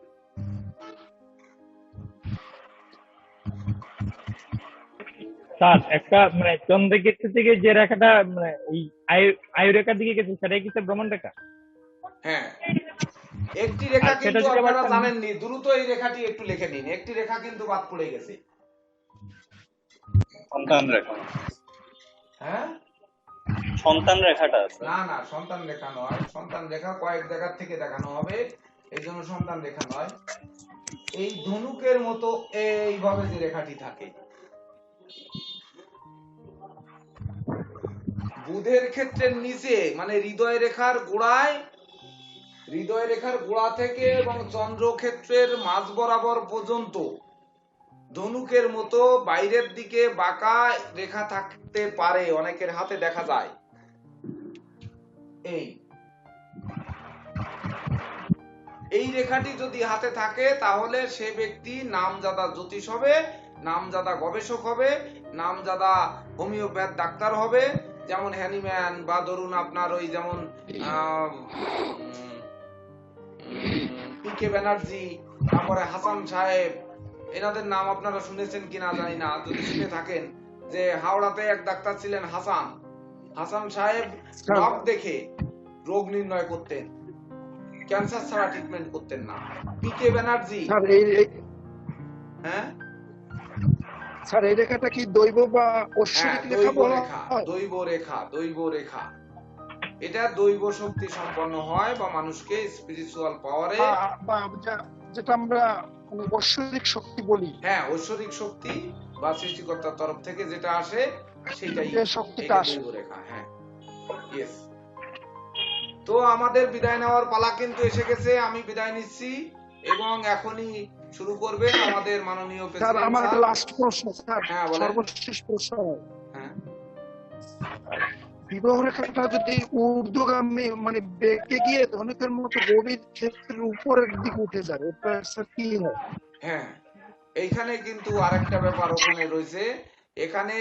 স্যার একটা মানে চন্দ্রের ক্ষেত্র থেকে যে রেখাটা মানে এই আয়ু রেখার দিকে গেছে সেটাই কি স্যার ভ্রমণ রেখা? হ্যাঁ, একটি রেখা আর সেটা কিন্তু যদি আবার আপনারা জানেননি, দ্রুত এই রেখাটি একটু লিখে নিন। একটি রেখা কিন্তু বাদ পড়ে গেছে। সন্তান রেখা। হ্যাঁ, সন্তান রেখাটা আছে। না না, সন্তান রেখা নয়। সন্তান রেখা কয়েক জায়গা থেকে দেখানো হবে, এই জন্য সন্তান রেখা নয়। এই ধনুকের মতো এইভাবে যে রেখাটি থাকে, বুধের ক্ষেত্রের নিচে মানে হৃদয় রেখার গোড়া থেকে এবং চন্দ্র ক্ষেত্রের মাঝ বরাবর পর্যন্ত ধনুকের মতো বাইরের দিকে বাঁকা রেখা থাকতে পারে, অনেকের হাতে দেখা যায়। এই রেখাটি যদি হাতে থাকে তাহলে সে ব্যক্তি নামজাদা জ্যোতিষ হবে, নামজাদা গবেষক হবে, নামজাদা হোমিওপ্যাথ ডাক্তার হবে, যেমন হ্যানিম্যান বা ধরুন আপনার ওই যেমন পিকে ব্যানার্জি, তারপরে হাসান সাহেব, এনাদের নাম আপনারা শুনেছেন কিনা জানি না, যদি শুনে থাকেন যে হাওড়াতে এক ডাক্তার ছিলেন হাসান সাহেব রোগ দেখে রোগ নির্ণয় করতেন, ক্যান্সার ছাড়া ট্রিটমেন্ট করতেন না। পিকে ব্যানার্জি, হ্যাঁ স্যার এই রেখাটা কি দৈব বা ঐশ্বরিক রেখা বলা হয়? দৈব রেখা এটা দৈব শক্তি সম্পন্ন হয় বা মানুষকে স্পিরিচুয়াল পাওয়ারে যেটা আমরা ঐশ্বরিক শক্তি বলি। হ্যাঁ, ঐশ্বরিক শক্তি বা সৃষ্টিকর্তার তরফ থেকে যেটা আসে সেটাই শক্তিটা আসে দৈব রেখা। হ্যাঁ, ইয়েস। তো আমাদের বিদায় নেওয়ার পালা কিন্তু এসে গেছে। আমি বিদায় নিচ্ছি এবং এখনই শুরু করবেন আমাদের মাননীয় স্যার। প্রেসিডেন্ট আমার স্যার। লাস্ট প্রশ্ন স্যার, হ্যাঁ, বলেন। সর্বশেষ প্রশ্ন। হ্যাঁ, বিবাহ রেখাটা যদি ঊর্ধ্বগামী মানে বেঁকে গিয়ে ধনুকের মতো রবির ক্ষেত্রের উপরের দিকে উঠে যায়, ওটা স্যার কি হয়? হ্যাঁ, এইখানে কিন্তু আরেকটা ব্যাপার ওখানে রয়েছে। এখানে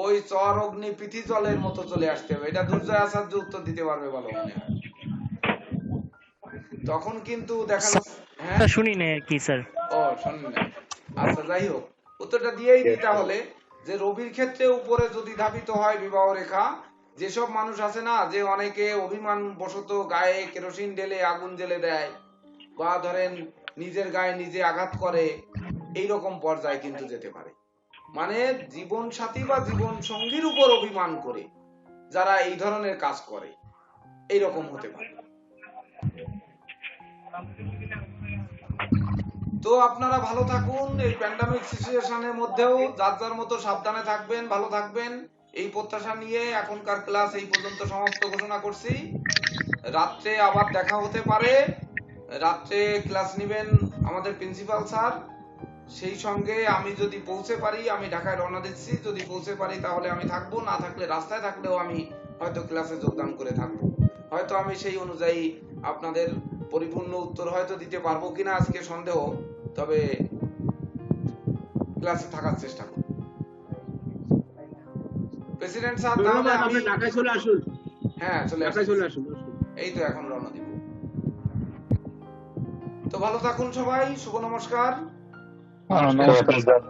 ওই চর অগ্নি পৃথি জলের মতো চলে আসতে হবে। এটা দুর্জয় আচার্য উত্তর দিতে পারবে ভালো মনে হয়। তখন কিন্তু দেখা যাচ্ছে, হ্যাঁ শুনি না আর কি স্যার। ও শুনুন না, আচ্ছা যাই হোক, উত্তরটা দিয়েই দিই তাহলে। যে রবির ক্ষেত্রে উপরে যদি ধাবিত হয় বিবাহ রেখা, যেসব মানুষ আছে না যে অনেকে অভিমান বশত গায়ে কেরোসিন ঢেলে আগুন জ্বেলে দেয় বা ধরেন নিজের গায়ে নিজে আঘাত করে, এইরকম পর্যায়ে কিন্তু যেতে পারে। মানে জীবন সাথী বা জীবন সঙ্গীর উপর অভিমান করে যারা এই ধরনের কাজ করে, এইরকম হতে পারে। তো আপনারা ভালো থাকুন। এই প্যান্ডামিক সিচুয়েশনের মধ্যেও যার যার মতো সাবধানে থাকবেন, ভালো থাকবেন, এই প্রত্যাশা নিয়ে এখনকার ক্লাস এই পর্যন্ত সমাপ্ত ঘোষণা করছি। রাত্রে আবার দেখা হতে পারে। রাত্রে ক্লাস নেবেন আমাদের প্রিন্সিপাল স্যার। সেই সঙ্গে আমি যদি পৌঁছে পারি, আমি ঢাকায় রওনা দিচ্ছি, যদি পৌঁছে পারি তাহলে আমি থাকবো, না থাকলে রাস্তায় থাকলেও আমি হয়তো ক্লাসে যোগদান করে থাকবো। হয়তো আমি সেই অনুযায়ী আপনাদের পরিপূর্ণ উত্তর হয়তো দিতে পারবো কিনা আজকে সন্দেহ, তবে ক্লাসে থাকার চেষ্টা করব। প্রেসিডেন্ট স্যার তাহলে আমি ঢাকায় চলে আসুন। হ্যাঁ, চলে আসুন। এই তো এখন রওনা দিব। তো ভালো থাকুন সবাই, শুভ নমস্কার। নমস্কার স্যার।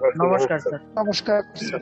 নমস্কার স্যার।